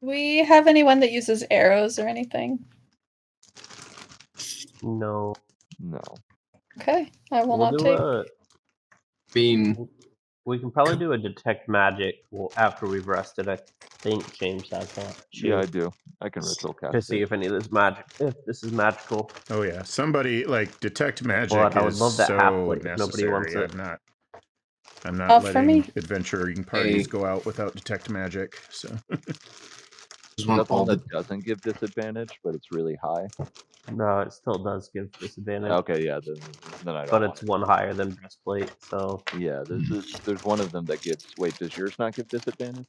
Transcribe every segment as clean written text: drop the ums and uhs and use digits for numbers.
We have anyone that uses arrows or anything? No. Okay, I will We'll not do take. We can probably do a detect magic after we've rested. I think James has that. Yeah, I do. I can ritual cast to see if any of this magic, if this is magical. Oh yeah, somebody like detect magic But I would is love that so half-plate if nobody wants necessary. it. I'm not For letting me. adventuring parties go out without detect magic. So Is that the one that doesn't give disadvantage, but it's really high? No, it still does give disadvantage. Okay, yeah, then I don't. But it's one higher than breastplate, so yeah, there's one of them that gives. Wait, does yours not give disadvantage?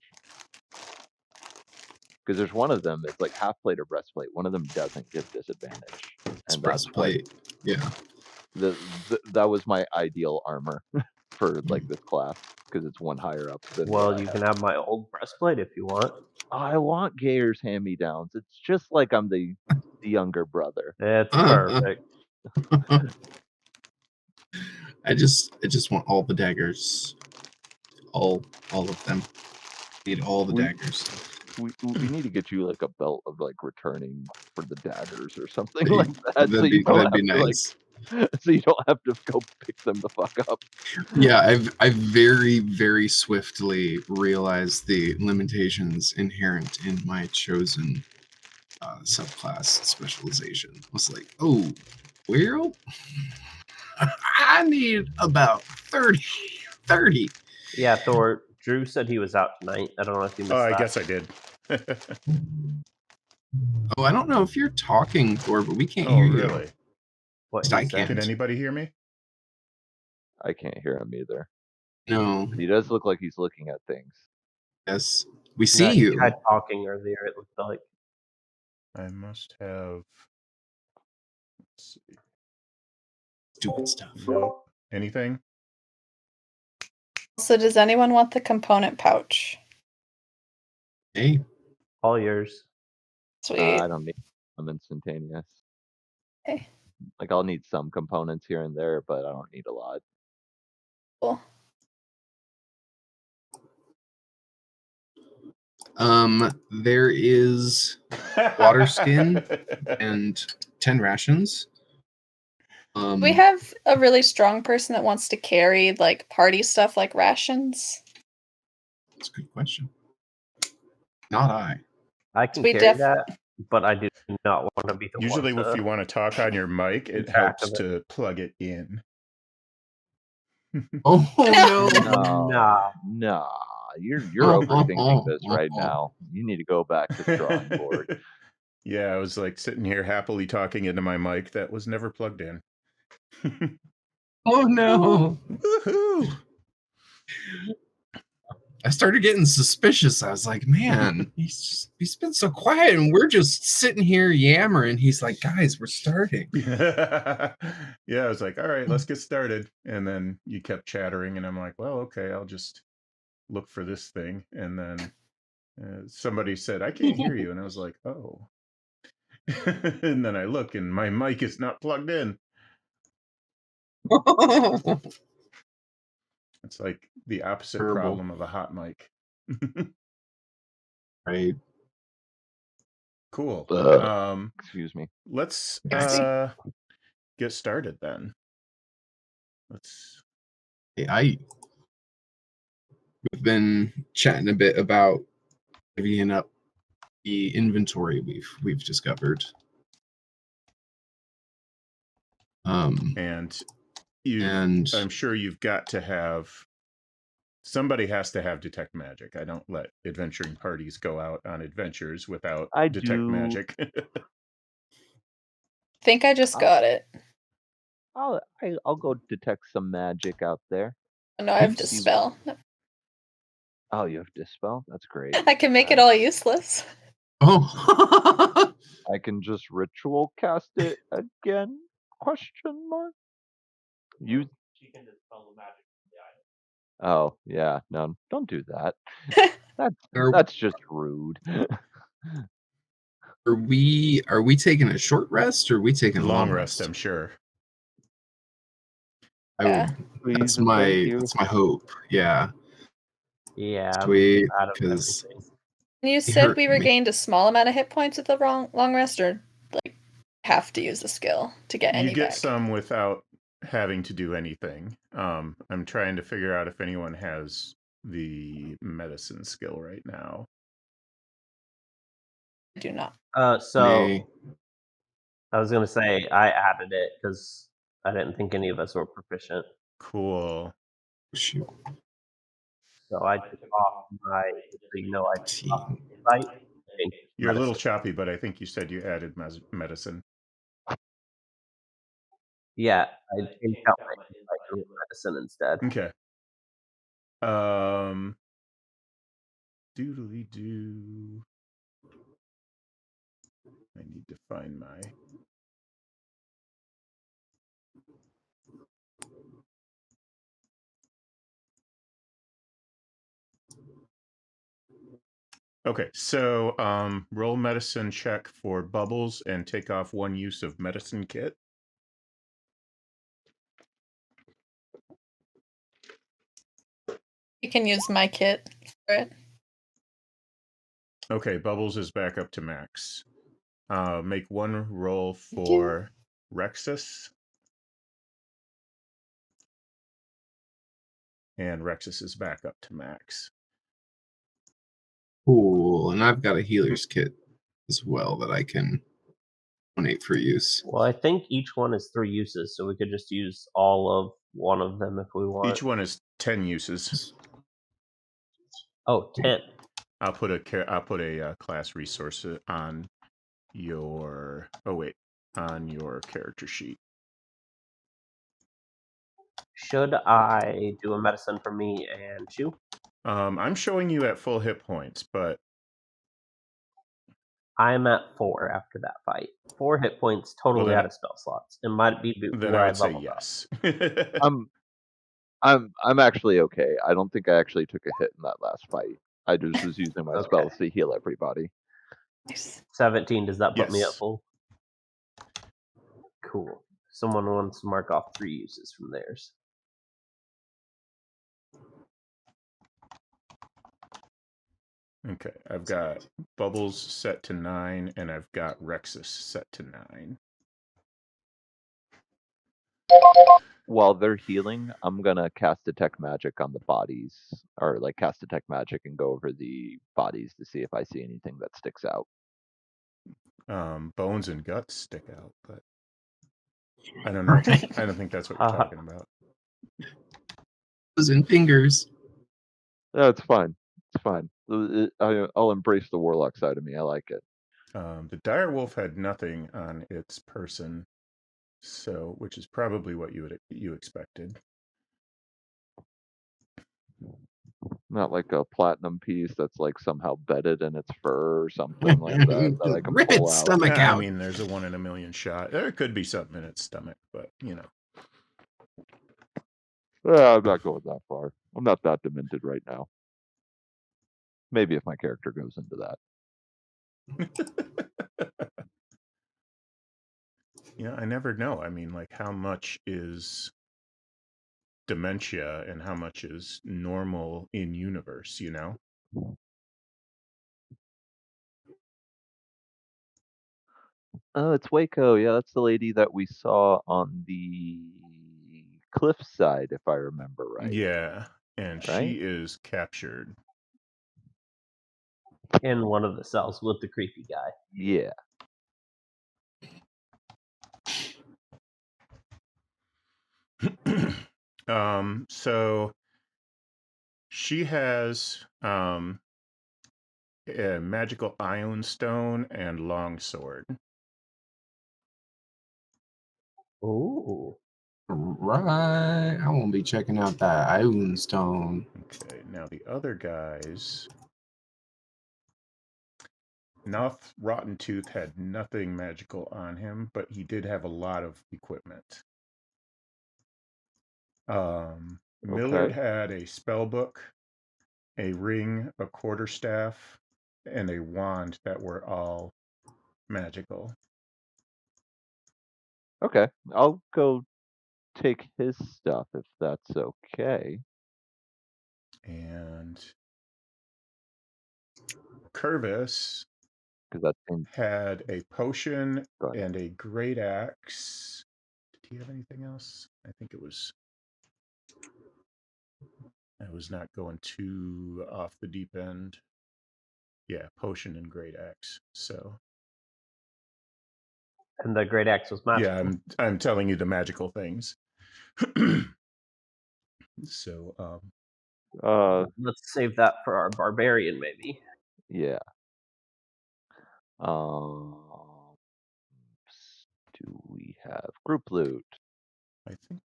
Because there's one of them. It's like half plate or breastplate. One of them doesn't give disadvantage. It's breastplate. Yeah. That was my ideal armor for like this class because it's one higher up. Than well, you can have my old breastplate if you want. I want Gayer's hand-me-downs. It's just like I'm the younger brother. It's perfect. I just want all the daggers. All of them. Need all the daggers. We need to get you like a belt of like returning for the daggers or something like that. That'd be nice. So you don't have to go pick them the fuck up. Yeah, I've very, very swiftly realized the limitations inherent in my chosen subclass specialization. I was like, oh, well, I need about 30. Yeah, Thor. Drew said he was out tonight. I don't know if you missed that. I guess I did. Oh, I don't know if you're talking, Thor, but we can't hear you. Really? What I can't. Can anybody hear me? I can't hear him either. No. He does look like he's looking at things. Yes, we see you. He tried talking earlier. It looked like. I must have. Let's see. Stupid stuff. Nope. Anything? So does anyone want the component pouch? Hey. All yours. Sweet. I don't need them instantaneous. Okay. Like I'll need some components here and there, but I don't need a lot. Cool. There is water skin and 10 rations. We have a really strong person that wants to carry like party stuff like rations. That's a good question. Not I. I can carry that, but I do not want to be the Usually one if you want to talk on your mic, it helps to plug it in. Oh no. Nah. You're overthinking this right now. You need to go back to the drawing board. Yeah, I was like sitting here happily talking into my mic that was never plugged in. Oh no. Woohoo! I started getting suspicious. I was like, man, he's been so quiet and we're just sitting here yammering. He's like, guys, we're starting. Yeah, I was like, all right, let's get started. And then you kept chattering and I'm like, well, okay, I'll just look for this thing. And then somebody said, I can't hear you. And I was like, oh. And then I look and my mic is not plugged in. It's like the opposite problem of a hot mic. Right. Cool. Excuse me. Let's get started then. We've been chatting a bit about divvying up the inventory we've discovered. And I'm sure you've got to have somebody has to have detect magic. I don't let adventuring parties go out on adventures without detect magic. I think I just got it. I'll go detect some magic out there. No, I have Dispel. Oh, you have Dispel? That's great. I can make it all useless. Oh. I can just ritual cast it again? Question mark? She can dispel the magic from the item. Oh, yeah. No, don't do that. That's just rude. Are we taking a short rest or are we taking a long rest? I'm sure. That's my hope. Yeah. Yeah. Sweet. Because You He said hurt we me. regained a small amount of hit points with the long rest, or like have to use the skill to get You any get back? some without having to do anything. I'm trying to figure out if anyone has the medicine skill right now. I do not. So Me. I was gonna say I added it because I didn't think any of us were proficient. Cool. Shoot. So I took off my, so you know, I took off my fight. and You're a little medicine. choppy, but I think you said you added medicine. Yeah, I changed out my insight to medicine instead. Okay. Doodly doo. I need to find my. Okay, so roll medicine check for bubbles and take off 1 use of medicine kit. You can use my kit for it. Okay, bubbles is back up to max. Make 1 roll Thank you. for Rexus. And Rexus is back up to max. Cool. And I've got a healer's kit as well that I can donate for use. Well, I think each one is 3 uses, so we could just use all of one of them if we want. Each one is 10 uses. Oh, 10. I'll put a class resource on your on your character sheet. Should I do a medicine for me and Chu? I'm showing you at full hit points, but I'm at 4 after that fight. 4 hit points, totally then out of spell slots. It might be then where I I would say leveled up. yes. I'm actually okay. I don't think I actually took a hit in that last fight. I just was using my Okay. spells to heal everybody. Nice. 17, does that put me at Yes. full? Cool. Someone wants to mark off 3 uses from theirs. Okay, I've got Bubbles set to 9, and I've got Rexus set to 9. While they're healing, I'm gonna cast Detect Magic on the bodies, or like cast Detect Magic and go over the bodies to see if I see anything that sticks out. Bones and guts stick out, but I don't know. Right. I don't think that's what you're talking about. And fingers. No, it's fine. It's fine. I'll embrace the warlock side of me. I like it. The dire wolf had nothing on its person, so which is probably what you expected. Not like a platinum piece that's like somehow bedded in its fur or something like that that I can Rip pull its out. stomach I out. mean, there's a 1 in a million shot. There could be something in its stomach, but you know. I'm not going that far. I'm not that demented right now. Maybe if my character goes into that. Yeah, I never know. I mean, like, how much is dementia and how much is normal in universe, you know? Oh, it's Waco. Yeah, that's the lady that we saw on the cliffside, if I remember right. Yeah, and Right? she is captured. In one of the cells with the creepy guy. Yeah. So she has a magical ion stone and longsword. Ooh. Right. I won't be checking out that Iron Stone. Okay, now the other guys. Noth Rotten Tooth had nothing magical on him, but he did have a lot of equipment. Millard had a spell book, a ring, a quarterstaff, and a wand that were all magical. Okay. I'll go take his stuff if that's okay. And Curvis Because that seems had a potion Go ahead. and a great axe. Did he have anything else? I think it was. I was not going too off the deep end. Yeah, potion and great axe. So And the great axe was magical. yeah, I'm telling you the magical things. So let's save that for our barbarian, maybe. Yeah. Do we have group loot? I think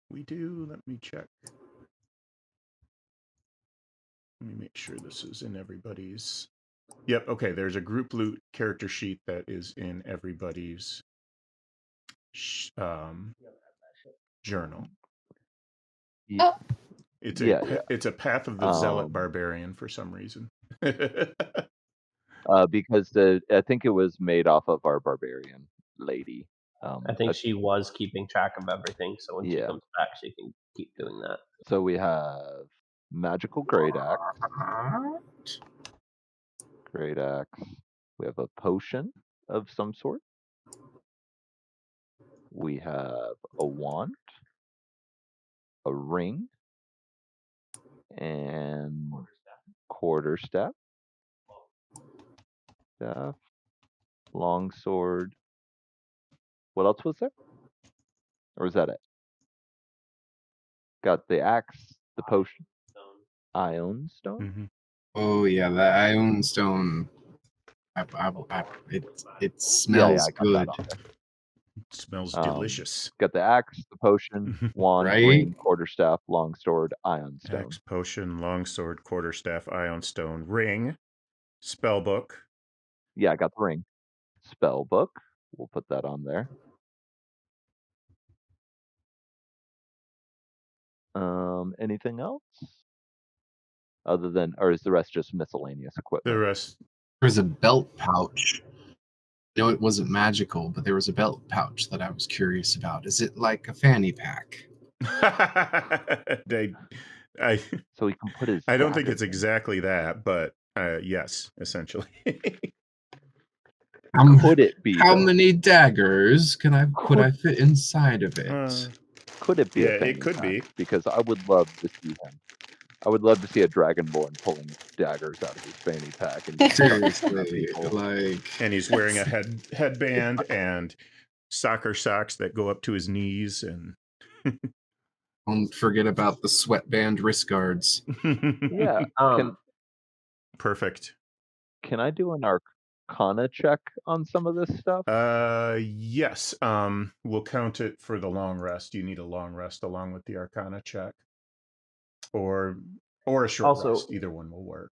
we do. Let me check. Let me make sure this is in everybody's. Yep. Okay. There's a group loot character sheet that is in everybody's journal. Oh, It's Yeah, it's a Path of the Zealot Barbarian for some reason. because I think it was made off of our barbarian lady. I think she was keeping track of everything, so when she Yeah. comes back, she can keep doing that. So we have magical great axe. Great axe. We have a potion of some sort. We have a wand, a ring, and quarterstaff. Staff, long sword. What else was there? Or was that it? Got the axe, the potion, ion stone. Mm-hmm. Oh yeah, the ion stone. It smells good. It smells delicious. Got the axe, the potion, wand, Right? ring, quarterstaff, long sword, ion stone. Axe, potion, longsword, quarterstaff, ion stone, ring, spell book. Yeah, I got the ring. Spell book. We'll put that on there. Anything else? Other than, or is the rest just miscellaneous equipment? The rest. There's a belt pouch. No, it wasn't magical, but there was a belt pouch that I was curious about. Is it like a fanny pack? So he can put his. I don't think it's in. exactly that, but yes, essentially. Could it be? How though? many daggers could I fit inside of it? Could it be? Yeah, a fanny it could pack? be. Because I would love to see him. I would love to see a dragonborn pulling daggers out of his fanny pack and Seriously, like. And he's wearing a headband and soccer socks that go up to his knees, and Don't forget about the sweatband wrist guards. Yeah. Perfect. Can I do an Arcana check on some of this stuff? Yes. We'll count it for the long rest. You need a long rest along with the Arcana check, or a short rest. Either one will work.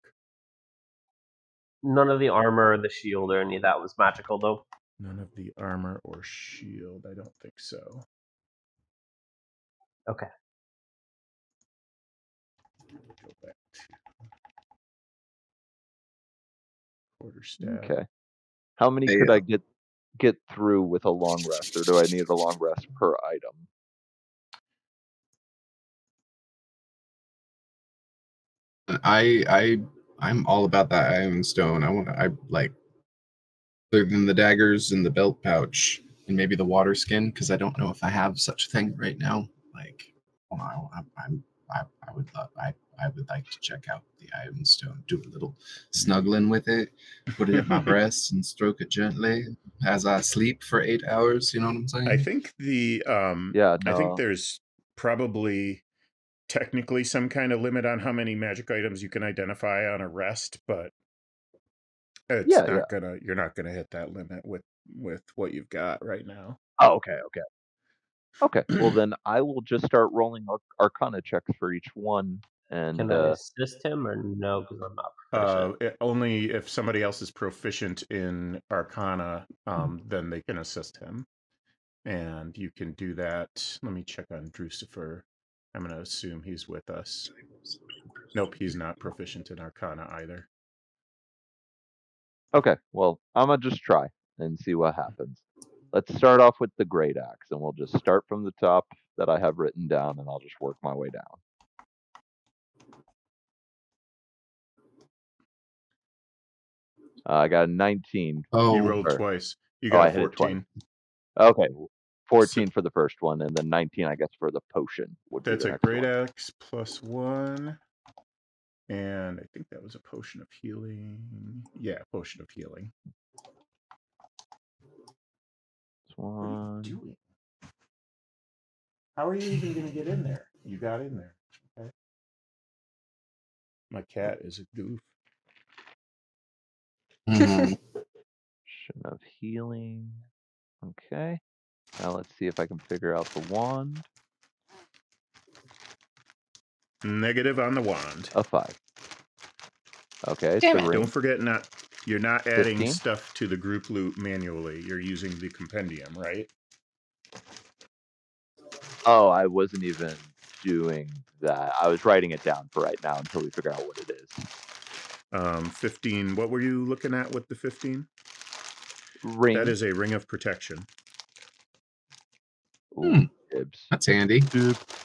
None of the armor, the shield, or any of that was magical, though. None of the armor or shield. I don't think so. Okay. Go back to quarterstaff. Okay. How many could I get through with a long rest, or do I need a long rest per item? I'm all about that iron stone. I like, other than the daggers and the belt pouch and maybe the water skin, because I don't know if I have such a thing right now. Like, I would like to check out the iron stone, do a little snuggling with it, put it at my breast and stroke it gently as I sleep for 8 hours. You know what I'm saying? I think I think there's probably technically some kind of limit on how many magic items you can identify on a rest, but it's you're not gonna hit that limit with what you've got right now. Oh, okay. Well, then I will just start rolling Arcana checks for each one. And can I assist him or no? Because I'm not proficient. Only if somebody else is proficient in Arcana, then they can assist him, and you can do that. Let me check on Drucifer. I'm going to assume he's with us. Nope, he's not proficient in Arcana either. Okay, well, I'm gonna just try and see what happens. Let's start off with the great axe, and we'll just start from the top that I have written down, and I'll just work my way down. I got a 19. You Oh, rolled Or- twice. You I got a hit it twice. 14. Okay, 14 for the first one, and then 19, I guess, for the potion would be That's the a next great one. axe plus 1. And I think that was a potion of healing. Yeah, potion of healing. This What are you one. doing? How are you even going to get in there? You got in there. Okay. My cat is a goof. mm, Potion of healing. Okay. Now let's see if I can figure out the wand. Negative on the wand. A 5. Okay, Damn the it. ring. Don't forget, you're not adding 15. stuff to the group loot manually. You're using the compendium, right? Oh, I wasn't even doing that. I was writing it down for right now until we figure out what it is. 15. What were you looking at with the 15? Ring. That is a ring of protection. Ooh, dibs. that's handy.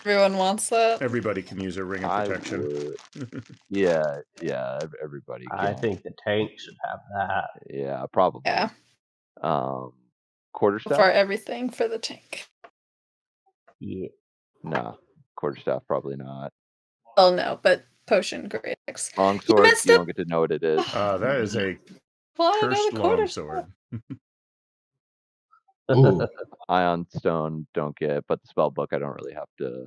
Everyone wants that. Everybody can use a ring of I protection. would. Yeah, everybody can. I think the tank should have that. Yeah, probably. Yeah. Quarterstaff? For everything for the tank. Yeah. Nah, quarterstaff probably not. Oh no, but potion great axe. Longsword, messed you up. don't get to know what it is. That is a Well, I know cursed the quarter longsword. Ooh, Ion stone don't get, but the spell book I don't really have to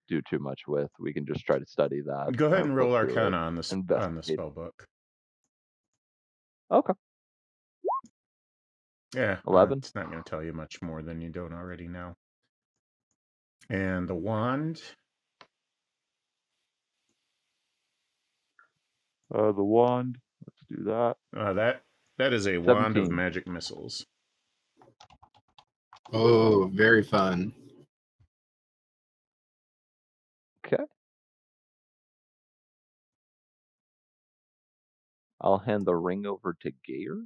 do too much with. We can just try to study that. Go ahead and roll flip through it, Arcana on the investigate. spell book. Okay. Yeah, 11. it's not going to tell you much more than you don't already know. And the wand. The wand. Let's do that. That is a wand of 17. magic missiles. oh, very fun. Okay. I'll hand the ring over to Gator.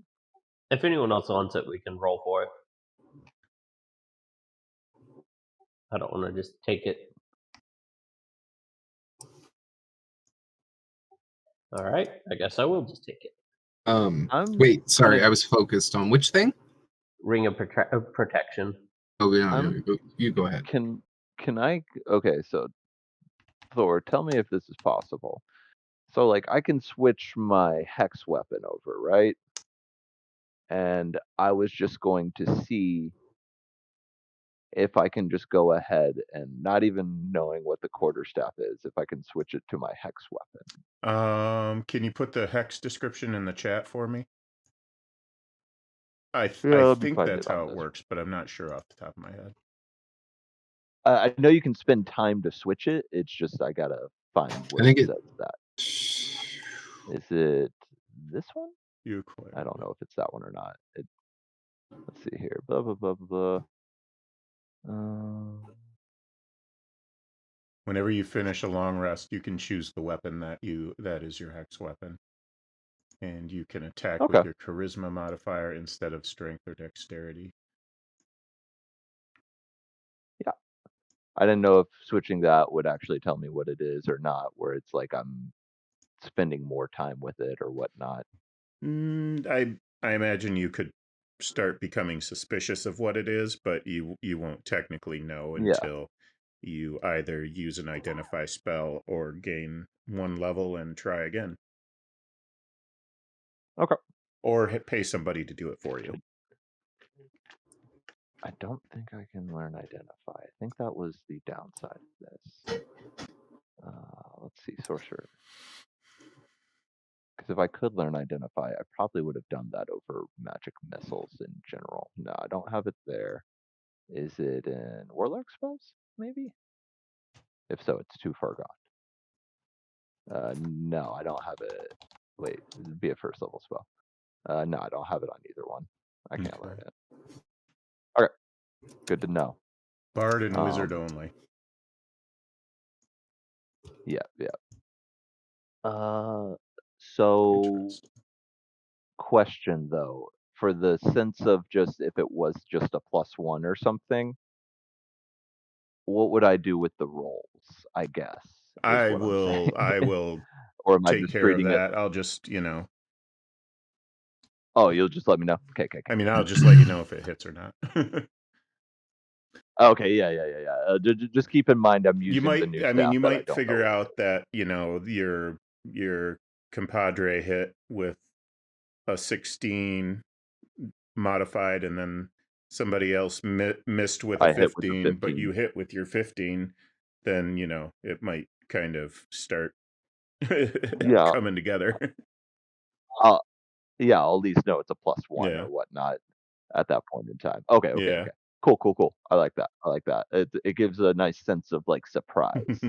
If anyone else wants it, we can roll for it. I don't want to just take it. All right, I guess I will just take it. Wait, sorry, gonna- I was focused on which thing? Ring of protection. Oh, yeah, I'm- you go ahead. Can I? Okay, so Thor, tell me if this is possible. So, like, I can switch my hex weapon over, right? And I was just going to see if I can just go ahead and not even knowing what the quarterstaff is, if I can switch it to my hex weapon. Can you put the hex description in the chat for me? I let me think find that's it on how it this. works, but I'm not sure off the top of my head. I know you can spend time to switch it. It's just I gotta find where think it it- says that. Is it this one? You quit. I don't know if it's that one or not. Let's see here. Blah blah blah blah. Whenever you finish a long rest, you can choose the weapon that is your hex weapon. And you can attack Okay. with your charisma modifier instead of strength or dexterity. Yeah. I didn't know if switching that would actually tell me what it is or not, where it's like I'm spending more time with it or whatnot. I imagine you could start becoming suspicious of what it is, but you won't technically know until you either use an identify spell or gain 1 level and try again. Okay. Or pay somebody to do it for you. I don't think I can learn identify. I think that was the downside of this. Let's see, sorcerer. Because if I could learn identify, I probably would have done that over magic missiles in general. No, I don't have it there. Is it in warlock spells? Maybe. If so, it's too far gone. No, I don't have it. Wait, it'd be a first level spell. No, I don't have it on either one. I can't learn it. Okay, good to know. Bard and wizard only. Yeah. So Interesting. question though, for the sense of just if it was just a +1 or something, what would I do with the rolls? I guess. I what I'm saying. will Or am I take just care of treating it? that. I'll just, Oh, you'll just let me know. Okay. I mean, I'll just let you know if it hits or not. Okay, yeah. Just keep in mind I'm You using the might, new I mean, staff you that I might don't know figure what out it is. that, your compadre hit with a 16 modified, and then somebody else missed with a I hit with the 15, but 15. you hit with your 15, then, it might kind of start Yeah, coming together. I'll at least know it's a +1 Yeah. or whatnot at that point in time. Okay. Yeah. Cool. I like that. It gives a nice sense of like surprise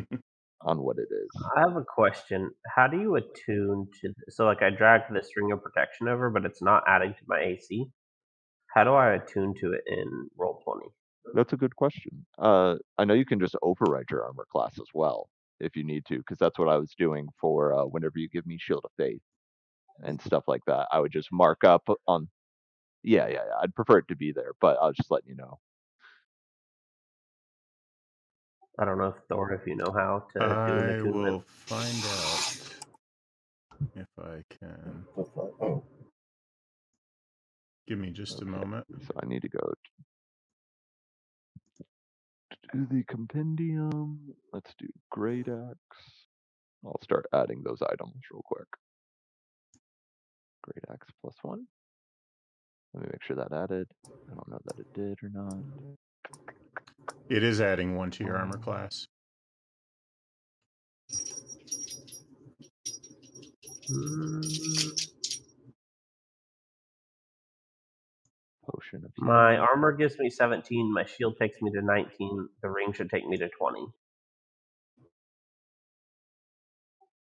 on what it is. I have a question. How do you attune to this? So, like, I dragged this ring of protection over, but it's not adding to my AC. How do I attune to it in Roll20? That's a good question. I know you can just override your armor class as well if you need to, because that's what I was doing for whenever you give me Shield of Faith and stuff like that. I would just mark up on. Yeah. I'd prefer it to be there, but I'll just let you know. I don't know if you know how to do an I attunement. will find out if I can. Oh, Give me just a moment. So I need to go to the compendium. Let's do Great Axe. I'll start adding those items real quick. Great Axe +1. Let me make sure that added. I don't know that it did or not. It is adding 1 to your armor class. Potion of My healing. armor gives me 17. My shield takes me to 19. The ring should take me to 20.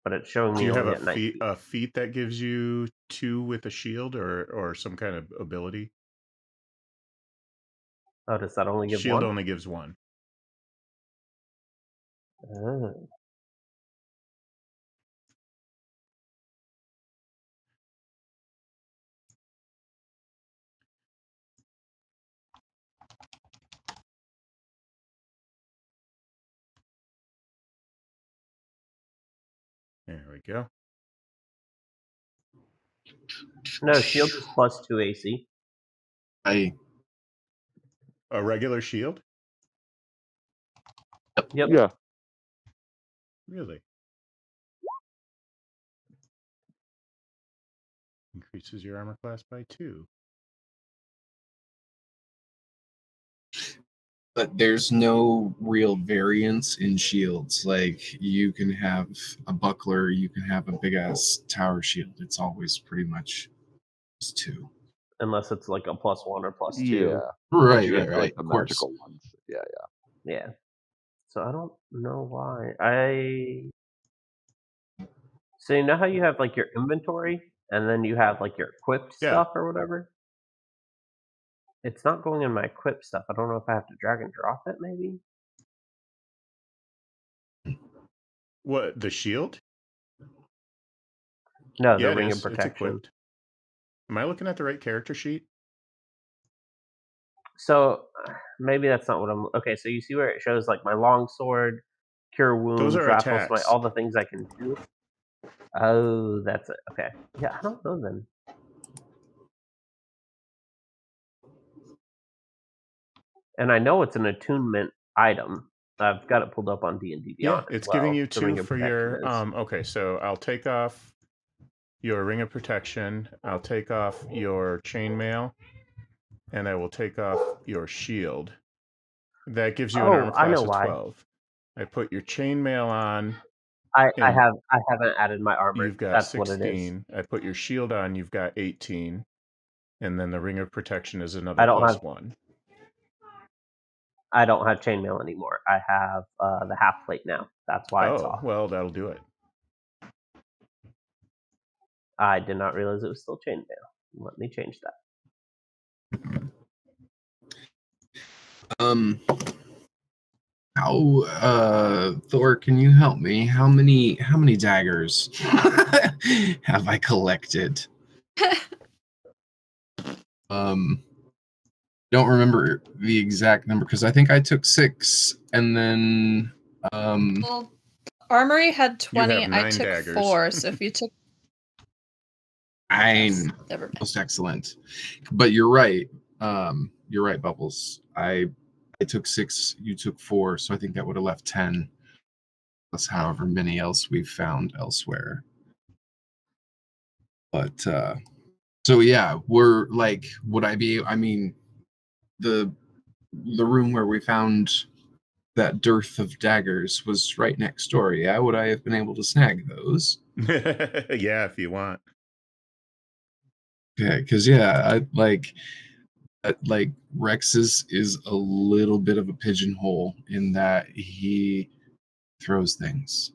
But it's showing Do me you have only at 19. a feat that gives you 2 with a shield, or some kind of ability? Oh, does that only give Shield 1? only gives 1. Oh. There we go. No, shield is +2 AC. I A regular shield? Yep. Yeah. Really? Increases your armor class by 2. but there's no real variance in shields. Like you can have a buckler, you can have a big ass tower shield. It's always pretty much just 2. Unless it's like a +1 or +2. Yeah. Right, Usually right, for, right. like the Of course. magical ones. Yeah. Yeah. So I don't know why. So you know how you have like your inventory and then you have like your equipped Yeah. stuff or whatever? It's not going in my equipped stuff. I don't know if I have to drag and drop it maybe? What, the shield? No, Yeah, the it ring of is. It's protection. equipped. Am I looking at the right character sheet? So maybe that's not what I'm. Okay, so you see where it shows like my longsword, cure wounds, Those are wrathful smite, attacks. all the things I can do. Oh, that's it. Okay, yeah, I don't know then. And I know it's an attunement item. I've got it pulled up on D&D Yeah, Beyond as it's well. giving you The 2 ring of for protection your is. okay, so I'll take off your ring of protection, I'll take off your chainmail, and I will take off your shield. That gives you an armor Oh, I know class of why. 12. I put your chainmail on, I and haven't added my armor. you've got That's what it is. 16. I put your shield on, you've got 18. And then the ring of protection is another I don't have +1. I don't have chainmail anymore. I have the half plate now. That's why it's Oh, off. well, that'll do it. I did not realize it was still chainmail. Let me change that. How Thor, can you help me? How many daggers have I collected? Don't remember the exact number because I think I took 6 and then Well, Armory had 20. You have I 9 took daggers. 4. So if you took Yes, never been. Most excellent. But you're right. You're right, Bubbles. I took 6, you took 4, so I think that would have left 10, plus however many else we've found elsewhere. But so yeah, we're like, would I be? I mean, the room where we found that dearth of daggers was right next door. Yeah, would I have been able to snag those? Yeah, if you want. Okay, because yeah, I like Rex is a little bit of a pigeonhole in that he throws things,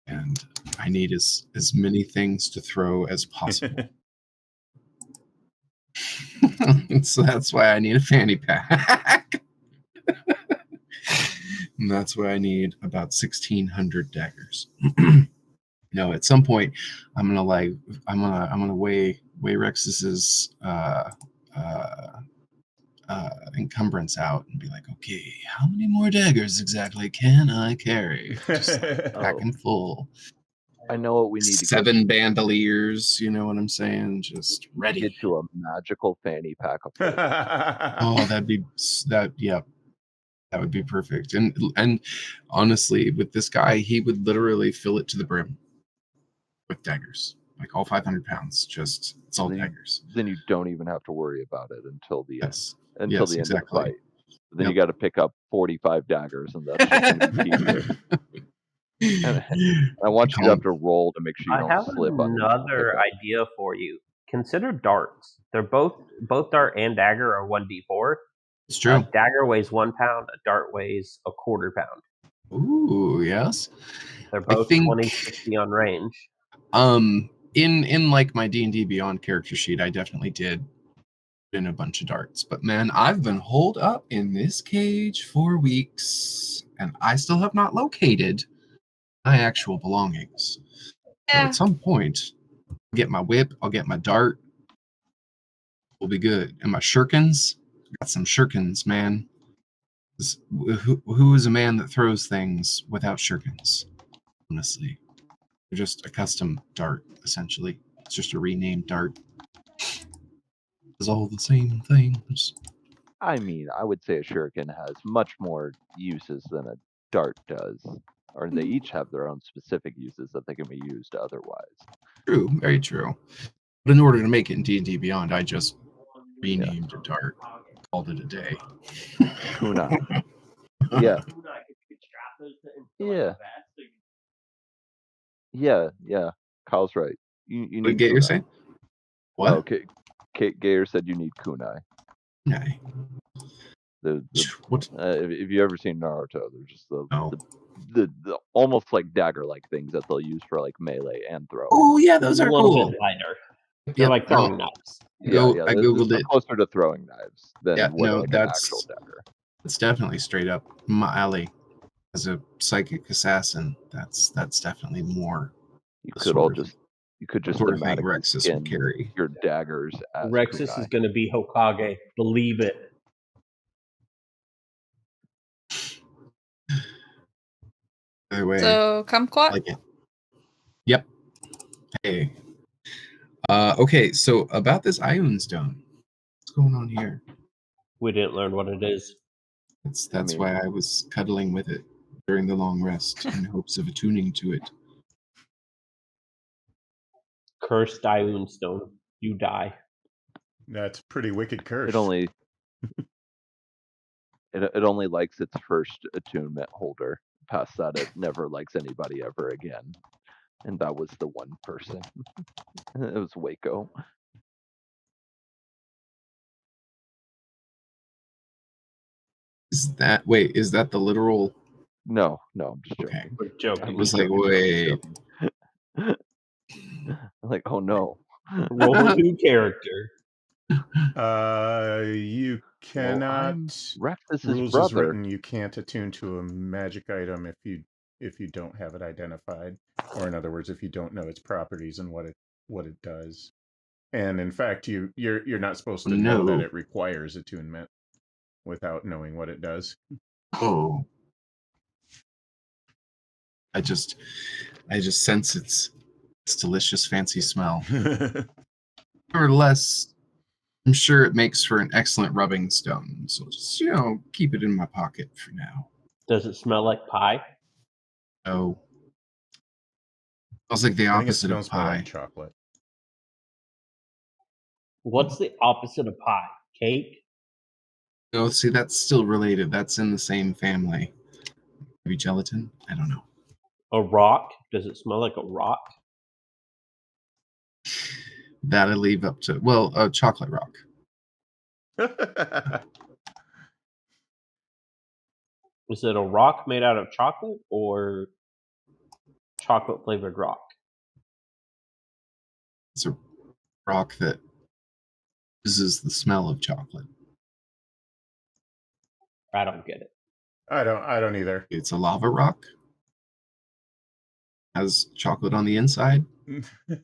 and I need as many things to throw as possible. So that's why I need a fanny pack. And that's why I need about 1,600 daggers. No, at some point, I'm gonna weigh Rex's encumbrance out and be like, okay, how many more daggers exactly can I carry? Just like packing full. I know what we need to 7 bandoliers, you know what I'm saying? Just ready. get you a magical fanny pack of holders. Oh, yeah. That would be perfect. And honestly, with this guy, he would literally fill it to the brim with daggers. Like all 500 pounds, just it's all daggers. Then you don't even have to worry about it until the Yes. end. Yes, Of the exactly. fight. Then you got to pick up 45 daggers, and that's just going to be tedious. And I want you to have to roll to make sure you I don't have slip on another idea for you. Consider darts. They're both dart and dagger are 1d4. It's true. A dagger weighs 1 pound. A dart weighs a quarter pound. Ooh, yes. They're both 20-60 on range. In like my D&D Beyond character sheet, I definitely did in a bunch of darts. But man, I've been holed up in this cage for weeks, and I still have not located my actual belongings. Yeah. So at some point, I'll get my whip, I'll get my dart. We'll be good. And my shurikens, got some shurikens, man. Who is a man that throws things without shurikens? Honestly, they're just a custom dart, essentially. It's just a renamed dart. It's all the same things. I mean, I would say a shuriken has much more uses than a dart does, or they each have their own specific uses that they can be used otherwise. True, very true. But in order to make it in D&D Beyond, I just renamed a dart, called it a day. Kunai. Yeah. Yeah. Kyle's right. You need Gator kunai. say? What? Okay. Gator said you need kunai. Kunai. What? If you ever seen Naruto, they're just the almost like dagger-like things that they'll use for like melee and throw. Oh yeah, those are a little cool. bit lighter. They're like throwing knives. I googled it. Closer to throwing knives than an actual dagger. It's definitely straight up my alley. As a psychic assassin, that's definitely more. You could just thematically skin carry your daggers as Rexus kunai. is going to be Hokage. Believe it. By the way, so kumquat. Like it. Yep. Hey. Okay. So about this Ioun stone, what's going on here? We didn't learn what it is. That's why I was cuddling with it during the long rest in hopes of attuning to it. Cursed Ioun stone. You die. That's a pretty wicked curse. It only likes its first attunement holder. Past that, it never likes anybody ever again. And that was the one person. It was Waco. Is that the literal? No, I'm just joking. Okay. We're joking. I was like, wait. Like, oh no. Roll a new character. You cannot. Rex's rules brother. is written. You can't attune to a magic item if you don't have it identified, or in other words, if you don't know its properties and what it does. And in fact, you're not supposed to know that it requires attunement without knowing what it does. Oh. I just sense its It's delicious, fancy smell. Nevertheless, I'm sure it makes for an excellent rubbing stone. So just, keep it in my pocket for now. Does it smell like pie? Oh. Smells like the I think it opposite of smells more pie. like chocolate. What's the opposite of pie? Cake? Oh, see, that's still related. That's in the same family. Maybe gelatin? I don't know. A rock? Does it smell like a rock? That I leave up to, a chocolate rock. Is it a rock made out of chocolate or chocolate flavored rock? It's a rock that oozes the smell of chocolate. I don't get it. I don't either. It's a lava rock. Has chocolate on the inside.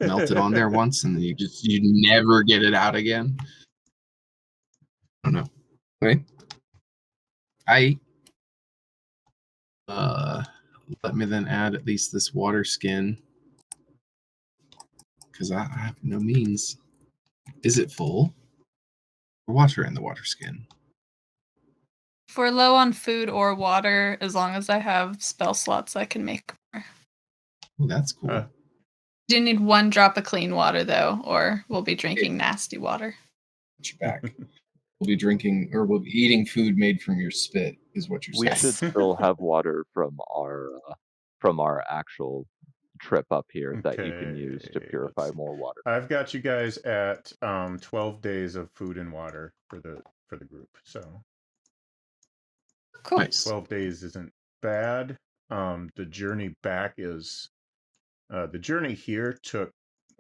Melted on there once, and then you never get it out again. I don't know. Okay. Let me then add at least this water skin, because I have no means. Is it full? Water in the water skin. If we're low on food or water, as long as I have spell slots, I can make more. Oh, that's cool. Do need 1 drop of clean water, though, or we'll be drinking nasty water. Get your back. We'll be drinking, or we'll be eating food made from your spit, is what you're saying. We should still have water from our actual trip up here that you can use to purify more water. I've got you guys at 12 days of food and water for the group. So Cool. Nice. 12 days isn't bad. The journey back is the journey here took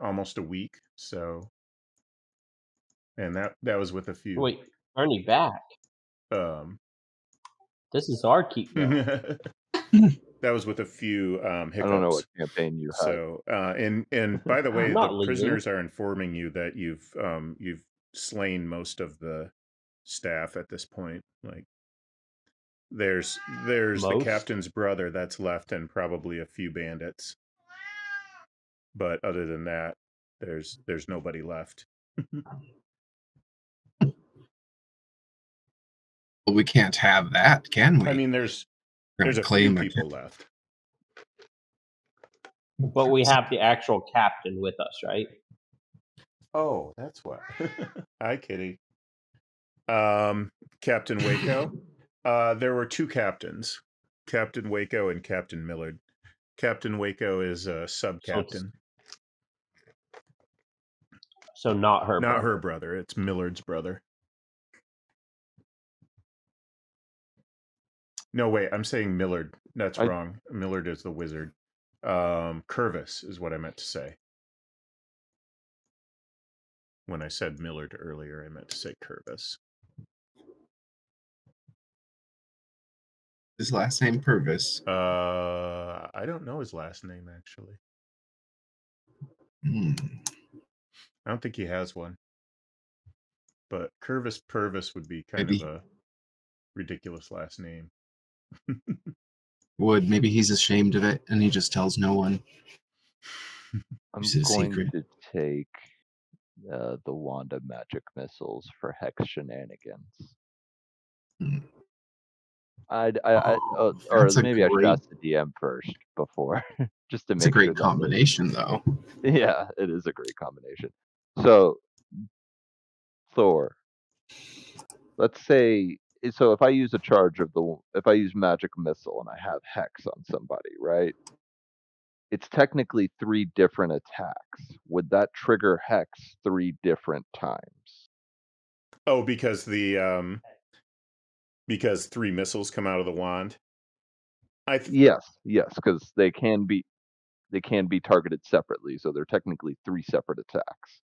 almost a week. So, and that was with a few. Wait, journey back. This is our keep going. That was with a few hiccups. I don't know what campaign you had. So, and by the way, Not the leaving. prisoners are informing you that you've slain most of the staff at this point. Like, there's the captain's brother that's left, and probably a few bandits. But other than that, there's nobody left. Well, we can't have that, can we? I mean, there's a few people left. But we have the actual captain with us, right? Oh, that's what. Hi, Kitty. Captain Waco. There were 2 captains, Captain Waco and Captain Millard. Captain Waco is a sub-captain. So not her Not brother. her brother. It's Millard's brother. No, wait. I'm saying Millard. That's wrong. Millard is the wizard. Curvis is what I meant to say. When I said Millard earlier, I meant to say Curvis. His last name Purvis. I don't know his last name, actually. I don't think he has one. But Curvis Purvis would be kind of a ridiculous last name. Maybe he's ashamed of it and he just tells no one. I'm going to take the Wanda magic missiles for hex shenanigans. Or maybe I should ask the DM first before, just to make sure. It's a great combination, though. Yeah, it is a great combination. So, Thor, let's say, so if I use if I use magic missile and I have hex on somebody, right? It's technically 3 different attacks. Would that trigger hex 3 different times? Oh, because because 3 missiles come out of the wand. Yes, because they can be targeted separately, so they're technically 3 separate attacks.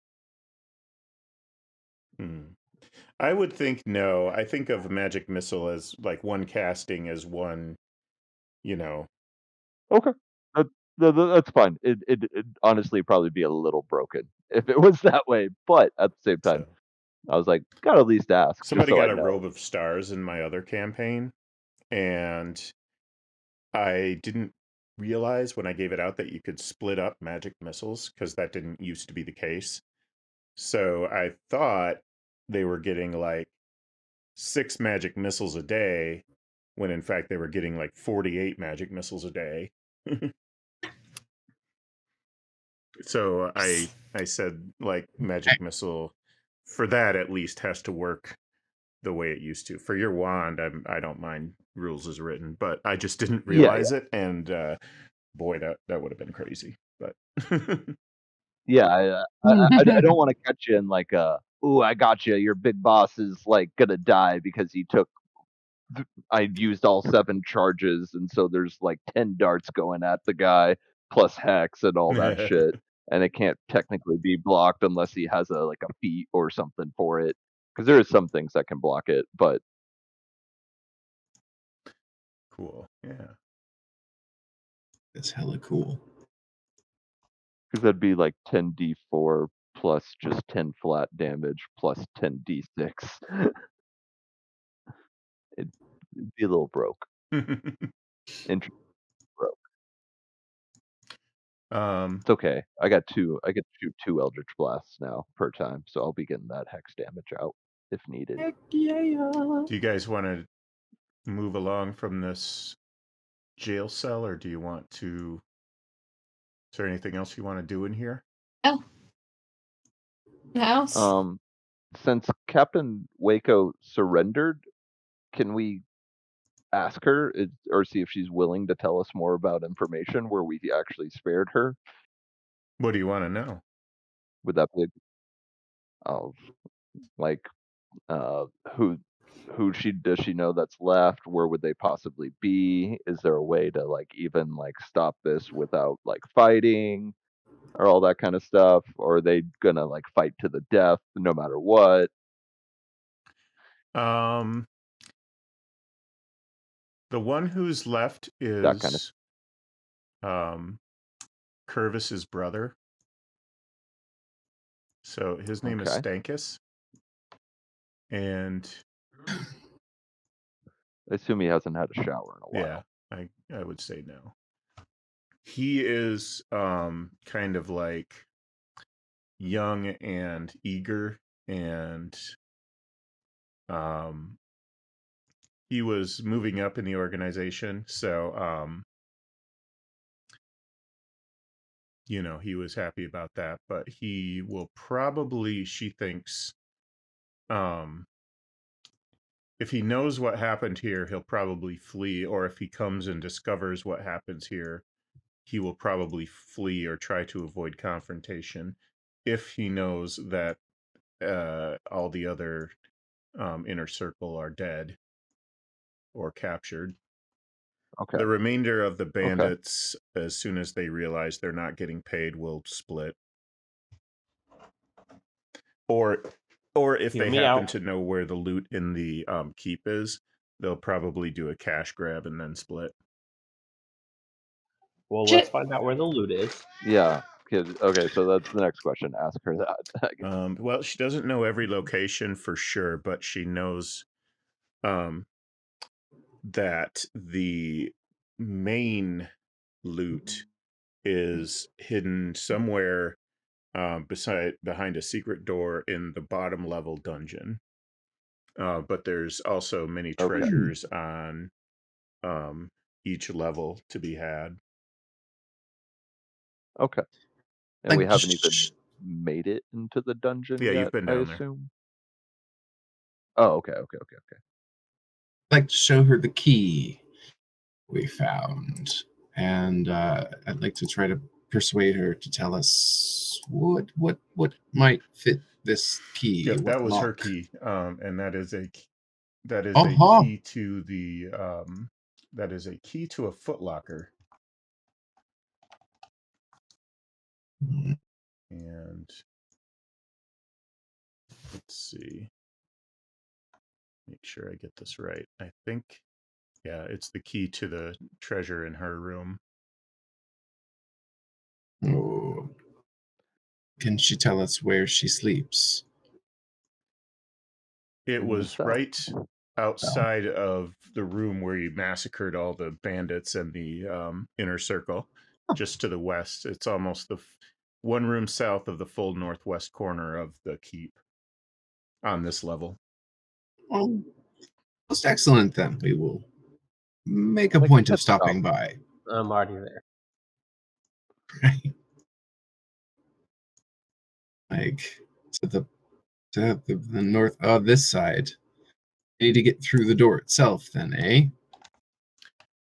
I would think no. I think of magic missile as like one casting as one, Okay, that's fine. It honestly probably be a little broken if it was that way, but at the same time, I was like, gotta at least ask. Somebody got a robe of stars in my other campaign, and I didn't realize when I gave it out that you could split up magic missiles, because that didn't used to be the case. So I thought they were getting like 6 magic missiles a day, when in fact they were getting like 48 magic missiles a day. So I said, like, magic missile for that at least has to work the way it used to. For your wand, I don't mind rules as written, but I just didn't Yeah, realize it, and boy, that would have been crazy. But yeah. I don't want to catch you in like a, ooh, I got you. Your big boss is like gonna die because he took. I used all 7 charges, and so there's like 10 darts going at the guy plus hex and all that shit, and it can't technically be blocked unless he has a like a feat or something for it. Because there is some things that can block it, but cool, yeah. That's hella cool. because that'd be like 10d4 plus just 10 flat damage plus 10d6. It'd be a little broke. Interesting broke. It's okay. I get to shoot 2 Eldritch Blasts now per time, so I'll be getting that hex damage out if needed. Heck yeah. Do you guys want to move along from this jail cell, or do you want to? Is there anything else you want to do in here? Oh. House. Since Captain Waco surrendered, can we ask her or see if she's willing to tell us more about information where we actually spared her? What do you want to know? Would that be like who does she know that's left? Where would they possibly be? Is there a way to like even like stop this without like fighting or all that kind of stuff? Or are they gonna like fight to the death no matter what? The one who's left That kind of is Curvis's brother. So his name is okay. Stankus. And I assume he hasn't had a shower in a while. yeah, I would say no. He is kind of like young and eager, and he was moving up in the organization, so you know, he was happy about that, but he will probably, she thinks, if he knows what happened here, he'll probably flee, or if he comes and discovers what happens here, he will probably flee or try to avoid confrontation if he knows that all the other inner circle are dead or captured. Okay. The remainder of the bandits, as soon as they realize they're not getting paid, will split. Or if Hear they me happen out. to know where the loot in the keep is, they'll probably do a cash grab and then split. Well, let's find out where the loot is. Yeah. Okay, so that's the next question. Ask her that. I guess. Well, she doesn't know every location for sure, but she knows that the main loot is hidden somewhere behind a secret door in the bottom level dungeon. But there's also many treasures on each level to be had. Okay. And Like, we haven't even made it into the dungeon Yeah, yet, you've been I down there. assume. Oh, okay. like to show her the key we found, and I'd like to try to persuade her to tell us what might fit this key. Yep, what that was lock. her key, and that is a Uh-huh. key to the that is a key to a footlocker. Mhm. And let's see, make sure I get this right. I think, yeah, it's the key to the treasure in her room. Oh. Can she tell us where she sleeps? It In the was cell. right outside of the room where you massacred all the bandits and the inner circle, just to the west. It's almost the one room south of the full northwest corner of the keep on this level. Well, most excellent then. We will make a Like point a of pit stop. stopping by. I'm already there. Right. Like to the north this side. You need to get through the door itself then, eh?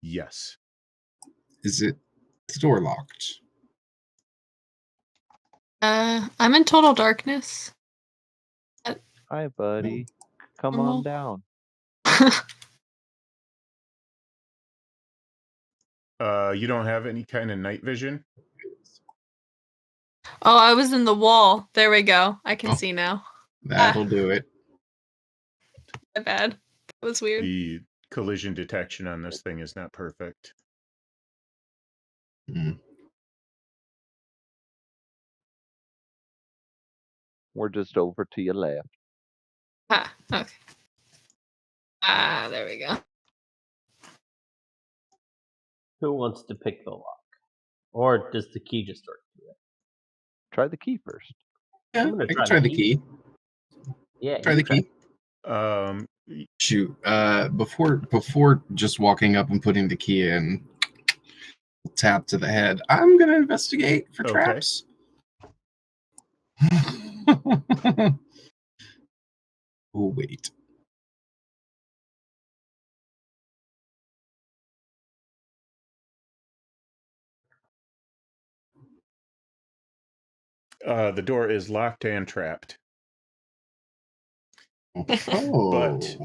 Yes. Is the door locked? I'm in total darkness. Hi, buddy. Come Normal. on down. You don't have any kind of night vision? Oh, I was in the wall. There we go. I can see now. That'll do it. My bad. That was weird. The collision detection on this thing is not perfect. We're just over to your left. Okay. There we go. Who wants to pick the lock? Or does the key just work through it? Try the key first. Yeah, I'm gonna I can try the key. Yeah, Try the key. Shoot. Before just walking up and putting the key in, tap to the head. I'm gonna investigate for traps. Oh wait. The door is locked and trapped. Oh. But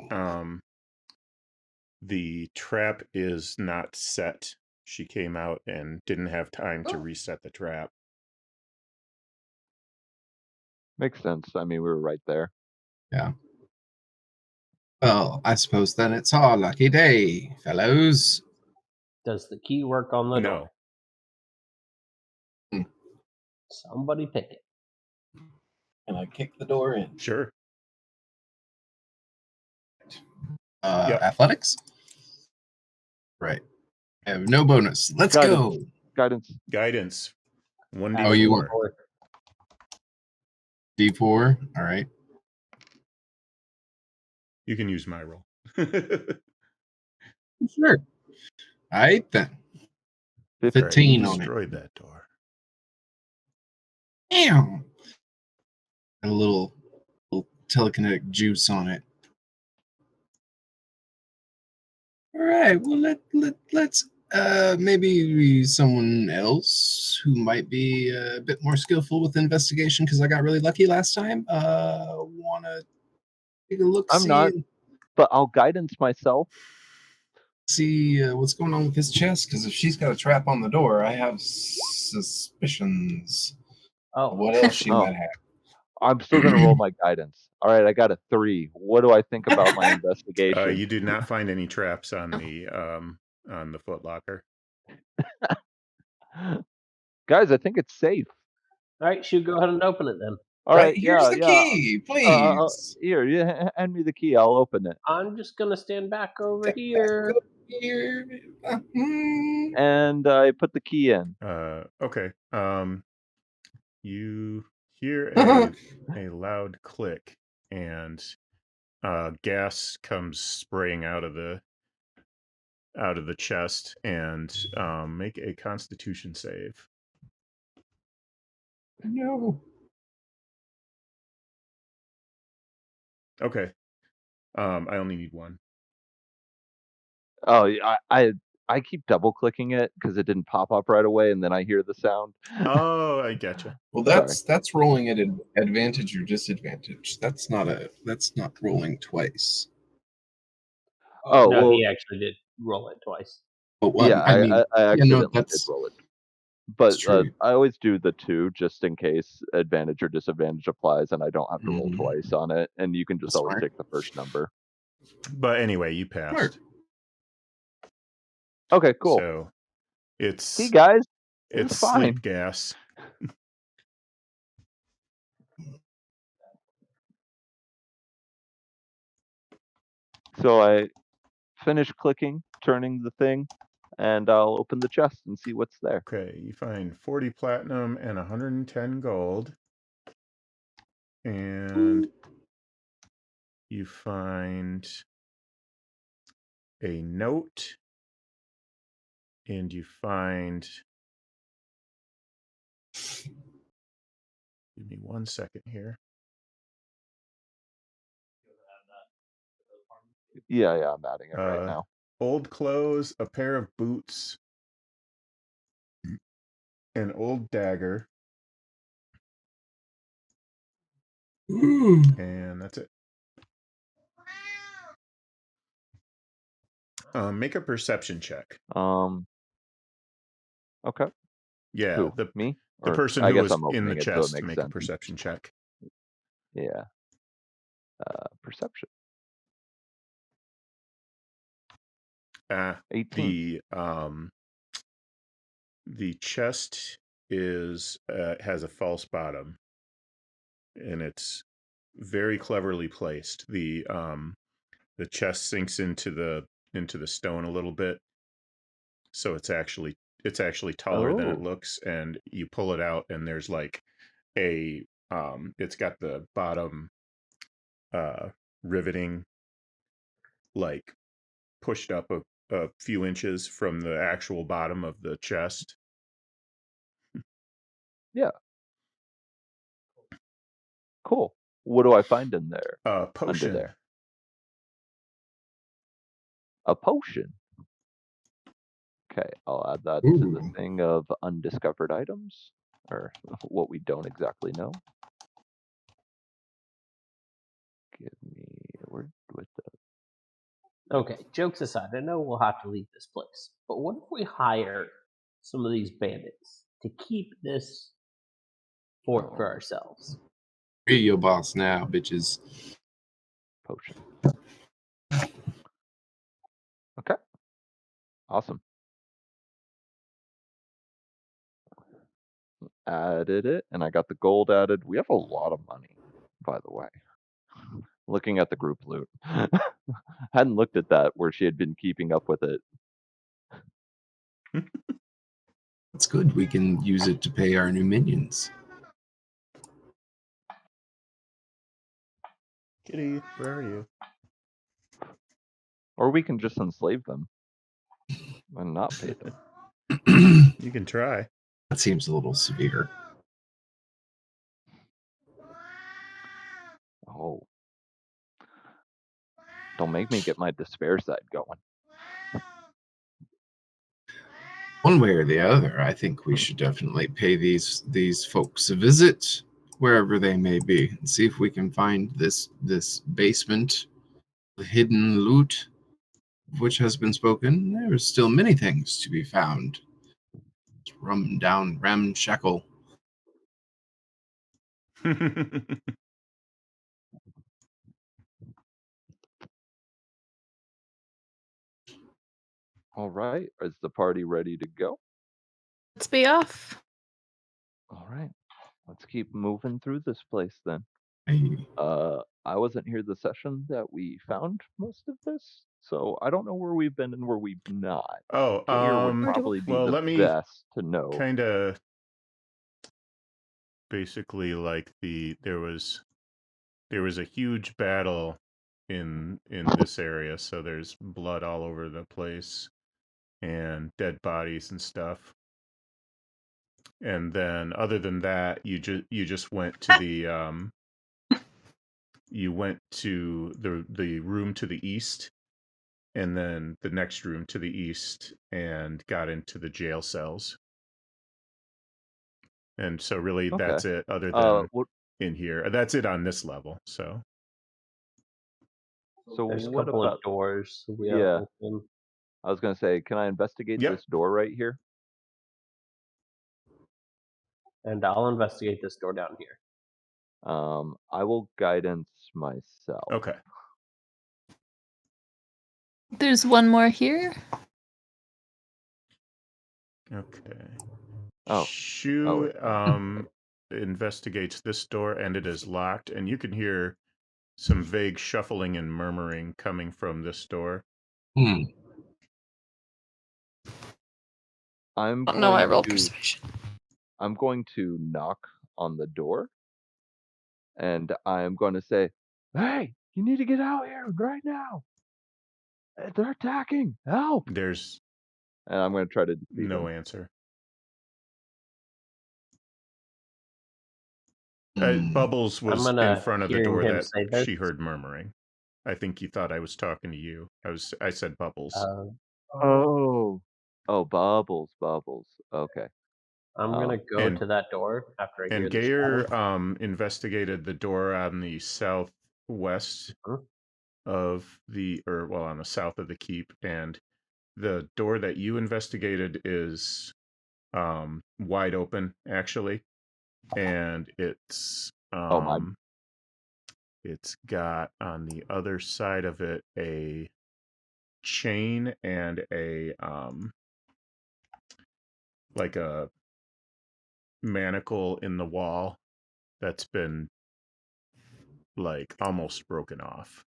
the trap is not set. She came out and didn't have time to reset the trap. Makes sense. I mean, we were right there. Yeah. Well, I suppose then it's our lucky day, fellows. Does the key work on the door? No. Somebody pick it. Can I kick the door in? Sure. Athletics? Right. I have no bonus. Let's go. Guidance. 1d4. Oh, you were. D4. All right. You can use my roll. Sure. All right then. 15 on it. Destroyed that door. Damn. Got a little telekinetic juice on it. All right. Well, let's maybe someone else who might be a bit more skillful with investigation because I got really lucky last time. Want to take a look? I'm not, but I'll guidance myself. See what's going on with his chest, because if she's got a trap on the door, I have suspicions. What else she might have. I'm still gonna roll my guidance. All right, I got a 3. What do I think about my investigation? You did not find any traps on the footlocker. Guys, I think it's safe. All right, Shu, go ahead and open it then. All right, here's the key, please. Here, hand me the key. I'll open it. I'm just gonna stand back over here. And I put the key in. Okay. You hear a loud click, and gas comes spraying out of the chest, and make a Constitution save. No. Okay. I only need one. Oh, I keep double clicking it because it didn't pop up right away, and then I hear the sound. Oh, I getcha. Well, that's rolling at advantage or disadvantage. That's not rolling twice. Oh, no, well, he actually did roll it twice. But what, yeah, I accidentally did roll it. But I always do the 2 just in case advantage or disadvantage applies, and I don't have to roll twice on it. And you can just always take the first number. But anyway, you passed. Okay, cool. So it's see, guys, it's fine. sleep gas. So I finish clicking, turning the thing, and I'll open the chest and see what's there. Okay, you find 40 platinum and 110 gold. And you find a note. And you find... Give me 1 second here. Yeah, I'm adding it right now. Old clothes, a pair of boots, an old dagger, and that's it. Make a perception check. Okay. Yeah, Who? the Me? the Or person I who guess was I'm in the opening it, so it chest to makes make a sense. perception check. Yeah. Perception. 18. The chest is has a false bottom, and it's very cleverly placed. The chest sinks into the stone a little bit, so it's actually taller than it looks. And you pull it out, and there's like a it's got the bottom riveting like pushed up a few inches from the actual bottom of the chest. Yeah. Cool. What do I find in there? Potion. Under there. A potion. Okay, I'll add that to the thing of undiscovered items, or what we don't exactly know. Give me a word with the... Okay, jokes aside, I know we'll have to leave this place, but what if we hire some of these bandits to keep this fort for ourselves? Be your boss now, bitches. Potion. Okay. Awesome. Added it, and I got the gold added. We have a lot of money, by the way. Looking at the group loot. Hadn't looked at that where she had been keeping up with it. That's good. We can use it to pay our new minions. Kitty, where are you? Or we can just enslave them and not pay them. You can try. That seems a little severe. Oh. Don't make me get my despair side going. One way or the other, I think we should definitely pay these folks a visit wherever they may be and see if we can find this basement, the hidden loot of which has been spoken. There are still many things to be found. It's rum down ramshackle. All right. Is the party ready to go? Let's be off. All right. Let's keep moving through this place then. Hey, I wasn't here the session that we found most of this, so I don't know where we've been and where we've not. Oh, Here would probably be well, the let me best to know. kind of basically like there was a huge battle in this area, so there's blood all over the place and dead bodies and stuff. And then other than that, you just went to the you went to the room to the east, and then the next room to the east, and got into the jail cells. And so really that's it, other than in here. That's it on this level. So There's a what couple about of doors we Yeah. have open. I was gonna say, can I investigate Yep. this door right here? And I'll investigate this door down here. I will guidance myself. Okay. There's one more here. Okay. Oh. Shu investigates this door, and it is locked, and you can hear some vague shuffling and murmuring coming from this door. Hmm. I'm Oh, no, I going rolled to persuasion. I'm going to knock on the door, and I'm going to say, "Hey, you need to get out here right now. They're attacking. Help!" There's And I'm going to try to deceive no him. answer. Hmm. Bubbles I'm was in gonna front of the hearing door him that say this. she heard murmuring. I think you thought I was talking to you. I said Bubbles. Oh, Bubbles. Okay. I'm gonna go And- to that door after I hear And the Gayer static. investigated the door on the southwest Mhm. of on the south of the keep, and the door that you investigated is wide open actually, and it's it's got on the other side of it a chain and a like a manacle in the wall that's been like almost broken off.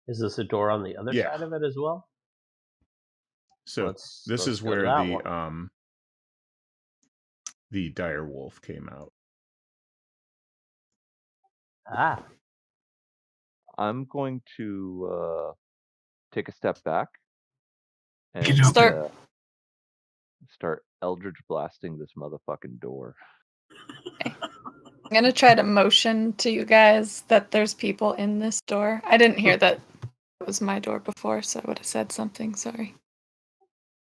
Is this a door on the other Yeah. side of it as well? So Let's this is go to where that one. the dire wolf came out. Ah, I'm going to take a step back Get and up. start eldritch blasting this motherfucking door. I'm gonna try to motion to you guys that there's people in this door. I didn't hear that it was my door before, so I would have said something. Sorry.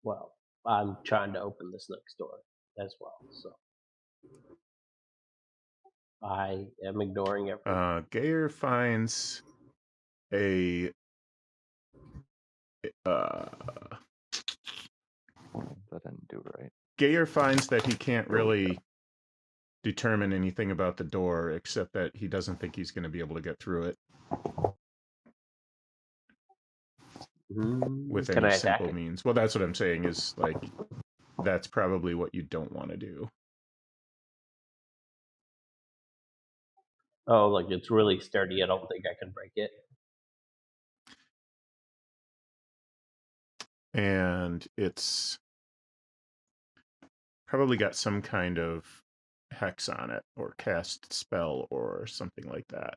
well, I'm trying to open this next door as well, so I am ignoring everyone. Gayer finds a That didn't do it right. Gayer finds that he can't really determine anything about the door except that he doesn't think he's going to be able to get through it with Can any I attack simple it? means. Well, that's what I'm saying is like that's probably what you don't want to do. Oh, like it's really sturdy. I don't think I can break it. And it's probably got some kind of hex on it or cast spell or something like that.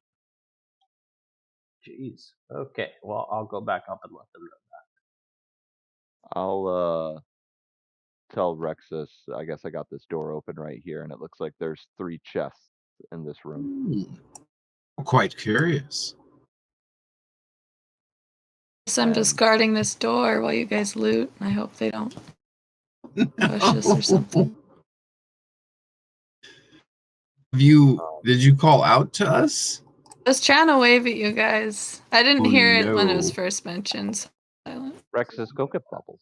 Jeez. Okay. Well, I'll go back up and let them know. I'll tell Rexus, I guess I got this door open right here, and it looks like there's 3 chests in this room. I'm quite curious. So I'm just guarding this door while you guys loot. I hope they don't push us or something. Did you call out to us? I was trying to wave at you guys. I didn't hear it when it was no. first mentioned. So silent. Rexus, go get Bubbles.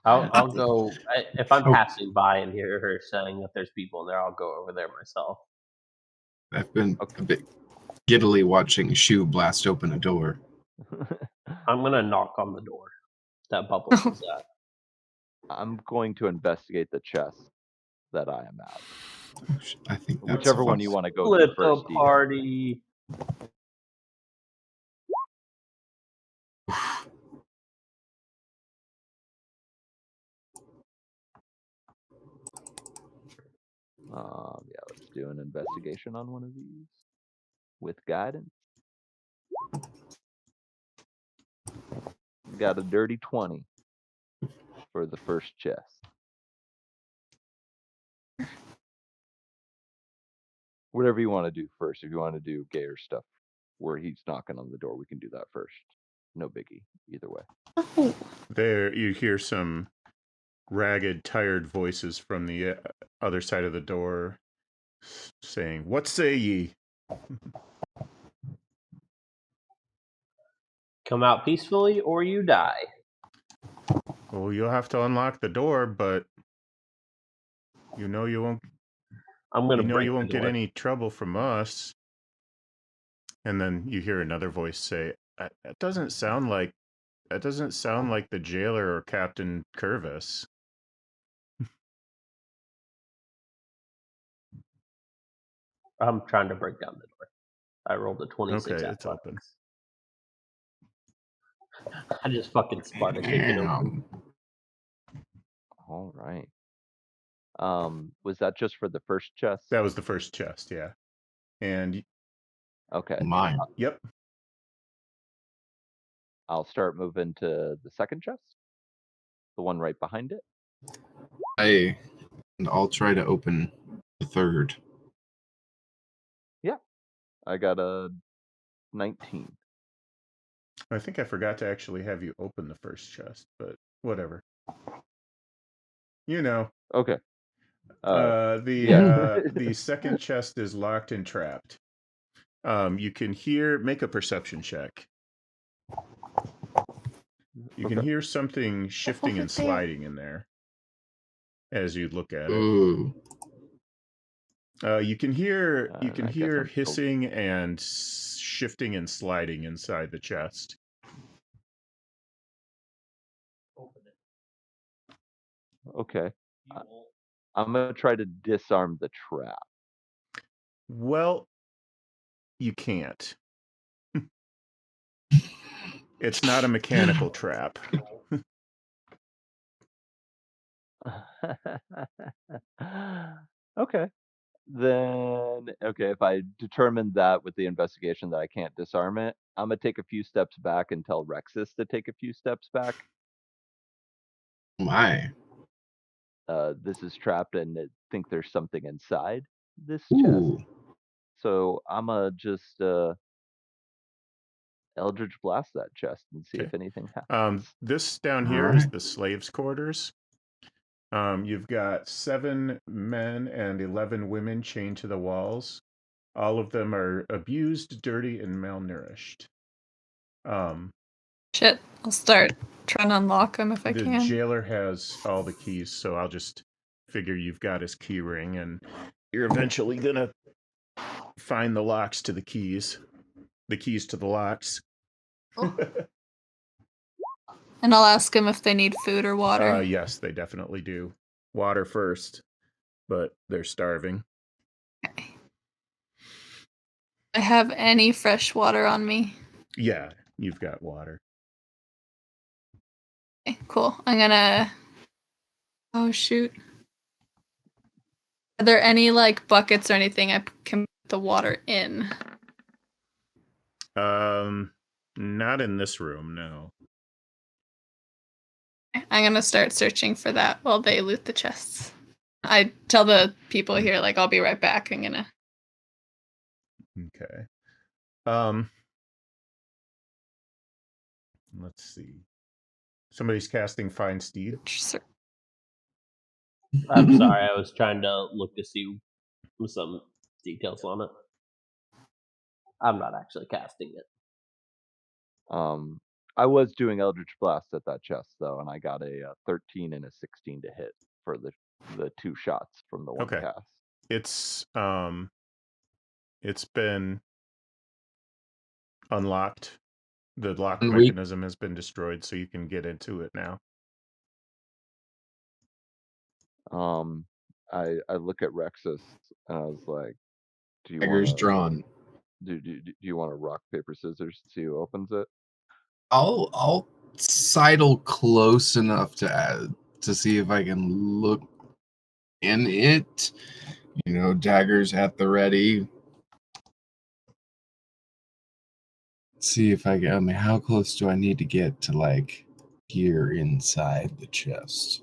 I'll go if I'm Oh. passing by and hear her saying that there's people in there. I'll go over there myself. I've been a bit giddily watching Shu blast open a door. I'm gonna knock on the door that Bubbles is at. I'm going to investigate the chest that I am at. I think that's Whichever one you want to go to Split the first. DM. party. Yeah, let's do an investigation on one of these with guidance. Got a dirty 20 for the first chest. Whatever you want to do first. If you want to do Gayer stuff where he's knocking on the door, we can do that first. No biggie, either way. There you hear some ragged, tired voices from the other side of the door saying, "What say ye?" Come out peacefully or you die. Well, you'll have to unlock the door, but you know you won't. I'm gonna break You won't the get door. any trouble from us. And then you hear another voice say, "That doesn't sound like the jailer or Captain Curvis." I'm trying to break down the door. I rolled a 26 Okay, it's open. athletics. I just fucking Sparta kick it open. All right. Was that just for the first chest? That was the first chest, yeah. And Okay. Mine. yep. I'll start moving to the second chest. The one right behind it. I'll try to open the third. I got a 19. I think I forgot to actually have you open the first chest, but whatever. You know. Okay. The second chest is locked and trapped. You can make a perception check. You can hear something shifting and sliding in there as you look at it. Ooh. You can hear I guess I'm hissing and shifting and sliding inside the chest. Okay. I'm gonna try to disarm the trap. Well, you can't. It's not a mechanical trap. Okay. Then, if I determine that with the investigation that I can't disarm it, I'm gonna take a few steps back and tell Rexus to take a few steps back. My. This is trapped and I think there's something inside this Ooh. chest. So I'm gonna just Eldritch Blast that chest and see if anything happens. This down here is the slaves' quarters. You've got 7 men and 11 women chained to the walls. All of them are abused, dirty, and malnourished. Shit, I'll start trying to unlock them if I The can. jailer has all the keys, so I'll just figure you've got his key ring, and you're eventually gonna find the locks to the keys to the locks. And I'll ask them if they need food or water. Yes, they definitely do. Water first, but they're starving. Okay. I have any fresh water on me? Yeah, you've got water. Okay, cool. I'm gonna... Oh, shoot. Are there any, like, buckets or anything I can put the water in? Not in this room, no. I'm gonna start searching for that while they loot the chests. I tell the people here, like, I'll be right back. I'm gonna... Okay. Let's see. Somebody's casting Find Steed. I'm sorry, I was trying to look to see some details on it. I'm not actually casting it. I was doing Eldritch Blast at that chest though, and I got a 13 and a 16 to hit for the 2 shots from the one cast. It's been unlocked. The lock mechanism has been destroyed, so you can get into it now. I look at Rexus and I was like, "Do you Daggers want drawn. do you want to rock paper scissors to see who opens it?" I'll sidle close enough to see if I can look in it. You know, daggers at the ready. See if I can. I mean, how close do I need to get to like here inside the chest?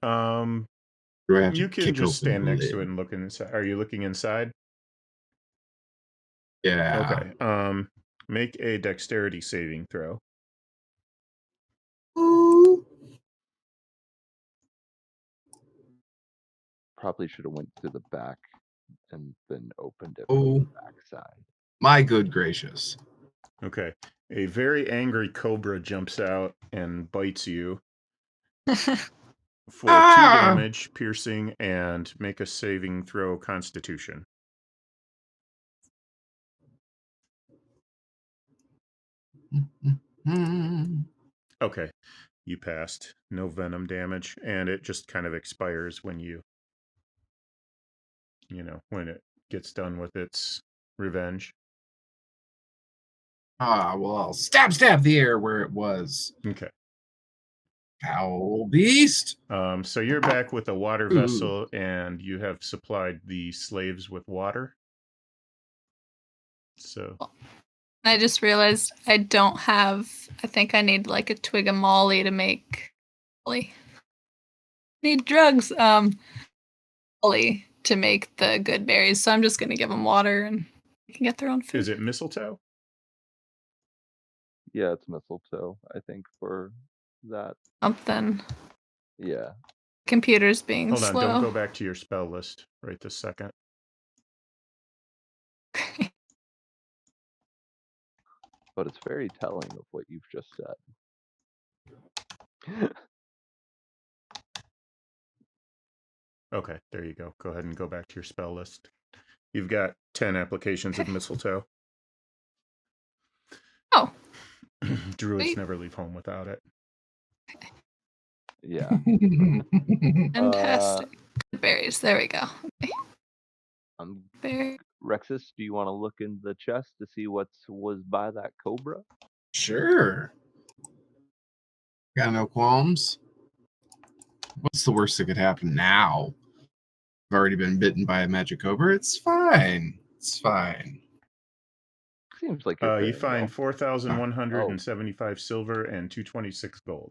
Do I have to You can kick just open stand the next lid? to it and look inside. Are you looking inside? Yeah. Okay. Make a dexterity saving throw. Ooh. Probably should have went to the back and then opened it Oh. from the back side. My good gracious. Okay. A very angry cobra jumps out and bites you for 2 damage, piercing, and make a saving throw Constitution. Okay. You passed. No venom damage, and it just kind of expires when when gets done with its revenge. Ah, well, I'll stab the air where it was. Okay. Foul beast. So you're back with a water Ooh. vessel, and you have supplied the slaves with water. So I just realized I don't have. I think I need like a twig of molly to make molly. Need drugs. Molly to make the good berries. So I'm just gonna give them water and they can get their own food. is it mistletoe? Yeah, it's mistletoe, I think, for that. Something. Yeah. Computer's being Hold on, slow. don't go back to your spell list right this second. But it's very telling of what you've just said. Okay, there you go. Go ahead and go back to your spell list. You've got 10 applications of mistletoe. Oh. Druids Sweet. never leave home without it. Yeah. Fantastic. Good berries. There we go. Okay. Berry. Rexus, do you want to look in the chest to see what was by that cobra? Sure. Got no qualms. What's the worst that could happen now? I've already been bitten by a magic cobra. It's fine. It's fine. Seems like you're You faring find 4,175 Oh. silver and 226 gold.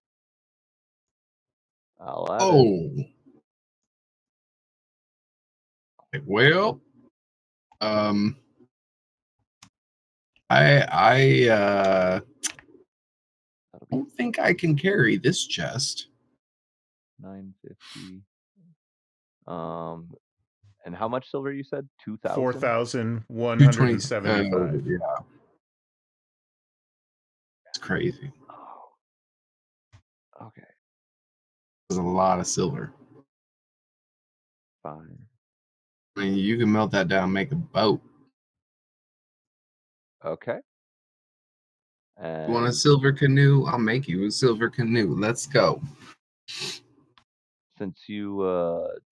I'll add it. Well, That'll be don't think I can carry this chest. 950. And how much silver you said? 2,000? 4,175. Yeah. It's crazy. Oh. Okay. There's a lot of silver. Fine. I mean, you can melt that down and make a boat. Okay. You want a And silver canoe? I'll make you a silver canoe. Let's go. since you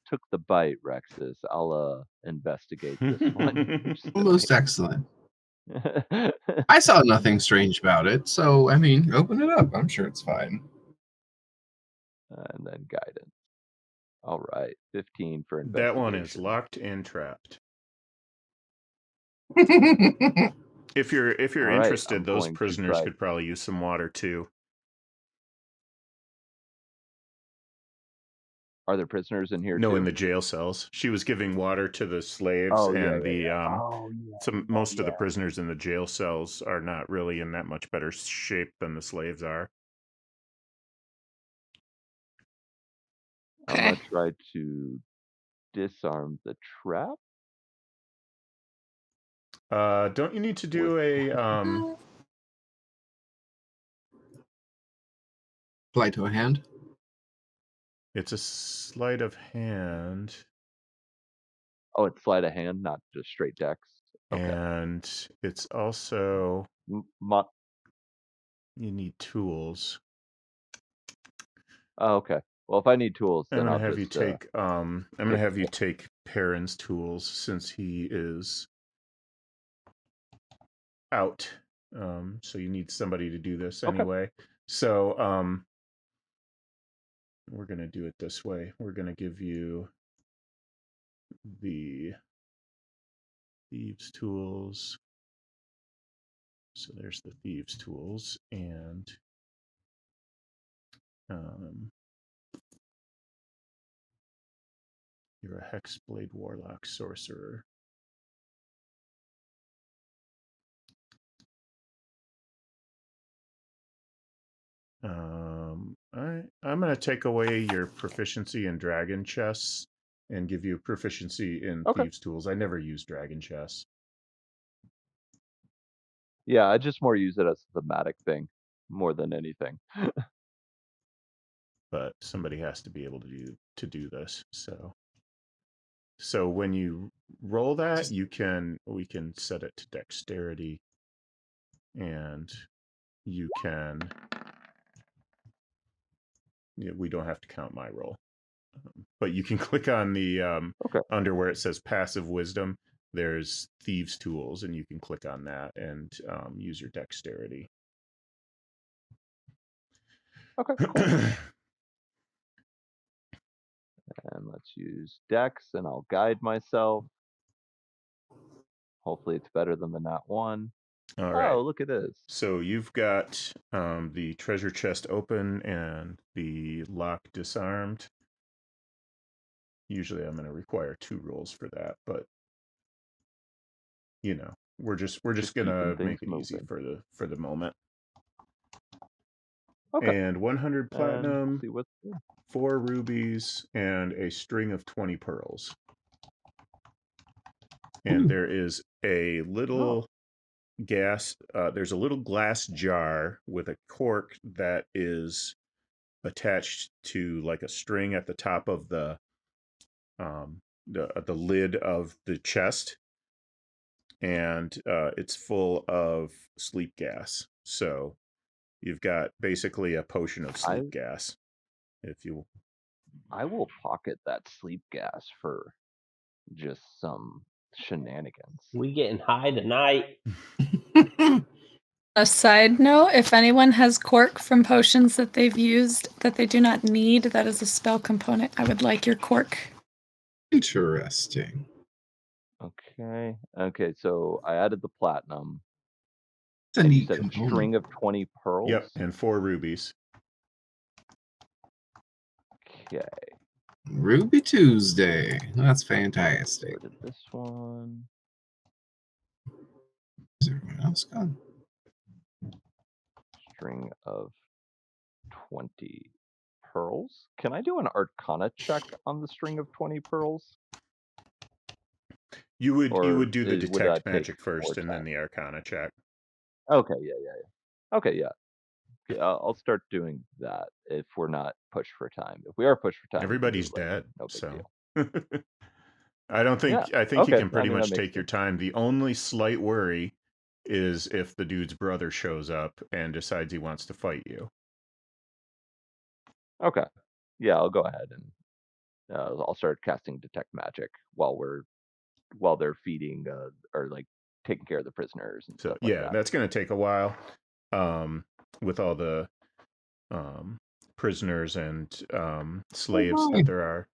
took the bite, Rexus, I'll investigate this one. Most excellent. I saw nothing strange about it, so I mean, open it up. I'm sure it's fine. And then guidance. All right, 15 for That investigation. one is locked and trapped. If you're All right, interested, I'm those going to prisoners try- could probably use some water too. Are there prisoners in here No, too? in the jail cells. She was giving water to the slaves, Oh, and yeah, most of the prisoners in the jail cells are not really in that much better shape than the slaves are. I'm gonna try to disarm the trap. Don't you need to do a Fly to a hand. It's a sleight of hand. Oh, it's sleight of hand, not just straight dex. Okay. And it's also you need tools. Oh, okay. Well, if I need tools, then I'm gonna I'll have just, you take I'm gonna have you take Perrin's tools since he is out. So you need somebody to do this anyway. So we're gonna do it this way. We're gonna give you the thieves tools. So there's the thieves tools, and you're a Hexblade Warlock Sorcerer. I'm going to take away your proficiency in dragon chests and give you proficiency in thieves tools. I never use dragon chests. Yeah, I just more use it as a thematic thing more than anything. But somebody has to be able to do this. So when you roll that, we can set it to dexterity, and you can. We don't have to count my roll, but you can click on the under where it says passive wisdom. there's thieves' tools, and you can click on that and use your dexterity. Okay, cool. And let's use Dex, and I'll guide myself. Hopefully, it's better than the nat 1. All right. Oh, look at this. So you've got the treasure chest open and the lock disarmed. Usually I'm going to require 2 rolls for that, but you know, we're just going to make it easy for the moment. Okay. And 100 platinum, and see what's there. 4 rubies, and a string of 20 pearls. And there is a little there's a little glass jar with a cork that is attached to like a string at the top of the lid of the chest, and it's full of sleep gas. So you've got basically a potion of sleep gas. If you, I will pocket that sleep gas for just some shenanigans. We getting high tonight. A side note, if anyone has cork from potions that they've used that they do not need, that is a spell component. I would like your cork. Interesting. Okay, so I added the platinum. It's a And you neat said a component. string of 20 pearls? yep, and 4 rubies. Okay. Ruby Tuesday. That's fantastic. Where did this one? Is everyone else gone? String of 20 pearls. Can I do an Arcana check on the string of 20 pearls? You would Or do the would that detect take magic first, more and then time? the Arcana check. Okay, yeah. Okay, yeah. I'll start doing that if we're not pushed for time. If we are pushed for time, Everybody's we can do it later. dead, No big so deal. I think you Okay, can pretty much that makes take your sense. time. The only slight worry is if the dude's brother shows up and decides he wants to fight you. Okay. Yeah, I'll go ahead and I'll start casting detect magic while they're feeding or like taking care of the prisoners and So stuff like yeah, that. that's going to take a while with all the prisoners and slaves that there are.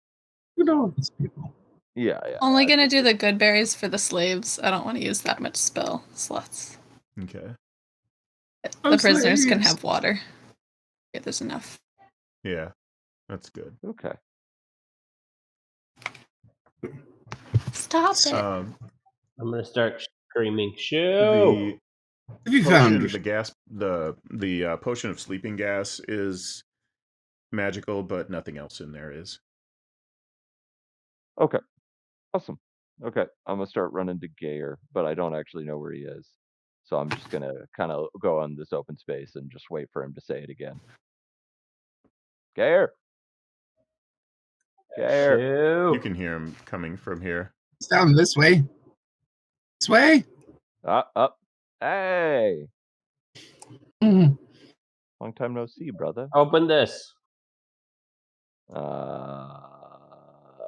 Who knows these people? Yeah. Only gonna do the good berries for the slaves. I don't want to use that much spell slots. Okay. The prisoners can have water. Yeah, there's enough. Yeah, that's good. Okay. Stop it. I'm gonna start screaming, "Show!" Have you Potion, found the gas? The potion of sleeping gas is magical, but nothing else in there is. Okay. Awesome. Okay. I'm gonna start running to Gayer, but I don't actually know where he is. So I'm just gonna kind of go on this open space and just wait for him to say it again. Gayer. Gayer. Show! You can hear him coming from here. It's down this way? This way? Up. Hey. Mhm. Long time no see, brother. Open this.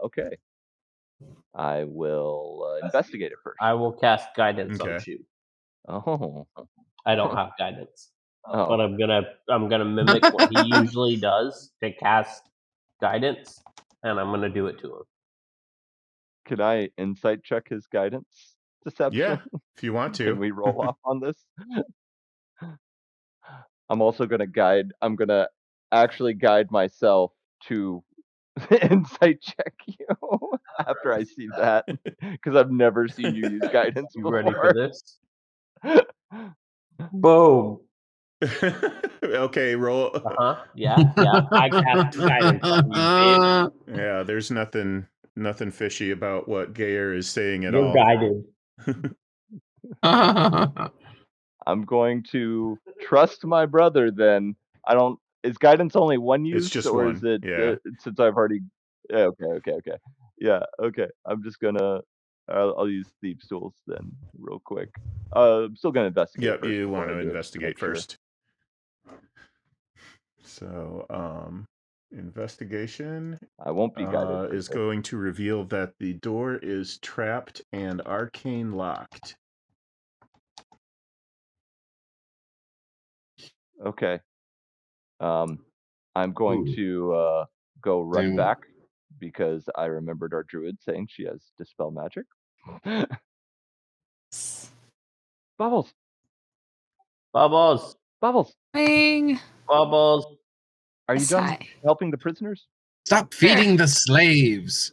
Okay. I will investigate it first. I will cast guidance on Okay. Shoe. Oh. I don't have guidance, Oh. but I'm gonna mimic what he usually does to cast guidance, and I'm gonna do it to him. Can I insight check his guidance deception? Yeah, if you want to. Can we roll off on this? I'm also gonna guide. I'm gonna actually guide myself to insight check you after I see that, because I've never seen you use guidance You before. ready for this? Boom. Okay, roll. Yeah. I cast guidance on you, baby. Yeah, there's nothing fishy about what Gayer is saying at You're all. guided. I'm going to trust my brother then. Is guidance only one use, just or one, is it yeah. since I've already? Yeah, okay. Yeah, okay. I'm just gonna. I'll use Thieves' Tools then, real quick. I'm still gonna investigate. Yep, first you before want I to do it, investigate make sure. first. So, Investigation I won't be guided. is going to reveal that the door is trapped and arcane locked. Okay. I'm going to go run Damn. back because I remembered our druid saying she has dispel magic. Bubbles, Bubbles. Bubbles, Bing. Bubbles. are you Yes, done hi. helping the prisoners? Stop feeding the slaves.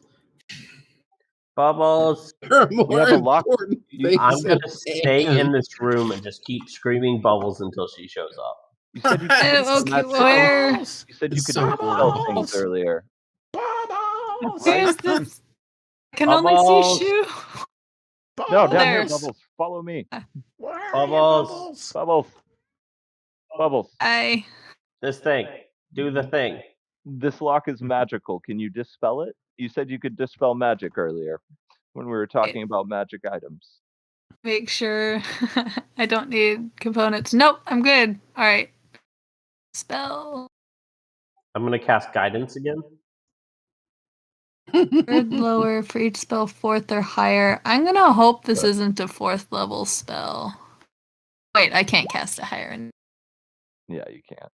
Bubbles. There are more have a lock. important You- things I'm gonna at stay hand. in this room and just keep screaming Bubbles until she shows up. You said you could dispel Okay, magic. where? Bubbles! You said you could So dispel things Bubbles! earlier. Bubbles! Right? Where's this? I can only see Bubbles. shoe. No, down here, There's- Bubbles. Follow me. Where are Bubbles. you, Bubbles? Bubbles. Bubbles. This thing. Do the thing. This lock is magical. Can you dispel it? You said you could dispel magic earlier when we were talking about magic items. Make sure I don't need components. Nope, I'm good. All right. Spell. I'm gonna cast guidance again. Third lower for each spell, fourth or higher. I'm gonna hope this isn't a 4th level spell. Wait, I can't cast it higher. Yeah, you can't.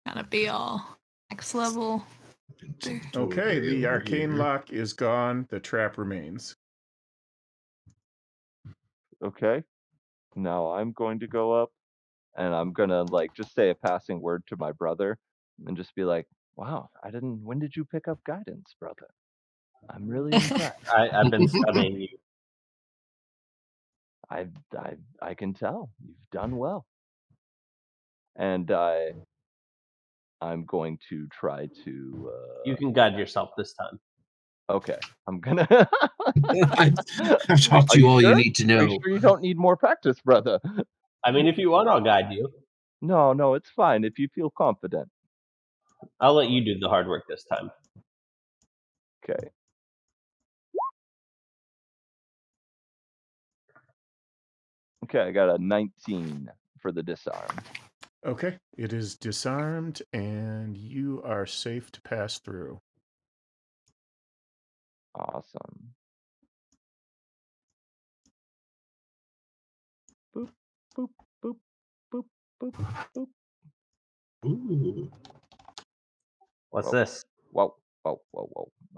Gotta be all max level. Okay, the arcane lock is gone. The trap remains. Okay. Now I'm going to go up and I'm gonna like just say a passing word to my brother and just be like, wow, when did you pick up guidance, brother? I'm really impressed. I've been studying you. I can tell. You've done well. And I'm going to try to You can guide yourself this time. okay. I'm gonna I've taught Are you all sure? you need to Are know. you sure you don't need more practice, brother? I mean, if you want, I'll guide you. No, it's fine if you feel confident. I'll let you do the hard work this time. Okay. Okay, I got a 19 for the disarm. Okay, it is disarmed and you are safe to pass through. Awesome. Boop, boop, boop, boop, boop, boop. Ooh. What's Whoa. this? Whoa. I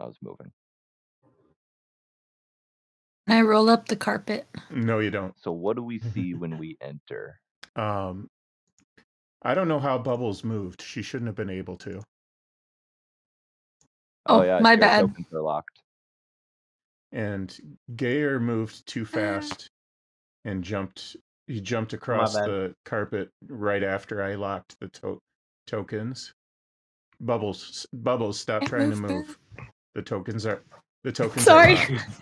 was moving. Can I roll up the carpet? No, you don't. So what do we see when we enter? I don't know how Bubbles moved. She shouldn't have been able to. Oh, yeah, my your bad. tokens are locked. And Gayer moved too fast and jumped. He jumped across bad. the carpet right after I locked the tokens. Bubbles, stop Can't trying to move move. The tokens are Sorry. Are locked.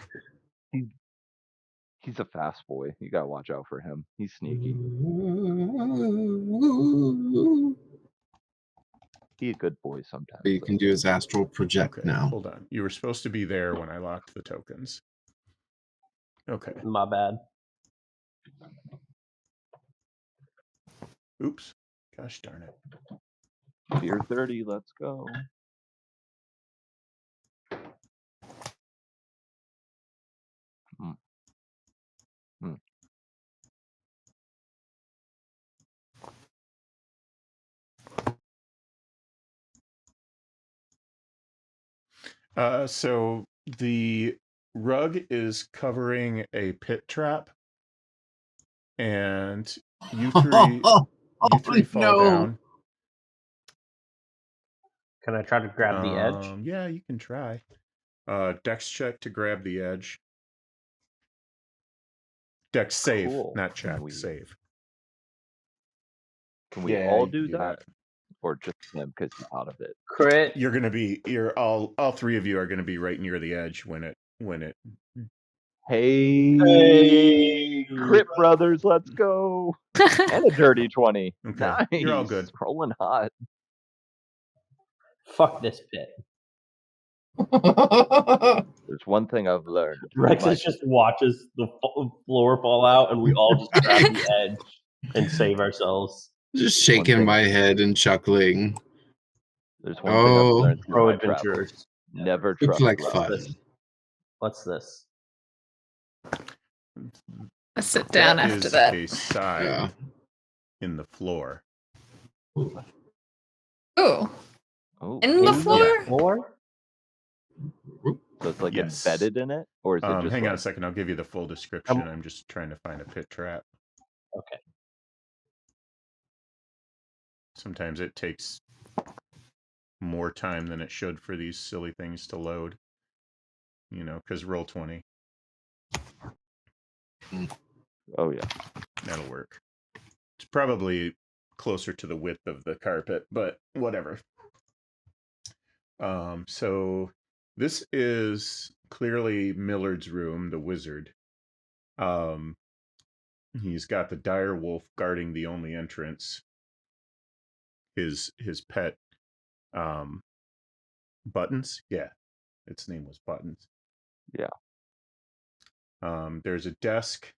He's a fast boy. You gotta watch out for him. He's sneaky. He's a good boy sometimes. You can do his astral project Okay, now. hold on. You were supposed to be there when I locked the tokens. Okay. My bad. Oops. Gosh darn it. Tier 30, let's go. So the rug is covering a pit trap, and you three fall down. Can I try to grab the edge? Yeah, you can try. Dex check to grab the edge. Dex save, Cool. not check. Save. Can we Yeah, all you do can that? Or just him because he's out of it? Crit. You're all three of you are gonna be right near the edge when it. Hey, crit brothers, let's go. And a dirty 20. Okay, Nice. you're all good. Rolling hot. Fuck this pit. There's one thing I've learned. Rexus just watches the floor fall out, and we all just grab the edge and save ourselves. There's Just one shaking thing- my head and chuckling. There's one thing I've learned through Pro my travels. adventurers. Never Looks trust like Rob. fun. What's this? I sit down That after is that. a side Yeah. in the floor. Ooh, Oh, in the floor? Floor? so it's like Yes. embedded in it, or is it just Hang on a like second. I'll give you the full description. I'm just trying to find a pit trap. Okay. Sometimes it takes more time than it should for these silly things to load. You know, because roll 20. Oh yeah. That'll work. It's probably closer to the width of the carpet, but whatever. So this is clearly Millard's room, the wizard. He's got the dire wolf guarding the only entrance. His pet, Buttons. Yeah, its name was Buttons. Yeah. There's a desk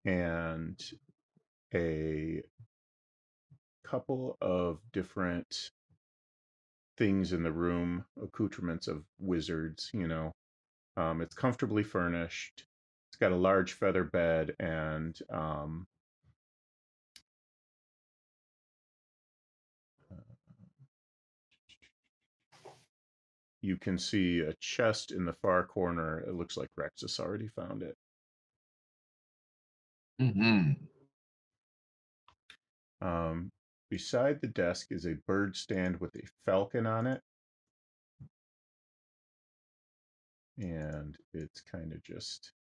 and a couple of different things in the room, accoutrements of wizards, you know. It's comfortably furnished. It's got a large feather bed and you can see a chest in the far corner. It looks like Rexus already found it. Mm-hmm. Beside the desk is a bird stand with a falcon on it. And it's kind of just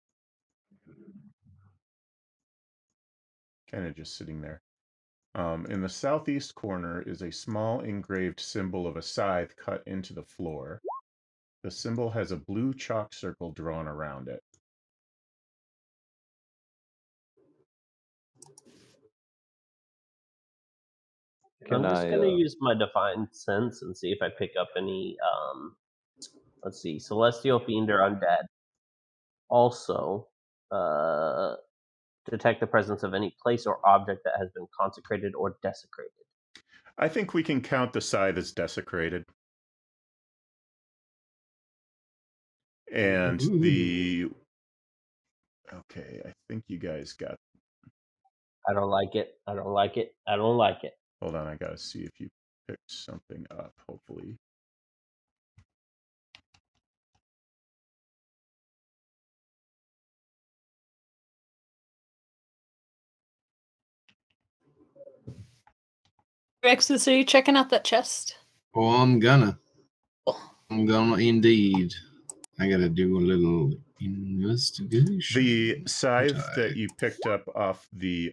sitting there. In the southeast corner is a small engraved symbol of a scythe cut into the floor. The symbol has a blue chalk circle drawn around it. I'm just gonna use my divine sense and see if I pick up any let's see, celestial fiend or undead. Also, detect the presence of any place or object that has been consecrated or desecrated. I think we can count the scythe as desecrated. And okay, I think you guys got. I don't like it. I don't like it. I don't like it. Hold on, I gotta see if you picked something up, hopefully. Rexus, are you checking out that chest? Oh, I'm gonna indeed. I gotta do a little investigation. The scythe that you picked up off the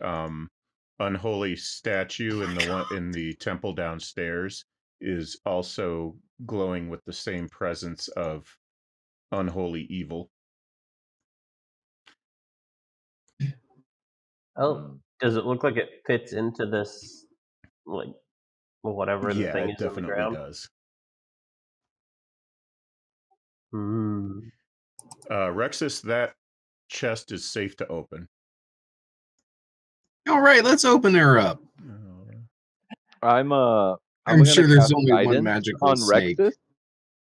unholy statue in the one in the temple downstairs is also glowing with the same presence of unholy evil. Oh, does it look like it fits into this, like, whatever the Yeah, thing it is on the definitely ground? does. Rexus, that chest is safe to open. All right, let's open her up. I'm I'm sure gonna there's cast only one guidance magical on snake. Rexus.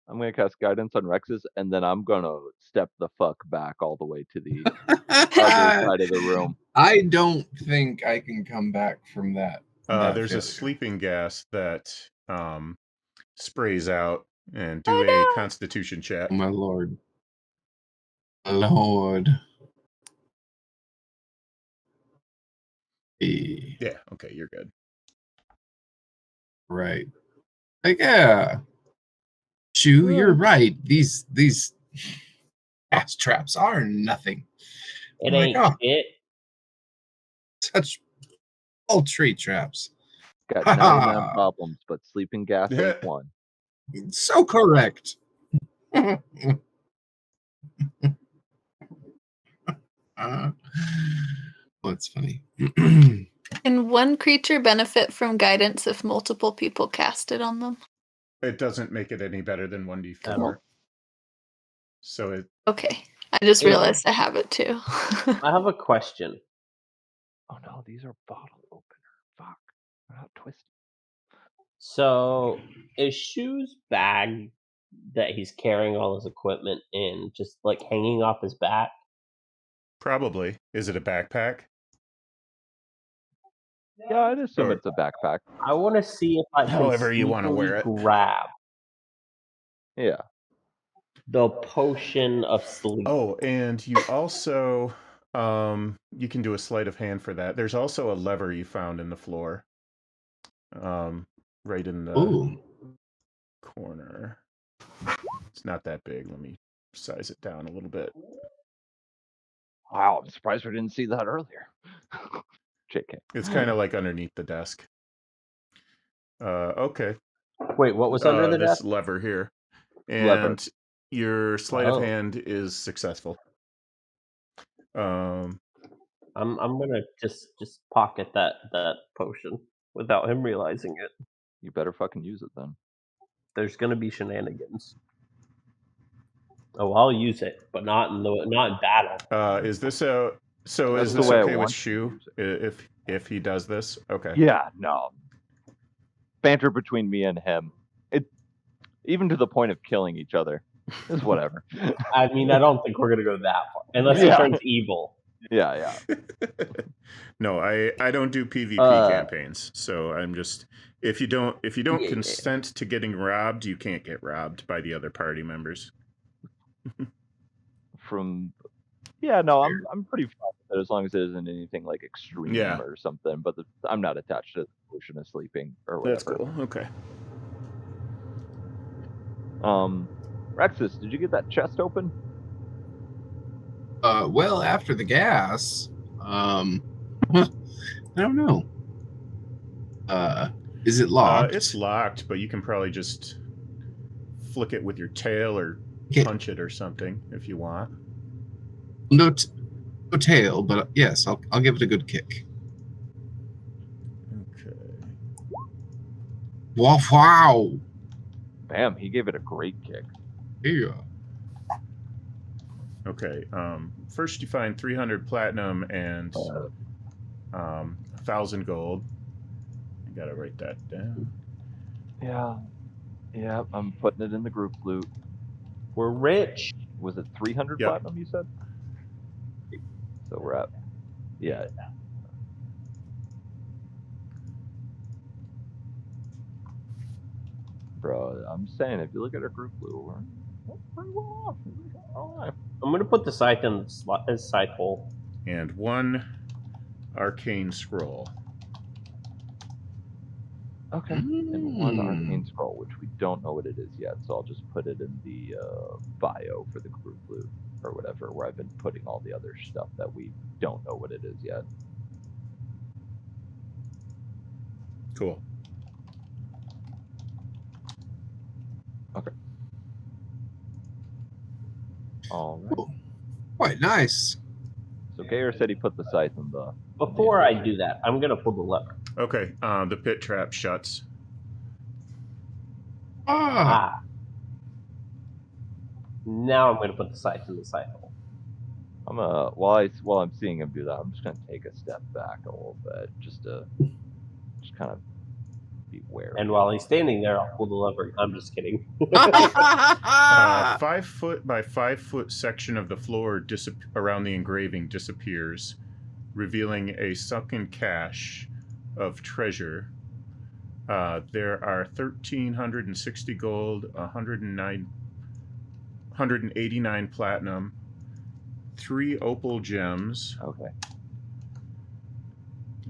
I'm gonna cast guidance on Rexus, and then I'm gonna step the fuck back all the way to the other side of the room. I don't think I can come back from that. There's failure. a sleeping gas that sprays out, and do a Constitution check. Oh, my lord. Lord. Yeah, okay, you're good. Right. Like, yeah. Chew, you're right. These gas traps are nothing. It I'm ain't shit. Such paltry traps. Got 99 problems, but sleeping gas ain't one. So correct. That's funny. Can one creature benefit from guidance if multiple people cast it on them? It doesn't make it any better than 1d4. So it. Okay. I just Yeah. realized I have it too. I have a question. Oh no, these are bottle opener. Fuck. Twist. So is Shu's bag that he's carrying all his equipment in just like hanging off his back? Probably. Is it a backpack? Yeah, I'd assume it's a backpack. I want to see if I can However you want to wear it. grab Yeah. the potion of sleep. Oh, and you also you can do a sleight of hand for that. There's also a lever you found in the floor. Right in the corner. It's not that big. Let me size it down a little bit. Wow, I'm surprised we didn't see that earlier. JK. It's kind of like underneath the desk. Okay. Wait, what was under the this desk? lever here. And Lever. your sleight of hand is successful. I'm gonna just pocket that potion without him realizing it. You better fucking use it then. There's gonna be shenanigans. Oh, I'll use it, but not in battle. Is this a so? That's is the this way I okay with want Shu if he does this? Okay. Yeah, no. Banter between me and him, it even to the point of killing each other, is whatever. I mean, I don't think we're gonna go that far unless he turns evil. Yeah. No, I don't do PvP campaigns, so I'm just if you don't consent to getting robbed, you can't get robbed by the other party members. I'm pretty fine with it as long as it isn't anything like extreme or something. But I'm not attached to the potion of sleeping or whatever. That's cool. Okay. Rexus, did you get that chest open? Well, after the gas, I don't know. Is it locked? It's locked, but you can probably just flick it with your tail or punch it or something if you want. No tail, but yes, I'll give it a good kick. Okay. Wow! Bam! He gave it a great kick. Yeah. Okay. First you find 300 platinum and 1,000 gold. I gotta write that down. Yeah. I'm putting it in the group loot. We're rich. Was it 300 platinum? You said. So we're at. Yeah. Bro, I'm saying if you look at our group loot, we're pretty well off. All right. I'm gonna put the scythe in his scythe hole. And 1 arcane scroll. Okay. And 1 arcane scroll, which we don't know what it is yet, so I'll just put it in the bio for the group loot or whatever, where I've been putting all the other stuff that we don't know what it is yet. Cool. Okay. All right. Cool. Quite nice. So Gayer said he put the scythe in the. Before I do that, I'm gonna pull the lever. Okay. The pit trap shuts. Now I'm gonna put the scythe in the scythe hole. I'm while I'm seeing him do that, I'm just gonna take a step back a little bit, just kind of be wary. And while he's standing there, I'll pull the lever. I'm just kidding. 5 foot by 5 foot section of the floor around the engraving disappears, revealing a sunken cache of treasure. There are 1,360 gold, 189 platinum, 3 opal gems. Okay.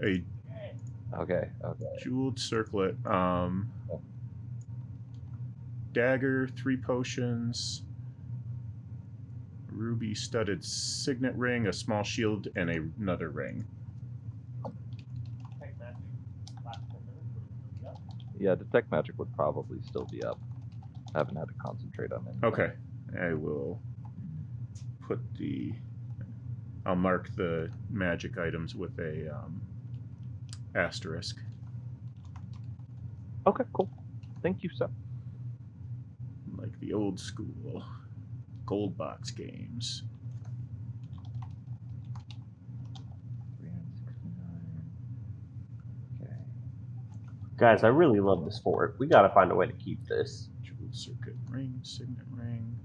A jeweled circlet. Dagger, 3 potions, ruby studded signet ring, a small shield, and another ring. Yeah, detect magic would probably still be up. I haven't had to concentrate on it. Okay, I will I'll mark the magic items with a asterisk. Okay, cool. Thank you, sir. Like the old school gold box games. 369. Okay. Guys, I really love this fort. We gotta find a way to keep this. Jewel circuit ring, signet ring.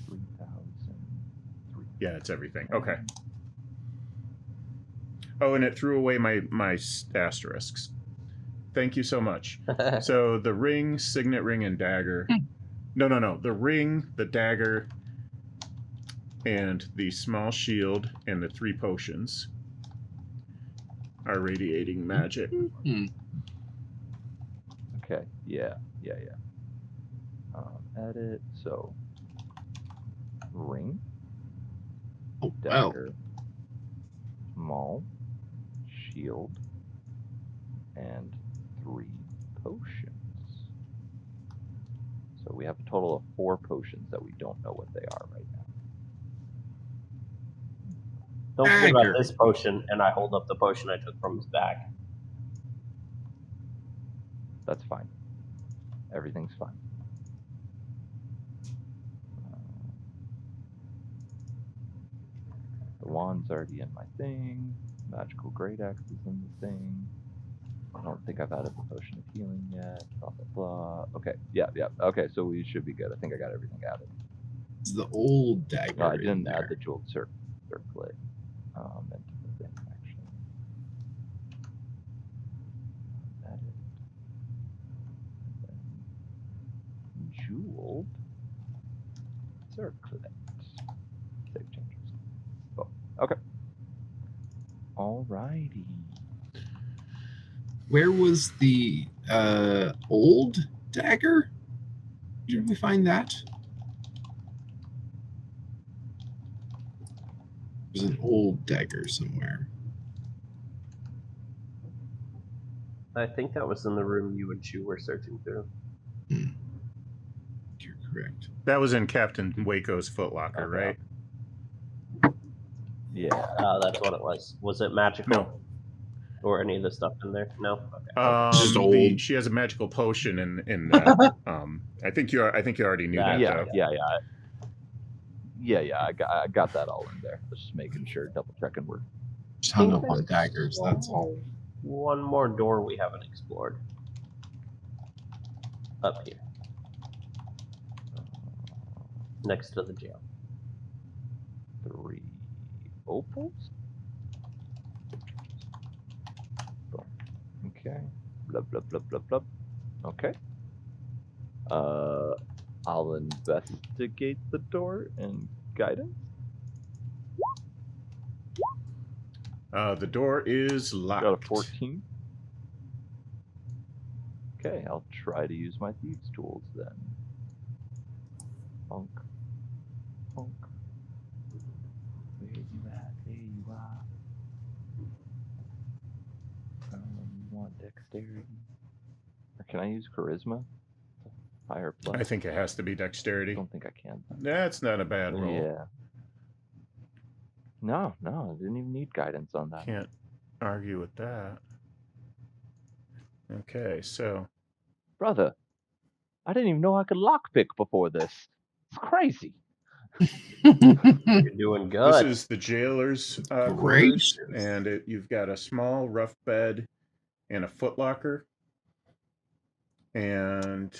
3,000. Yeah, it's everything. Okay. Oh, and it threw away my asterisks. Thank you so much. So the ring, signet ring, and dagger. No. The ring, the dagger, and the small shield, and the 3 potions are radiating magic. Okay. Yeah. Edit. So ring, Oh, wow. dagger, small shield, and 3 potions. So we have a total of 4 potions that we don't know what they are right now. Don't forget about Dagger. this potion, and I hold up the potion I took from his bag. That's fine. Everything's fine. The wand's already in my thing. Magical great axe is in the thing. I don't think I've added the potion of healing yet. Blah blah blah. Okay, yeah. Okay, so we should be good. I think I got everything added. It's the old dagger. No, I in didn't there. add the jeweled circlet into the thing actually. Edit. And then jeweled circlet. Save changes. Oh, okay. Alrighty. Where was the old dagger? Did we find that? There's an old dagger somewhere. I think that was in the room you and Chu were searching through. You're correct. That was in Captain Waco's footlocker, right? Yeah. That's what it was. Was it magical? No. Or any of the stuff in there? No. Okay. Just old. She has a magical potion in that. I think you already knew that. Yeah, though. yeah. I got that all in there. Just making sure, double checking we're Just hung up on daggers, that's all. One more door we haven't explored. Up here. Next to the jail. 3 opals. Boom. Okay. Blah blah blah blah blah. Okay. I'll investigate the door and guidance. The door is locked. Got a 14. Okay, I'll try to use my thieves' tools then. Honk. Honk. Where you at? There you are. You want dexterity? Or can I use charisma? Higher plus? I think it has to be I dexterity. don't think I can. That's not a bad roll. Yeah. No, I didn't even need guidance on that. Can't argue with that. Okay, so Brother, I didn't even know I could lockpick before this. It's crazy. You're doing good. this is the jailer's quarters, and you've got a small rough bed and a footlocker, and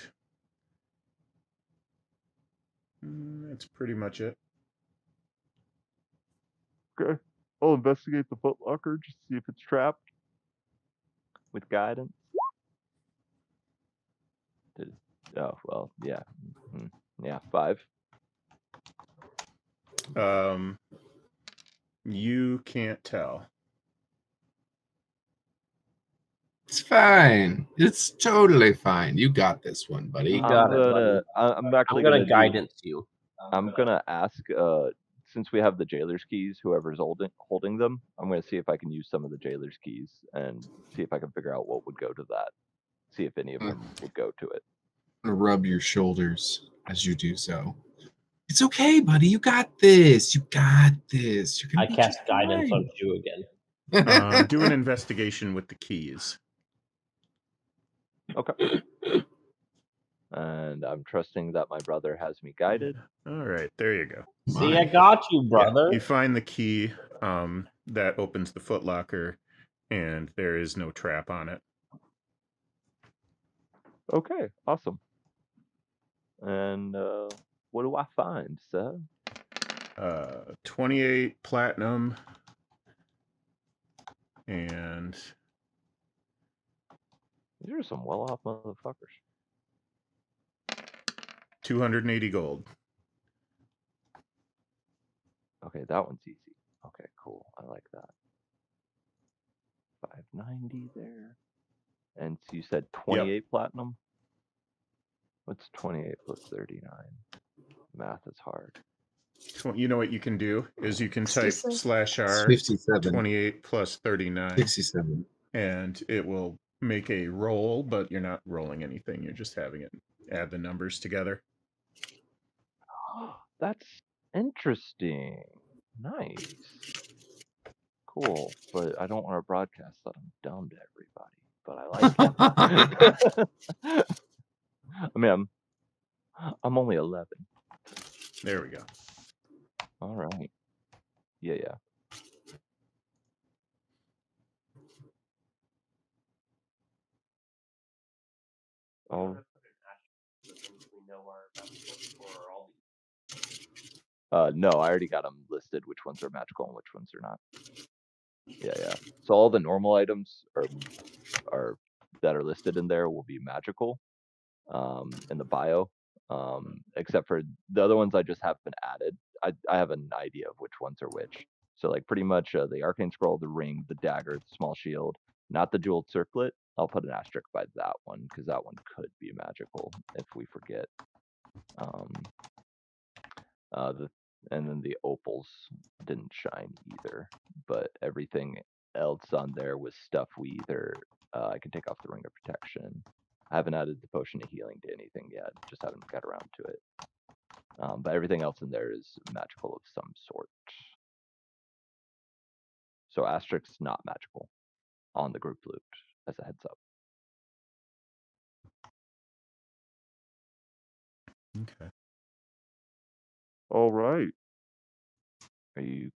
that's pretty much it. Okay. I'll investigate the footlocker just to see if it's trapped. With guidance. Oh, well, yeah. Yeah, 5. You can't tell. It's fine. It's totally fine. You got this one, buddy. You got it, buddy. I'm actually gonna guidance you. I'm gonna ask, since we have the jailer's keys, whoever's holding them, I'm gonna see if I can use some of the jailer's keys and see if I can figure out what would go to that. See if any of them would go to it. I'm gonna rub your shoulders as you do so. It's okay, buddy. You got this. You got this. I cast guidance on you again. Do an investigation with the keys. Okay. And I'm trusting that my brother has me guided. All right, there you go. See, I got you, brother. Yeah, you find the key that opens the footlocker, and there is no trap on it. Okay, awesome. And what do I find, sir? 28 platinum and These are some well-off motherfuckers. 280 gold. Okay, that one's easy. Okay, cool. I like that. 590 there. And so you said 28 platinum? What's 28 plus 39? Math is hard. You know what you can do is you can type 67. /r 57. 28 plus 39 67. and it will make a roll, but you're not rolling anything. You're just having it add the numbers together. That's interesting. Nice. Cool. But I don't want to broadcast that I'm dumb to everybody. But I like it. I mean, I'm only 11. There we go. All right. Yeah. Oh. No, I already got them listed, which ones are magical and which ones are not. Yeah. So all the normal items are that are listed in there will be magical in the bio, except for the other ones I just haven't added. I have an idea of which ones are which. So like pretty much the arcane scroll, the ring, the dagger, the small shield, not the jeweled circlet. I'll put an asterisk by that one because that one could be magical if we forget. And then the opals didn't shine either, but everything else on there was stuff we either I can take off the ring of protection. I haven't added the potion of healing to anything yet, just haven't got around to it. But everything else in there is magical of some sort. So asterisk's not magical on the group loot, as a heads up. Okay. All right. Are you?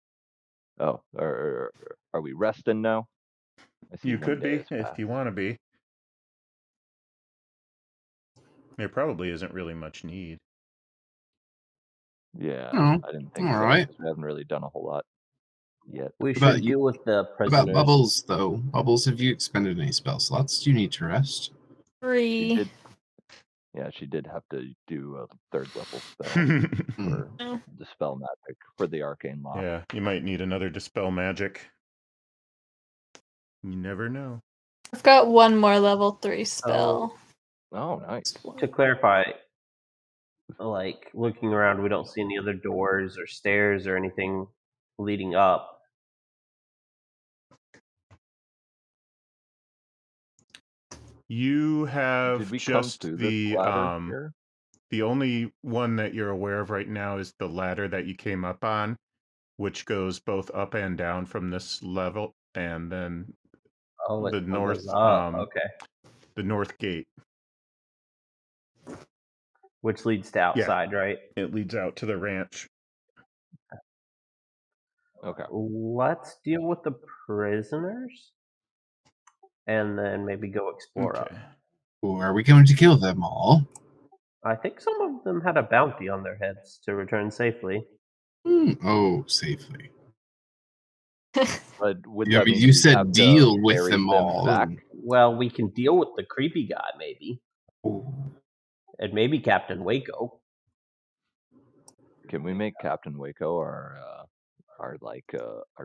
Oh, are we resting now? I see You one could day be has if passed. you want to be. There probably isn't really much need. Yeah, Oh, I didn't think all so. right. 'Cause we haven't really done a whole lot yet. We About should you- deal with the About prisoners. Bubbles, though. Bubbles, have you expended any spell slots? Do you need to rest? She 3. did. Yeah, she did have to do a 3rd level spell for Oh. Dispel Magic for the arcane lock. Yeah, you might need another Dispel Magic. You never know. I've got one more level 3 spell. Oh, nice. To clarify, like looking around, we don't see any other doors or stairs or anything leading up. You Did have we come just through this ladder here? the only one that you're aware of right now is the ladder that you came up on, which goes both up and down from this level, and then the north Okay. The north gate, Which leads to outside, right? It leads out to the ranch. Okay. Let's deal with the prisoners and then maybe go explore up. Or are we going to kill them all? I think some of them had a bounty on their heads to return safely. Oh, safely. But would Yeah, that but mean you we said have to deal with carry them all. back? Well, we can deal with the creepy guy, maybe. Oh. And maybe Captain Waco. Can we make Captain Waco our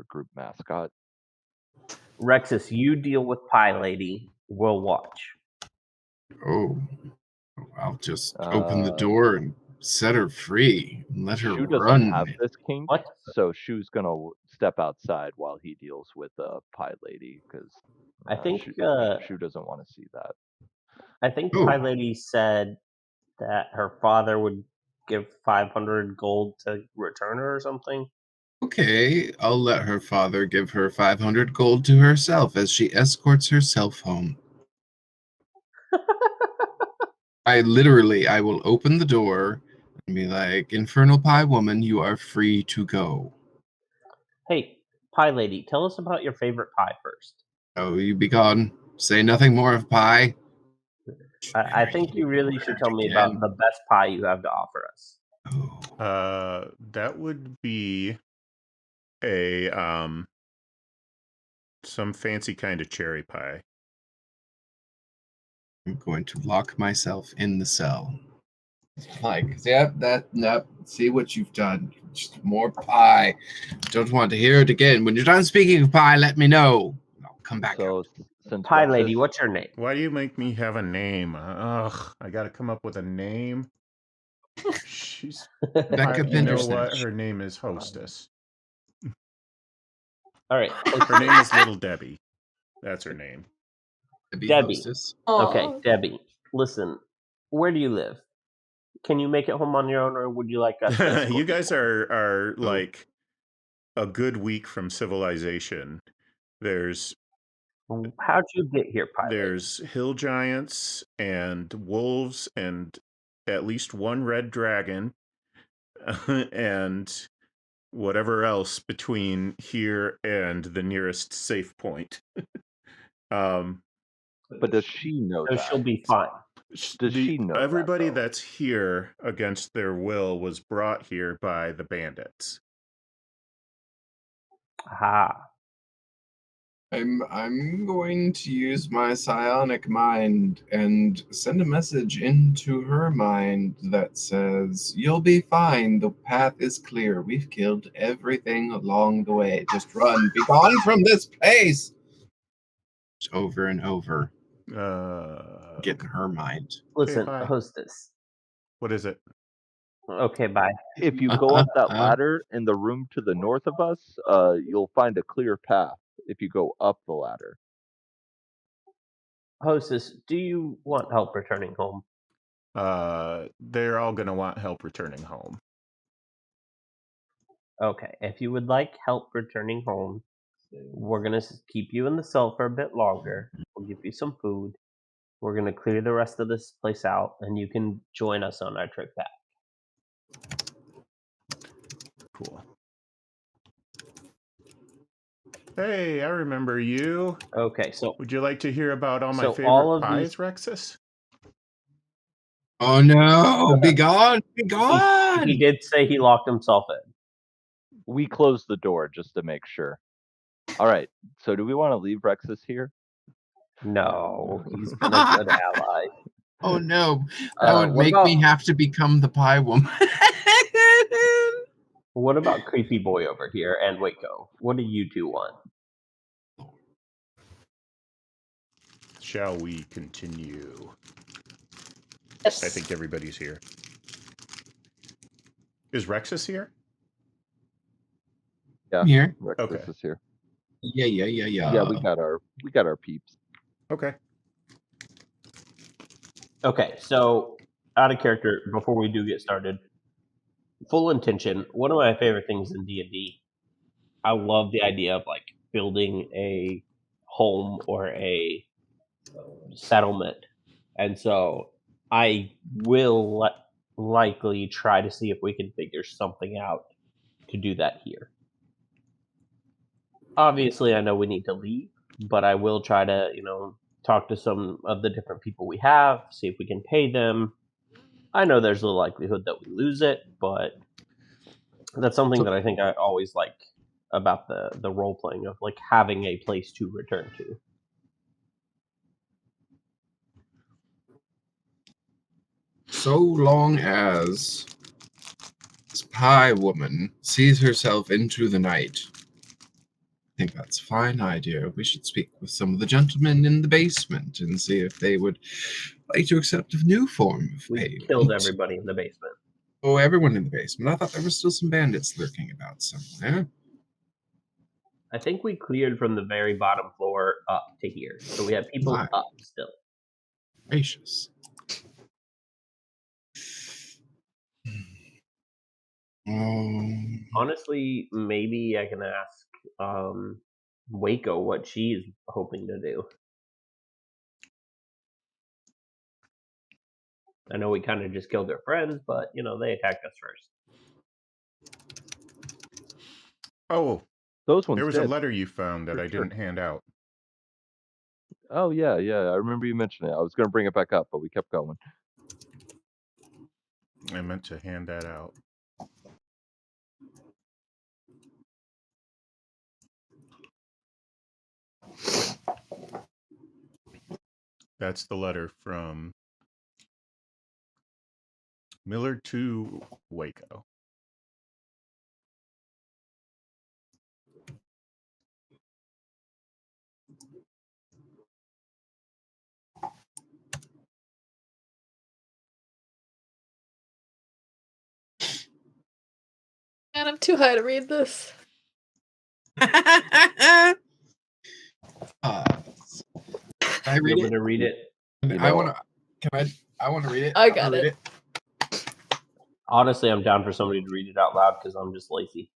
group mascot? Rexus, you deal with Pie Lady. We'll watch. Oh. I'll just open the door and set her free and let her Shu doesn't run. have this kink, What? so Shu's gonna step outside while he deals with Pie Lady because I think Shu doesn't want to see that. I think Oh. Pie Lady said that her father would give 500 gold to return her or something. Okay, I'll let her father give her 500 gold to herself as she escorts herself home. I will open the door and be like, Infernal Pie Woman, you are free to go. Hey, Pie Lady, tell us about your favorite pie first. Oh, you be gone. Say nothing more of pie. I think you really should tell me about the best pie you have to offer us. That would be a some fancy kind of cherry pie. I'm going to lock myself in the cell. Like, yeah, nope. See what you've done. Just more pie. Don't want to hear it again. When you're done speaking of pie, let me know. I'll come back out. Since Pie lady, what's your name? Why do you make me have a name? Ugh, I got to come up with a name. She's Becca you know Pindersnatch. what? Her name is Hostess. All right. Her name is Little Debbie. That's her name. Debbie. Hostess. Okay, Debbie. Listen, where do you live? Can you make it home on your own, or would you like us to escort You guys home? are like a good week from civilization. There's How'd you get here, Pie lady? There's hill giants and wolves and at least one red dragon and whatever else between here and the nearest safe point. But does she know So that? she'll be fine. Does she know that, Everybody though? that's here against their will was brought here by the bandits. Aha. I'm going to use my psionic mind and send a message into her mind that says, "You'll be fine. The path is clear. We've killed everything along the way. Just run. Be gone from this place." Over and over. Get in her mind. Listen, bye. Hostess. What is it? Okay, bye. If you go up that ladder in the room to the north of us, you'll find a clear path if you go up the ladder. Hostess, do you want help returning home? They're all going to want help returning home. Okay, if you would like help returning home, we're going to keep you in the cell for a bit longer. We'll give you some food. We're going to clear the rest of this place out, and you can join us on our trip back. Cool. Hey, I remember you. Okay, so would you like to hear about all my so favorite all of pies, these- Rexus? Oh no! Be gone! Be gone! He did say he locked himself in. We closed the door just to make sure. All right. So do we want to leave Rexus here? No, he's been a good ally. Oh no! That would make me have to become the pie woman. What about Creepy Boy over here and Waco? What do you two want? Shall we continue? Yes. I think everybody's here. Is Rexus here? Yeah, here. Rexus is here. Yeah. Yeah, we got our peeps. Okay. Okay, so out of character, before we do get started, full intention. One of my favorite things in D&D, I love the idea of like building a home or a settlement, and so I will likely try to see if we can figure something out to do that here. Obviously, I know we need to leave, but I will try to, talk to some of the different people we have, see if we can pay them. I know there's a likelihood that we lose it, but that's something that I think I always like about the role playing of like having a place to return to. So long as this pie woman sees herself into the night, I think that's a fine idea. We should speak with some of the gentlemen in the basement and see if they would like to accept a new form of payment. We killed everybody in the basement. Oh, everyone in the basement. I thought there were still some bandits lurking about somewhere. I think we cleared from the very bottom floor up to here, so we have people up still. Gracious. Honestly, maybe I can ask Waco what she's hoping to do. I know we kind of just killed their friends, but they attacked us first. Oh, those ones. There was a letter you found that I didn't hand out. Oh yeah, I remember you mentioning it. I was going to bring it back up, but we kept going. I meant to hand that out. That's the letter from Millard to Waco. Man, I'm too high to read this. I You're read going it. to read it. I want to. Can I want to read it. I got read it. Honestly, I'm down for somebody to read it out loud because I'm just lazy.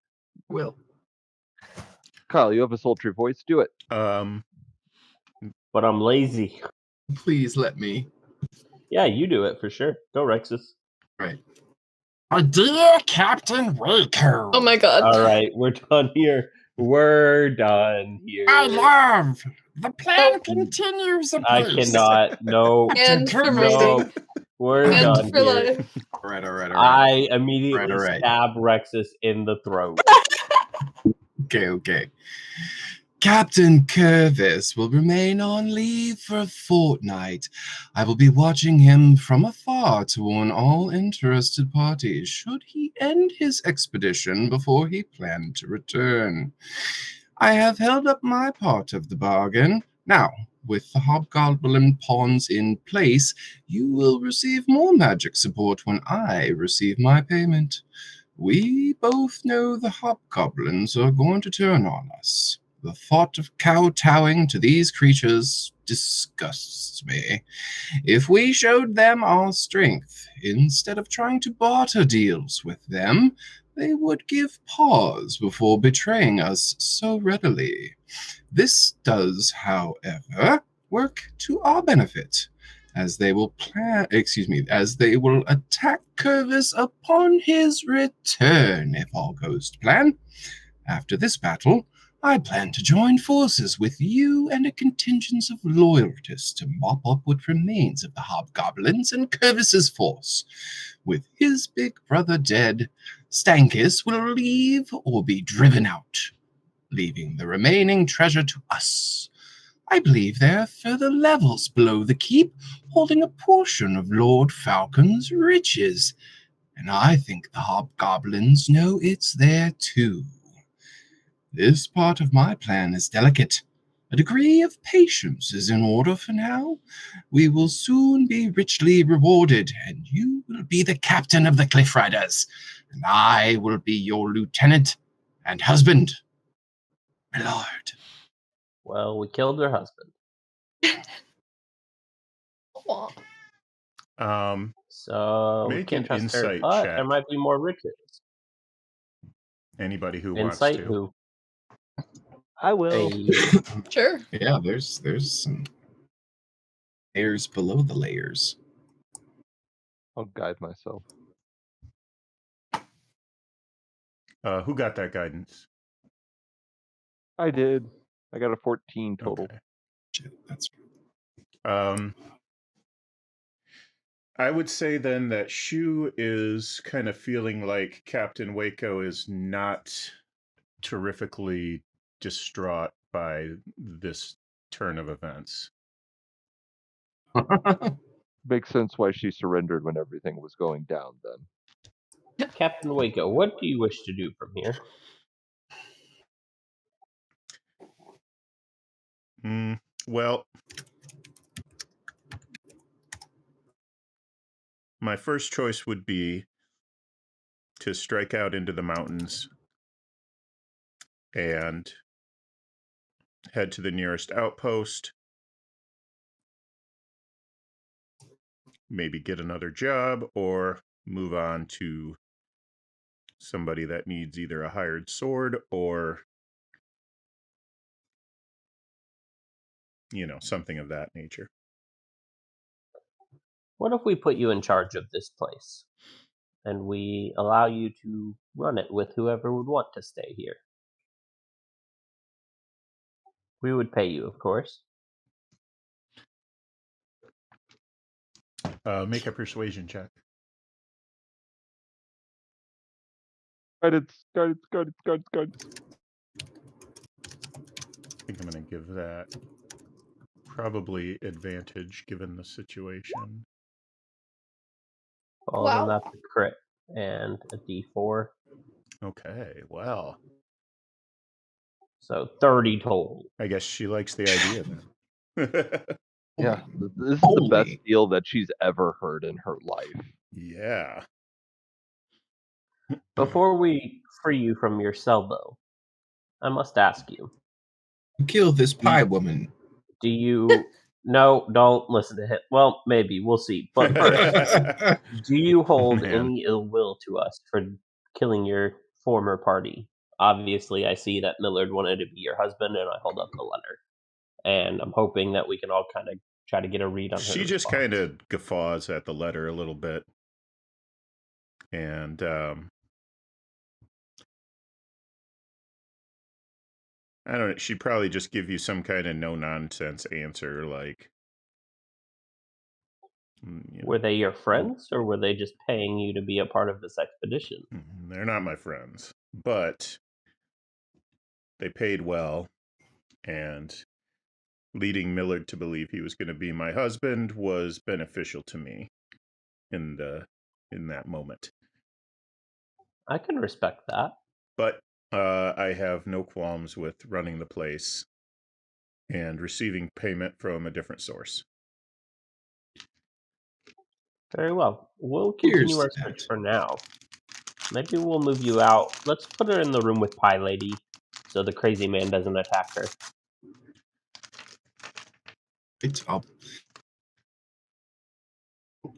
Will. Kyle, you have a sultry voice. Do it. But I'm lazy. Please let me. Yeah, you do it for sure. Go, Rexus. Right. Dear Captain Waco. Oh my god. All right, we're done here. We're done here. My love, the plan continues apace. I cannot. No. And for No. reading. We're And done for here. life. All right. I immediately All right. stab Rexus in the throat. Okay. Captain Curvis will remain on leave for a fortnight. I will be watching him from afar to warn all interested parties should he end his expedition before he planned to return. I have held up my part of the bargain. Now, with the hobgoblin pawns in place, you will receive more magic support when I receive my payment. We both know the hobgoblins are going to turn on us. The thought of kowtowing to these creatures disgusts me. If we showed them our strength, instead of trying to barter deals with them, they would give pause before betraying us so readily. This does, however, work to our benefit, as they will attack Curvis upon his return, if all goes to plan. After this battle, I plan to join forces with you and a contingent of loyalists to mop up what remains of the hobgoblins and Curvis's force. With his big brother dead, Stankus will leave or be driven out, leaving the remaining treasure to us. I believe there are further levels below the keep holding a portion of Lord Falcon's riches, and I think the hobgoblins know it's there too. This part of my plan is delicate. A degree of patience is in order for now. We will soon be richly rewarded, and you will be the captain of the Cliff Riders, and I will be your lieutenant and husband. My lord. Well, we killed her husband. So we Make can't an trust her, insight but check. there might be more riches. Anybody who Insight wants to. who? I will. Sure. Yeah, there's some layers below the layers. I'll guide myself. Who got that guidance? I did. I got a 14 total. Okay. That's I would say then that Shu is kind of feeling like Captain Waco is not terrifically distraught by this turn of events. Makes sense why she surrendered when everything was going down then. Captain Waco, what do you wish to do from here? Well, my first choice would be to strike out into the mountains and head to the nearest outpost, maybe get another job, or move on to somebody that needs either a hired sword or, something of that nature. What if we put you in charge of this place and we allow you to run it with whoever would want to stay here? We would pay you, of course. Make a persuasion check. Guidance. I think I'm going to give that probably advantage given the situation. Well, then that's a crit and a D4. Okay, well, So 30 total. I guess she likes the idea then. Yeah, this is the Holy. best deal that she's ever heard in her life. Yeah. Before we free you from your cell, though, I must ask you. Kill this pie woman. Do you... No, don't listen to him. Well, maybe. We'll see. But first, do you hold Man. any ill will to us for killing your former party? Obviously, I see that Millard wanted to be your husband, and I hold up the letter. And I'm hoping that we can all kind of try to get a read on her She just response. kind of guffaws at the letter a little bit. And I don't know, she'd probably just give you some kind of no-nonsense answer, like... Were they your friends, or were they just paying you to be a part of this expedition? They're not my friends, but they paid well, and leading Millard to believe he was going to be my husband was beneficial to me in that moment. I can respect that. But I have no qualms with running the place and receiving payment from a different source. Very well. We'll continue our search for now. Maybe we'll move you out. Let's put her in the room with Pie Lady so the crazy man doesn't attack her.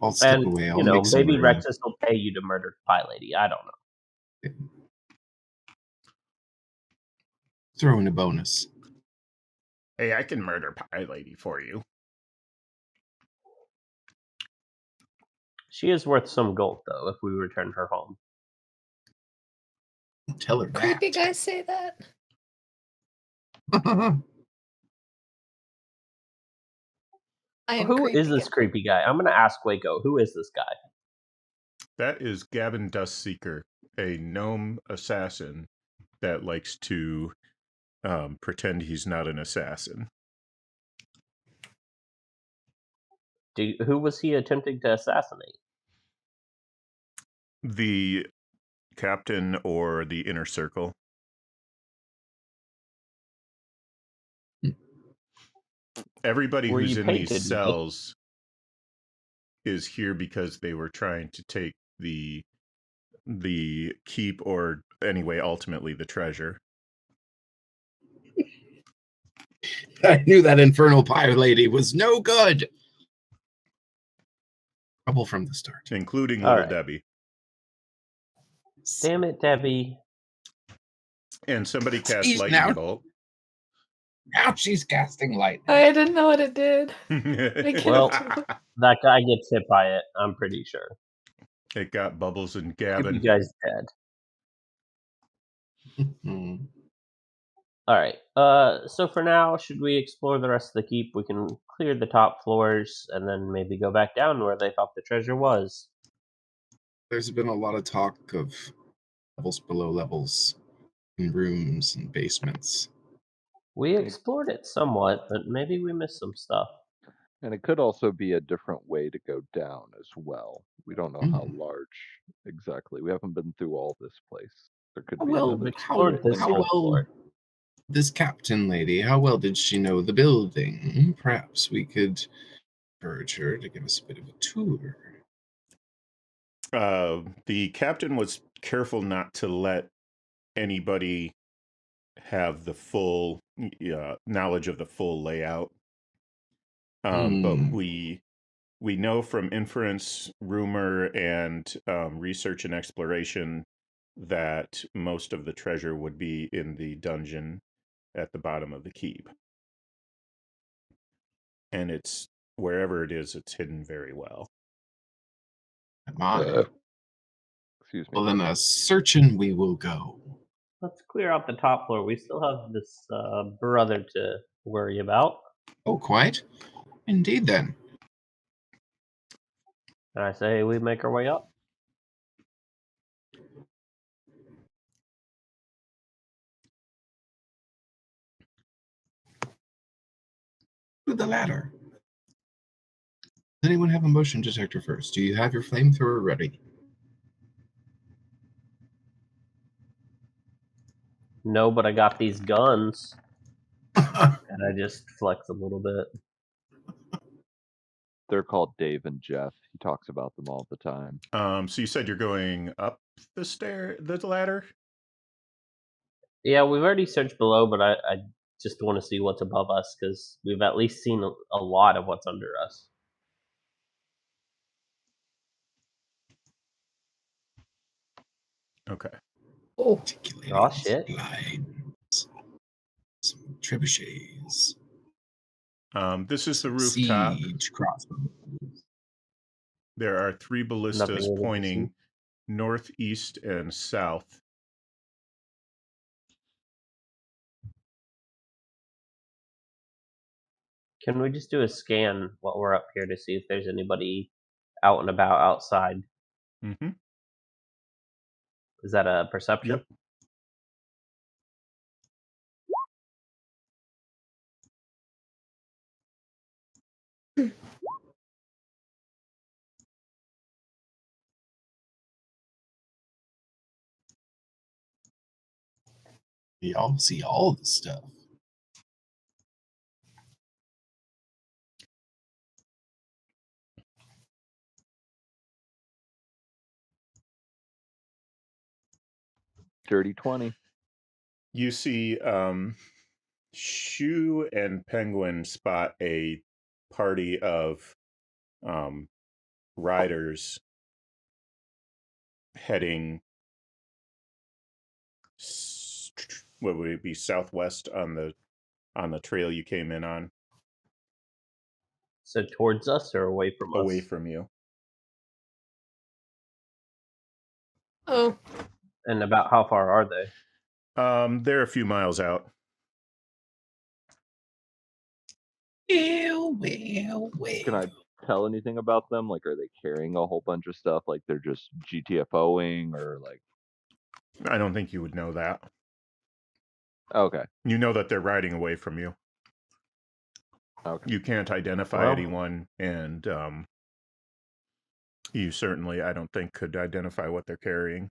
I'll step And, away. I'll you know, make some maybe room. Rexus will pay you to murder Pie Lady. I don't know. Throw in a bonus. Hey, I can murder Pie Lady for you. She is worth some gold, though, if we return her home. Tell her Creepy guys say that. Who is this creepy guy? I'm going to ask Waco. Who is this guy? That is Gavin Dustseeker, a gnome assassin that likes to pretend he's not an assassin. Who was he attempting to assassinate? The captain or the inner circle. Everybody who's in these cells is here because they were trying to take the keep, or anyway, ultimately the treasure. I knew that infernal pie lady was no good. Trouble from the start. Including little Debbie. Damn it, Debbie. And somebody cast lightning now, bolt. Now she's casting lightning. I didn't know what it did. Well, that guy gets hit by it, I'm pretty sure. It got Bubbles and Gavin. You guys dead. Alright, so for now, should we explore the rest of the keep? We can clear the top floors, and then maybe go back down where they thought the treasure was. There's been a lot of talk of levels below levels, in rooms and basements. We explored it somewhat, but maybe we missed some stuff. And it could also be a different way to go down as well. We don't know how large exactly. We haven't been through all this place. There could be another explored this whole floor. This captain lady, how well did she know the building? Perhaps we could urge her to give us a bit of a tour. The captain was careful not to let anybody have the full knowledge of the full layout. But we know from inference, rumor, and research and exploration that most of the treasure would be in the dungeon at the bottom of the keep. And it's wherever it is, it's hidden very well. Excuse me. Well, then searching we will go. Let's clear out the top floor. We still have this brother to worry about. Oh, quite? Indeed, then. And I say we make our way up. To the ladder. Does anyone have a motion detector first? Do you have your flamethrower ready? No, but I got these guns. And I just flex a little bit. They're called Dave and Jeff. He talks about them all the time. So you said you're going up the ladder? Yeah, we've already searched below, but I just want to see what's above us because we've at least seen a lot of what's under us. Okay. Articulating Oh, shit. supplies, some trebuchets, This is the some rooftop. siege crossbows. There are 3 ballistas Nothing pointing northeast and south. Can we just do a scan while we're up here to see if there's anybody out and about outside? Mm-hmm. Is that a perception? Yep. Y'all see all the stuff. Dirty 20. You see Shoe and Penguin spot a party of riders heading what would it be, southwest on the trail you came in on, So towards us or away from us? away from you. Oh, And about how far are they? They're a few miles out. Well. Can I tell anything about them? Like, are they carrying a whole bunch of stuff? Like, they're just GTFOing or like. I don't think you would know that. Okay. You know that they're riding away from you. Okay. You can't identify anyone, and you certainly, I don't think, could identify what they're carrying.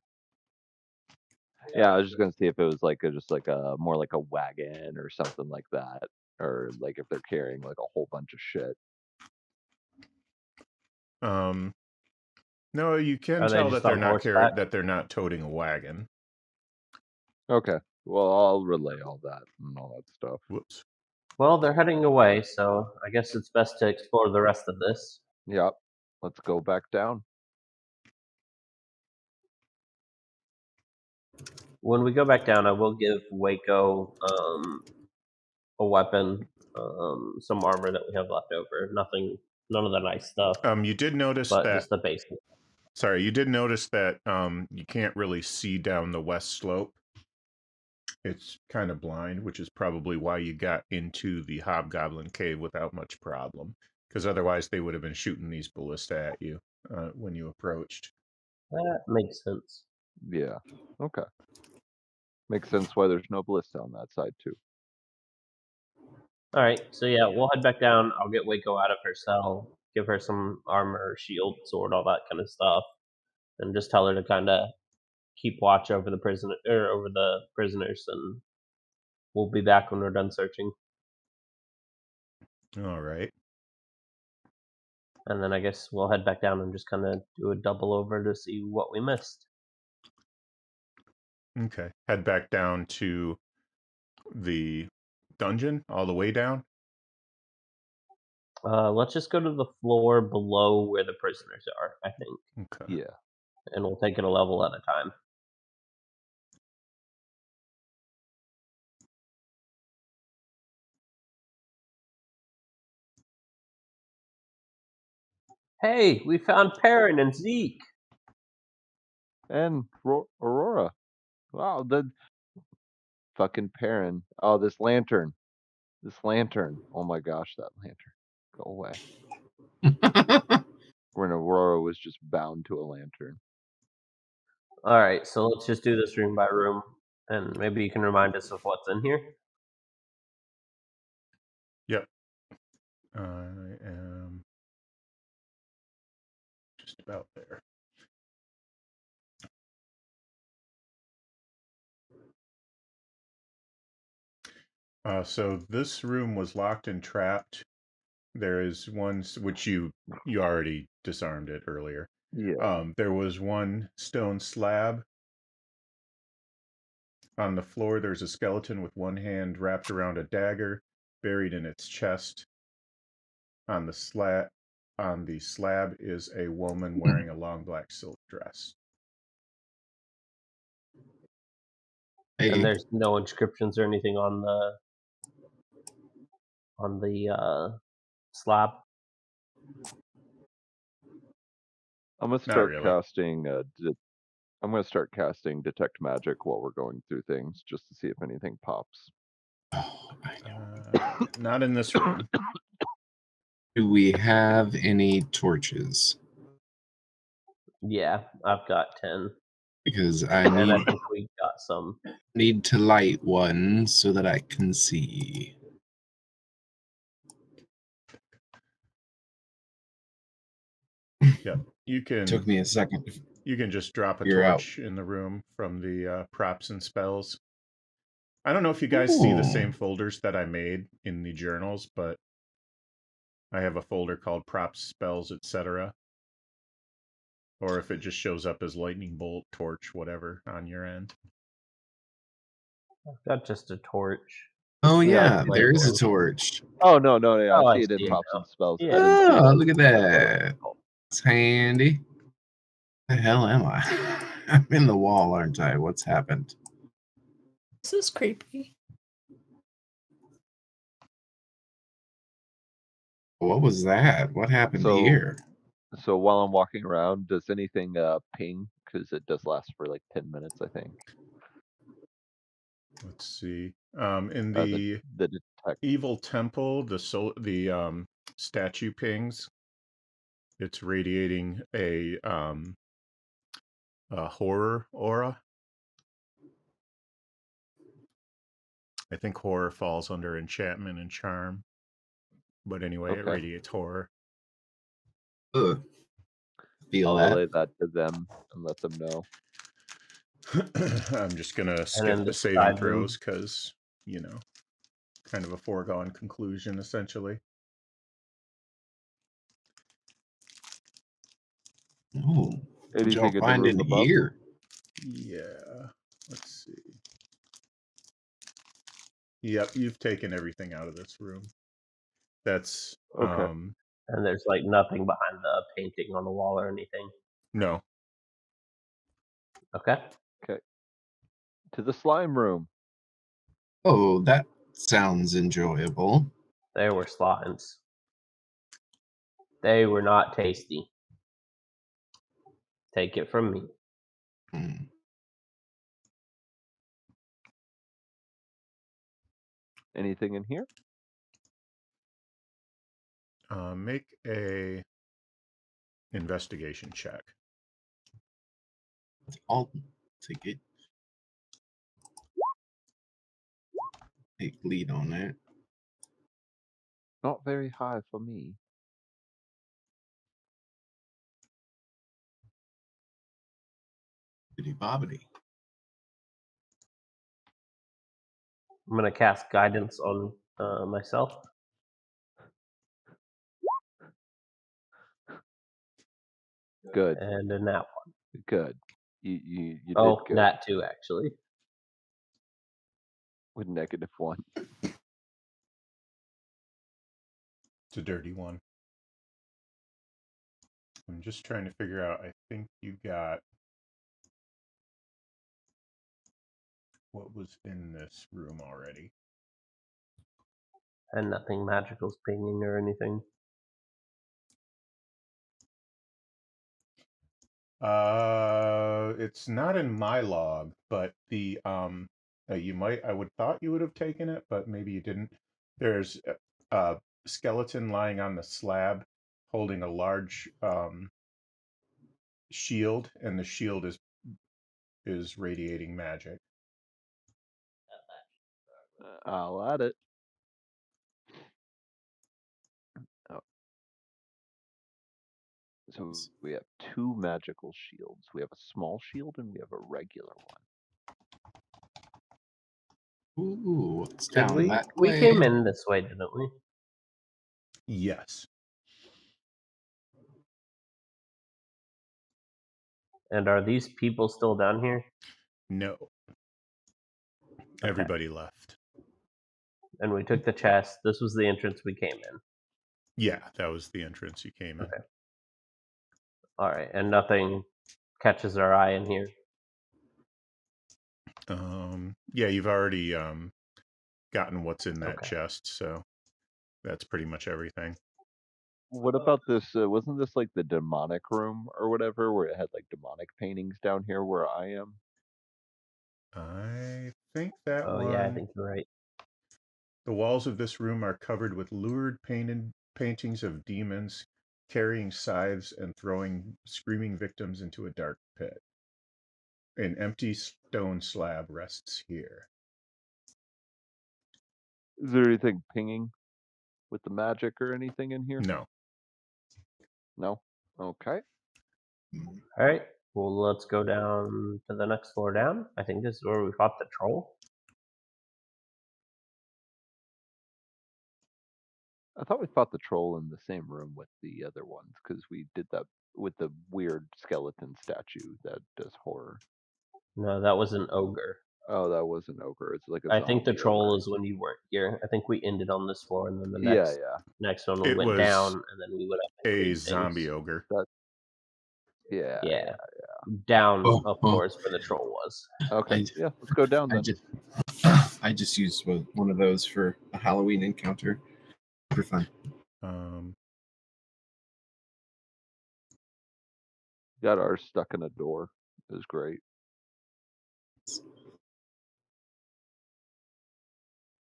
Yeah, I was just gonna see if it was like just like a more like a wagon or something like that, or like if they're carrying like a whole bunch of shit. No, you can Are they tell just that they're on not horseback? that they're not toting a wagon. Okay. Well, I'll relay all that and all that stuff. Whoops. Well, they're heading away, so I guess it's best to explore the rest of this. Yep. Let's go back down. When we go back down, I will give Waco a weapon, some armor that we have left over. None of the nice stuff, You did notice but that. just the basic. Sorry, you did notice that you can't really see down the west slope. It's kind of blind, which is probably why you got into the Hobgoblin Cave without much problem. Because otherwise they would have been shooting these ballista at you when you approached. That makes sense. Yeah. Okay. Makes sense why there's no ballista on that side too. All right, so yeah, we'll head back down. I'll get Waco out of her cell, give her some armor, shield, sword, all that kind of stuff, and just tell her to kind of keep watch over the prisoners, and we'll be back when we're done searching. All right. And then I guess we'll head back down and just kind of do a double over to see what we missed. Okay. Head back down to the dungeon, all the way down. Let's just go to the floor below where the prisoners are, I think. Okay. Yeah. And we'll take it a level at a time. Hey, we found Perrin and Zeke. And Aurora. Wow, the fucking Perrin. Oh, this lantern. This lantern. Oh my gosh, that lantern. Go away. when Aurora was just bound to a lantern. All right, so let's just do this room by room, and maybe you can remind us of what's in here. Yep. I am just about there. So this room was locked and trapped. There is one which you already disarmed it earlier. Yeah. There was one stone slab. On the floor, there's a skeleton with one hand wrapped around a dagger, buried in its chest. On the slab is a woman wearing a long black silk dress. And Hey, there's no inscriptions or anything on the slab. I'm gonna Not start really. casting. I'm gonna start casting detect magic while we're going through things, just to see if anything pops. oh, I know. Not in this room. Do we have any torches? Yeah, I've got 10, Because I and I need think we got some. to light one so that I can see. Yep. You can Took me a second. just drop a You're out. torch in the room from the props and spells. I don't know if you guys see the same folders that I made in the journals, but I have a folder called props, spells, etc. Or if it just shows up as lightning bolt, torch, whatever on your end. I've got just a torch. Oh Yeah, yeah, like there is a one. torch. Oh no, yeah, Oh, I I see it in see it props now. and spells. I Yeah. didn't see it. Oh, look at That's what that. it's called. It's handy. The hell am I? I'm in the wall, aren't I? What's happened? This is creepy. What was that? What happened So- here? So while I'm walking around, does anything ping? Because it does last for like 10 minutes, I think. Let's see. In the detect. evil temple, the statue pings. It's radiating a horror aura. I think horror falls under enchantment and charm. But anyway, it Okay. radiates horror. Ugh. Feel I'll that? relay that to them and let them know. I'm just gonna then skip the this saving side throws because, kind of a foregone conclusion essentially. Oh, did Anything y'all in the find room in above? here? Yeah. Let's see. Yep, you've taken everything out of this room. That's Okay. And there's like nothing behind the painting on the wall or anything. no. Okay. To the slime room. Oh, that sounds enjoyable. There were slimes. They were not tasty. Take it from me. Hmm. Anything in here? Make a investigation check. I'll take it. Take lead on that. Not very high for me. Bitty bobbity. I'm gonna cast guidance on myself. Good. And a nat Good. You Oh, did good. nat 2 actually. With -1. It's a dirty one. I'm just trying to figure out. I think you got what was in this room already. And nothing magical's pinging or anything. It's not in my log, but the I would thought you would have taken it, but maybe you didn't. There's a skeleton lying on the slab holding a large shield, and the shield is radiating magic. I'll add it. Oh. So we have 2 magical shields. We have a small shield and we have a regular one. Ooh, it's Did down that we way. came in this way, didn't we? Yes. And are these people still down here? No. Okay. Everybody left. And we took the chest. This was the entrance we came in. Yeah, that was the entrance you came in. Okay. All right, and nothing catches our eye in here. Yeah, you've already gotten what's in that Okay. chest, so that's pretty much everything. What about this? Wasn't this like the demonic room or whatever, where it had like demonic paintings down here where I am? I think that Oh one. yeah, I think you're right. The walls of this room are covered with lurid painted paintings of demons carrying scythes and throwing screaming victims into a dark pit. An empty stone slab rests here. Is there anything pinging with the magic or anything in here? No. No? Okay. All right. Well, let's go down to the next floor down. I think this is where we fought the troll. I thought we fought the troll in the same room with the other ones, because we did that with the weird skeleton statue that does horror. No, that was an ogre. Oh, that was an ogre. It's like a I think the zombie troll ogre. is when you weren't here. I think we ended on this floor, and then the Yeah, next one we It went was down, and then we went up and a cleaned zombie things. ogre. Yeah. Down Oh, of oh. course where the troll was. Okay. Yeah, let's go down then. I just used one of those for a Halloween encounter for fun. Got ours stuck in a door. It was great.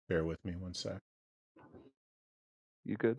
Bear with me one sec. You good?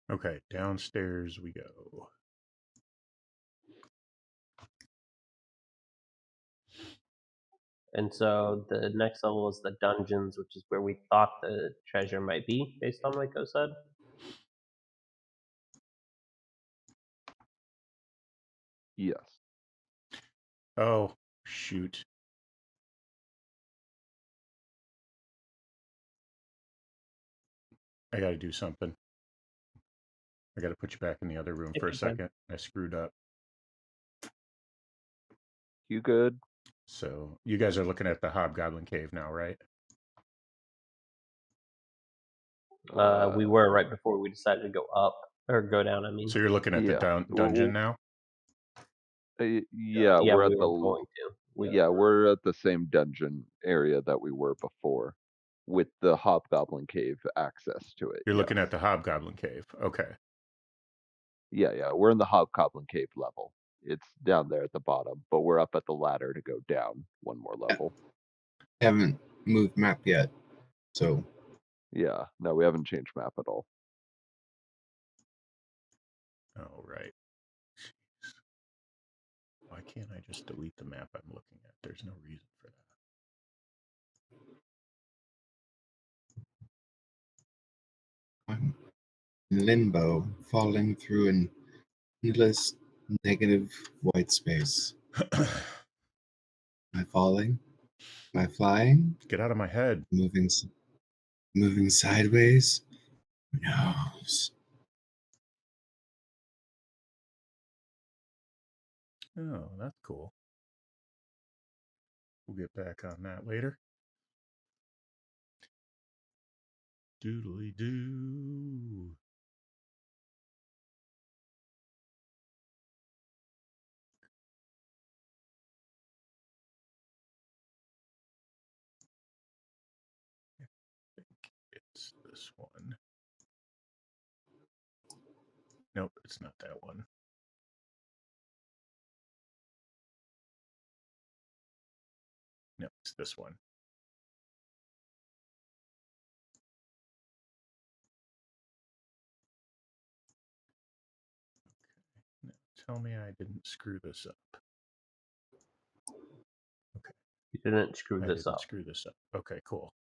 Okay, downstairs we go. And so the next level is the dungeons, which is where we thought the treasure might be, based on what Ko said. Yes. Oh, shoot. I gotta do something. I gotta put you back in the other room for a second. I screwed up. You good? So you guys are looking at the Hobgoblin Cave now, right? We were right before we decided to go up or go down. I mean, So you're looking at Yeah. the dungeon now? Yeah, yeah, we're we at were the going to. yeah, we're at the same dungeon area that we were before, with the Hobgoblin Cave access to it. You're looking yes. at the Hobgoblin Cave. Okay. Yeah, we're in the Hobgoblin Cave level. It's down there at the bottom, but we're up at the ladder to go down one more level. Haven't moved map yet, so Yeah, no, we haven't changed map at all. All right. Jeez. Why can't I just delete the map I'm looking at? There's no reason for that. I'm in limbo, falling through an endless negative white space. Am I falling? Am I flying? Get out of my head. Moving sideways? Who knows? Oh, that's cool. We'll get back on that later. Doodly doo. this one. Nope, it's not that one. No, it's this one. Now, tell me I didn't screw this up. Okay. You didn't screw I this didn't up. screw this up. Okay, cool.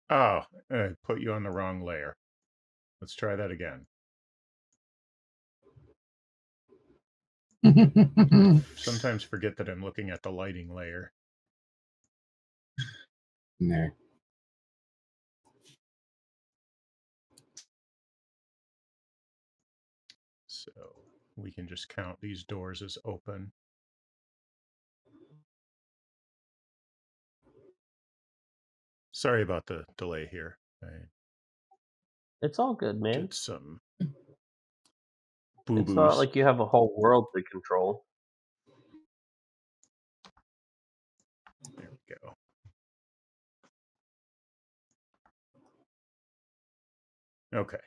Oh, I put you on the wrong layer. Let's try that again. Sometimes forget that I'm looking at the lighting layer. No. So we can just count these doors as open. Sorry about the delay here. I It's all good, man. did some It's boo-boos. not like you have a whole world to control. There we go. Okay.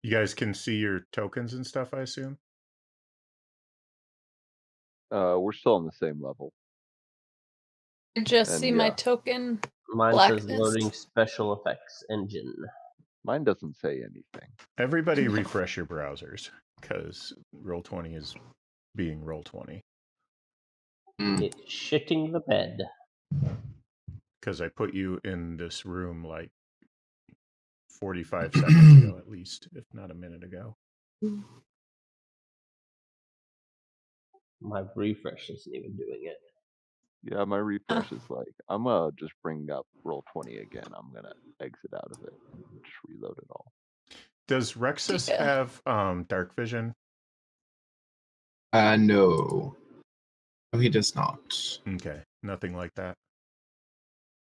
You guys can see your tokens and stuff, I assume? We're still on the same level. I just And see my yeah. token. Mine says Blackness. loading special effects engine. Mine doesn't say anything. Everybody refresh your browsers, because Roll20 is being Roll20. It's shitting the bed. Because I put you in this room like 45 seconds ago, at least, if not a minute ago. My refresh isn't even doing it. Yeah, my refresh is like, I'm gonna just bring up Roll20 again. I'm gonna exit out of it and just reload it all. Does Rexus Yeah. have dark vision? No. No, he does not. Okay, nothing like that.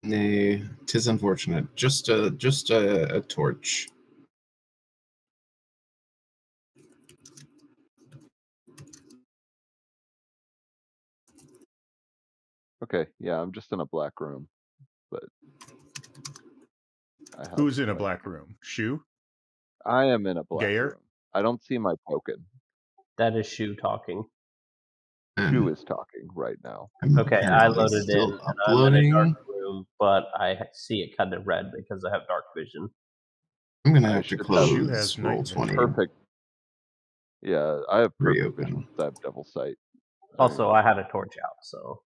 Nay, 'tis unfortunate. Just a torch. Okay, yeah, I'm just in a black room, but I have Who's in a like- black room? Shu? I am in a black Gayer? room. I don't see my token. That is Shu talking. Shu is talking right now. I'm Okay, I apparently loaded in, still and I'm in a uploading. dark room, but I see it kind of red because I have dark vision. I'm gonna I have to should have close Shu has night Roll20. vision. Perfect. Yeah, I have perfect Reopen. vision. I have double sight. Also, I had a torch out, so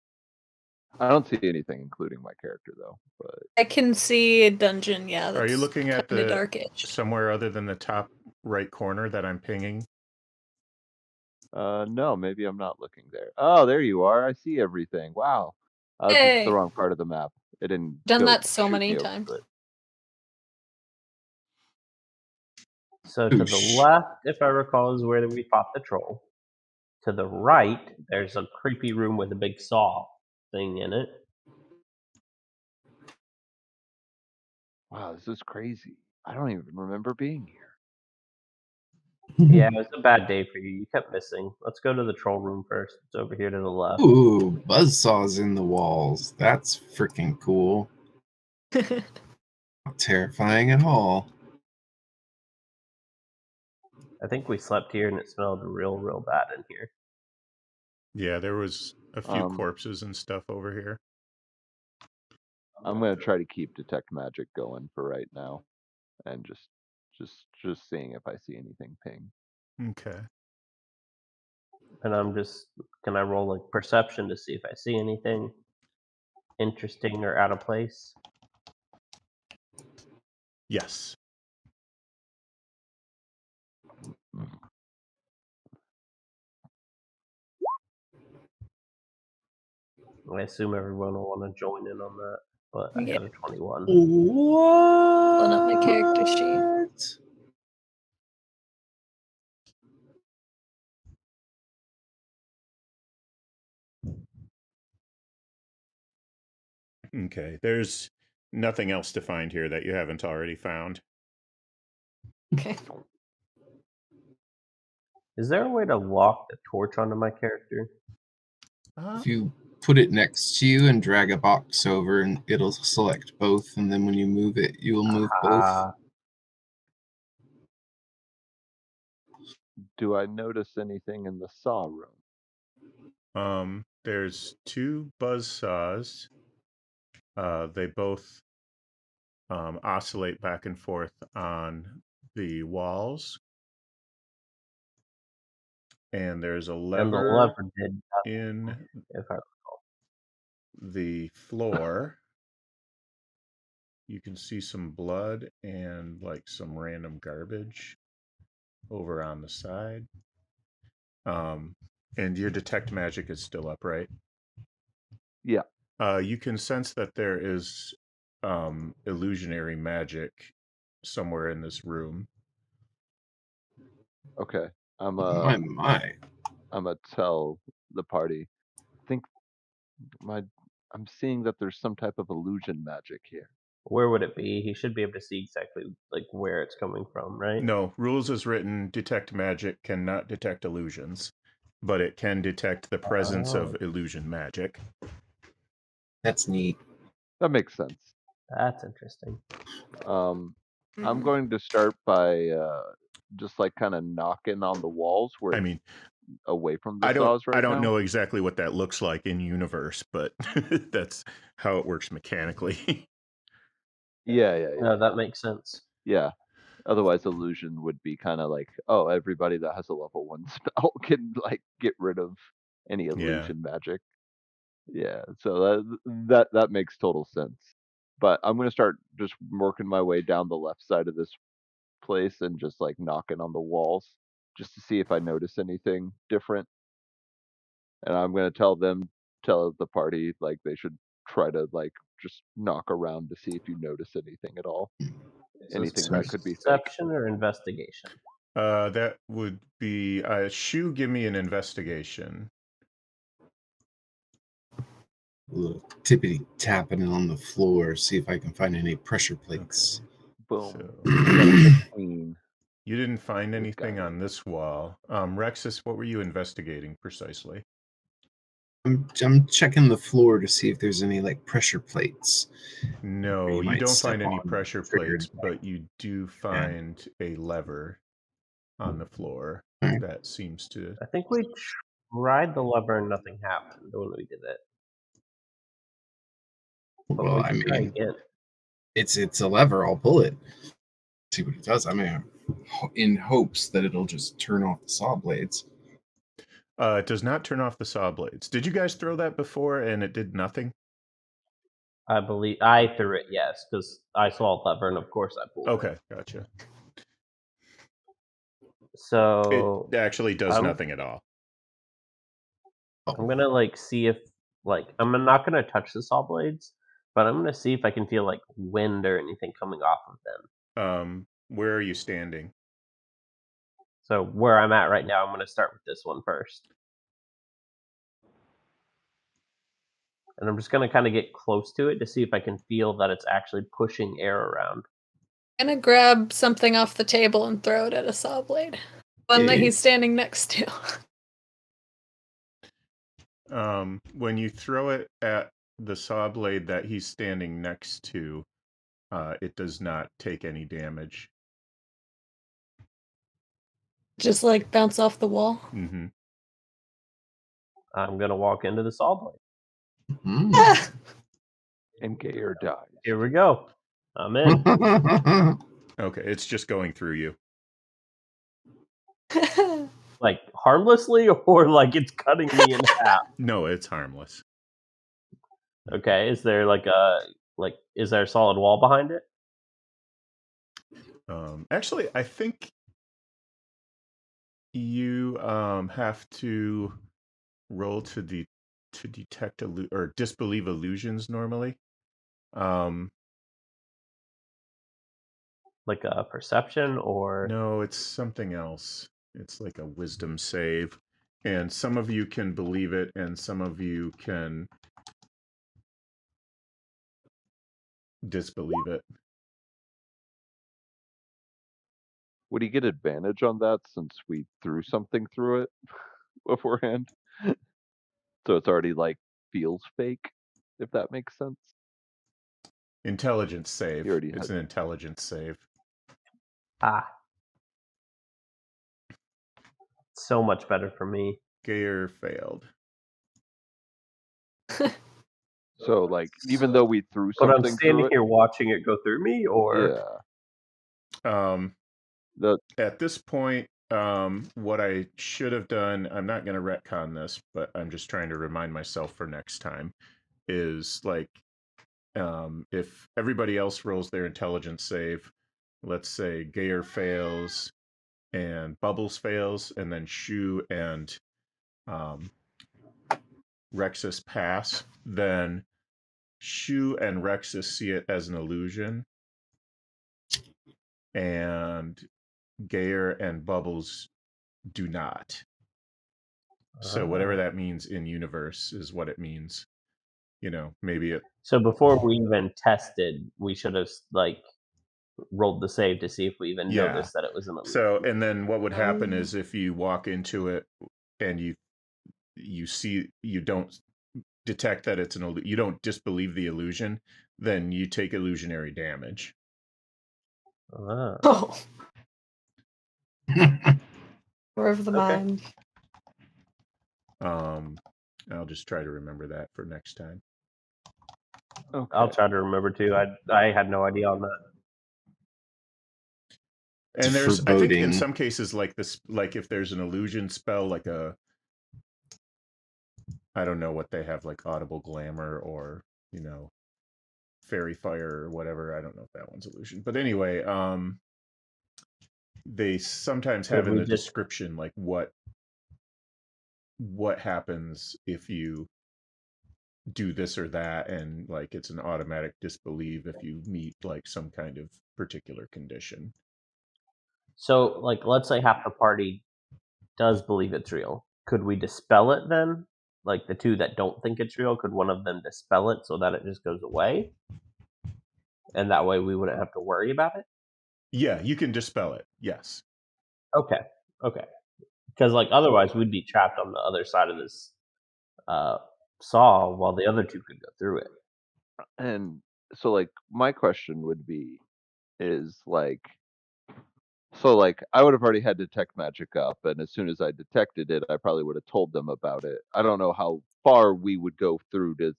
I don't see anything, including my character, though. But I can see a dungeon. Yeah, Are you that's looking at kinda the darkish. somewhere other than the top right corner that I'm pinging? no, maybe I'm not looking there. Oh, there you are. I see everything. Wow. This is Hey. the wrong part of the map. It didn't Done go that so shoot many me over times. to it. So to the Oosh. left, if I recall, is where we fought the troll. To the right, there's a creepy room with a big saw thing in it. Wow, this is crazy. I don't even remember being here. Yeah, it was a bad day for you. You kept missing. Let's go to the troll room first. It's over here to the left. Ooh, buzzsaws in the walls. That's freaking cool. Not terrifying at all. I think we slept here and it smelled real bad in here. Yeah, there was a few Um, corpses and stuff over here. I'm gonna try to keep detect magic going for right now, and just Just seeing if I see anything ping. Okay. And can I roll like perception to see if I see anything interesting or out of place? Yes. I assume everyone will want to join in on that, but I Yeah. got a 21. Pulling up my character sheet. Okay. There's nothing else to find here that you haven't already found. Okay. Is there a way to lock the torch onto my character? If you put it next to you and drag a box over, and it'll select both, and then when you move it, you will move both. Do I notice anything in the saw room? There's 2 buzz saws. They both oscillate back and forth on the walls. And there's a And the lever lever did in if I recall. the floor. You can see some blood and like some random garbage over on the side. And your detect magic is still up, right? Yeah. You can sense that there is illusionary magic somewhere in this room. Okay. I'm My. gonna tell the party. I think I'm seeing that there's some type of illusion magic here. Where would it be? He should be able to see exactly like where it's coming from, right? No, rules is written, detect magic cannot detect illusions, but it can detect the presence of illusion magic. That's neat. That makes sense. That's interesting. I'm going to start by just like kind of knocking on the walls where I mean, away from the I saws right now. don't know exactly what that looks like in universe, but that's how it works mechanically. Yeah. No, that makes sense. Yeah. Otherwise, illusion would be kind of like, oh, everybody that has a level 1 spell can like get rid of any illusion magic. Yeah. So that makes total sense. But I'm gonna start just working my way down the left side of this place and just like knocking on the walls just to see if I notice anything different. And I'm gonna tell the party like they should try to like just knock around to see if you notice anything at all. Anything that could be fake. Perception or investigation? That would be Shu. Give me an investigation. A little tippity tapping on the floor, see if I can find any pressure plates. Boom. So, 16. you didn't find Good anything guy. on this wall. Rexus, what were you investigating precisely? I'm checking the floor to see if there's any like pressure plates. No, you might don't step find any on pressure trigger plates, but you do find a lever on the floor Alright. that seems to. I think we tried the lever and nothing happened when we did it. But Well, we I can try mean, again. it's a lever. I'll pull it. See what it does. I mean, in hopes that it'll just turn off the saw blades. It does not turn off the saw blades. Did you guys throw that before and it did nothing? I believe I threw it, yes, because I saw a lever and of course I pulled it. Okay, gotcha. So It actually does nothing at all. I'm gonna like see if I'm not gonna touch the saw blades, but I'm gonna see if I can feel like wind or anything coming off of them. Where are you standing? So where I'm at right now, I'm gonna start with this one first. And I'm just gonna kind of get close to it to see if I can feel that it's actually pushing air around. I'm gonna grab something off the table and throw it at a saw blade. One that he's standing next to. When you throw it at the saw blade that he's standing next to, it does not take any damage. Just like bounce off the wall. Mm-hmm. I'm gonna walk into the saw blade. And Gayer dies. Here we go. I'm in. Okay, it's just going through you. Like harmlessly, or like it's cutting me in half? No, it's harmless. Okay, is there is there a solid wall behind it? Actually, I think you have to roll to detect or disbelieve illusions normally. Like a perception, or No, it's something else. It's like a wisdom save, and some of you can believe it, and some of you can disbelieve it. Would he get advantage on that since we threw something through it beforehand? So it's already like feels fake, if that makes sense. Intelligence He save. already It's had. an intelligence save. so much better for me. Gayer failed. So like, even though we threw But I'm something standing through it, here watching it go through me, or yeah. At this point, what I should have done, I'm not going to retcon this, but I'm just trying to remind myself for next time, is like, if everybody else rolls their intelligence save, let's say Gayer fails and Bubbles fails, and then Shu and Rexus pass, then Shu and Rexus see it as an illusion, and Gayer and Bubbles do not. So whatever that means in universe is what it means. You know, maybe it. So before we even tested, we should have rolled the save to see if we even noticed that it was an illusion. So, and then what would happen is if you walk into it and you see, you don't detect that it's you don't disbelieve the illusion, then you take illusionary damage. Oh. War of the mind. I'll just try to remember that for next time. Okay. I'll try to remember too. I had no idea on that. And there's, I think in some cases like this, like if there's an illusion spell, like I don't know what they have, like Audible Glamour or, you know, Fairy Fire or whatever. I don't know if that one's illusion. But anyway, they sometimes have in the description like what happens if you do this or that, and like it's an automatic disbelieve if you meet like some kind of particular condition. So, like, let's say half the party does believe it's real. Could we dispel it then? Like the two that don't think it's real, could one of them dispel it so that it just goes away? And that way we wouldn't have to worry about it? Yeah, you can dispel it. Yes. Okay. Because like otherwise we'd be trapped on the other side of this saw while the other two could go through it. And so like my question would be is like, so like I would have already had detect magic up, and as soon as I detected it, I probably would have told them about it. I don't know how far we would go through to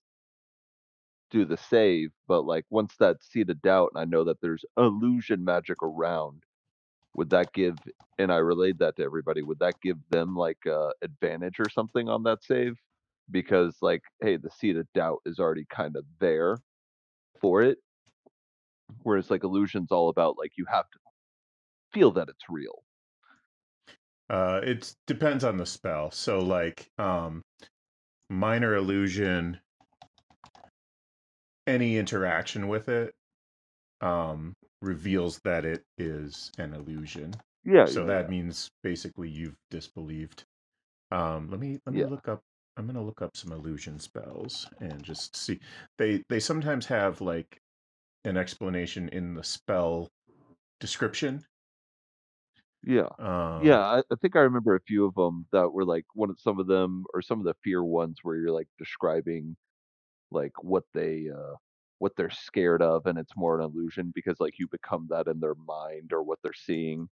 do the save, but like once that seed of doubt and I know that there's illusion magic around, would that give, and I relayed that to everybody, would that give them like advantage or something on that save? Because like, hey, the seed of doubt is already kind of there for it. Whereas like illusion's all about like you have to feel that it's real. It depends on the spell. So like minor illusion, any interaction with it reveals that it is an illusion. Yeah. So that means basically you've disbelieved. Let me look up. I'm gonna look up some illusion spells and just see. They sometimes have like an explanation in the spell description. Yeah. I think I remember a few of them that were like some of them, or some of the fear ones where you're like describing like what they're scared of, and it's more an illusion because like you become that in their mind or what they're seeing.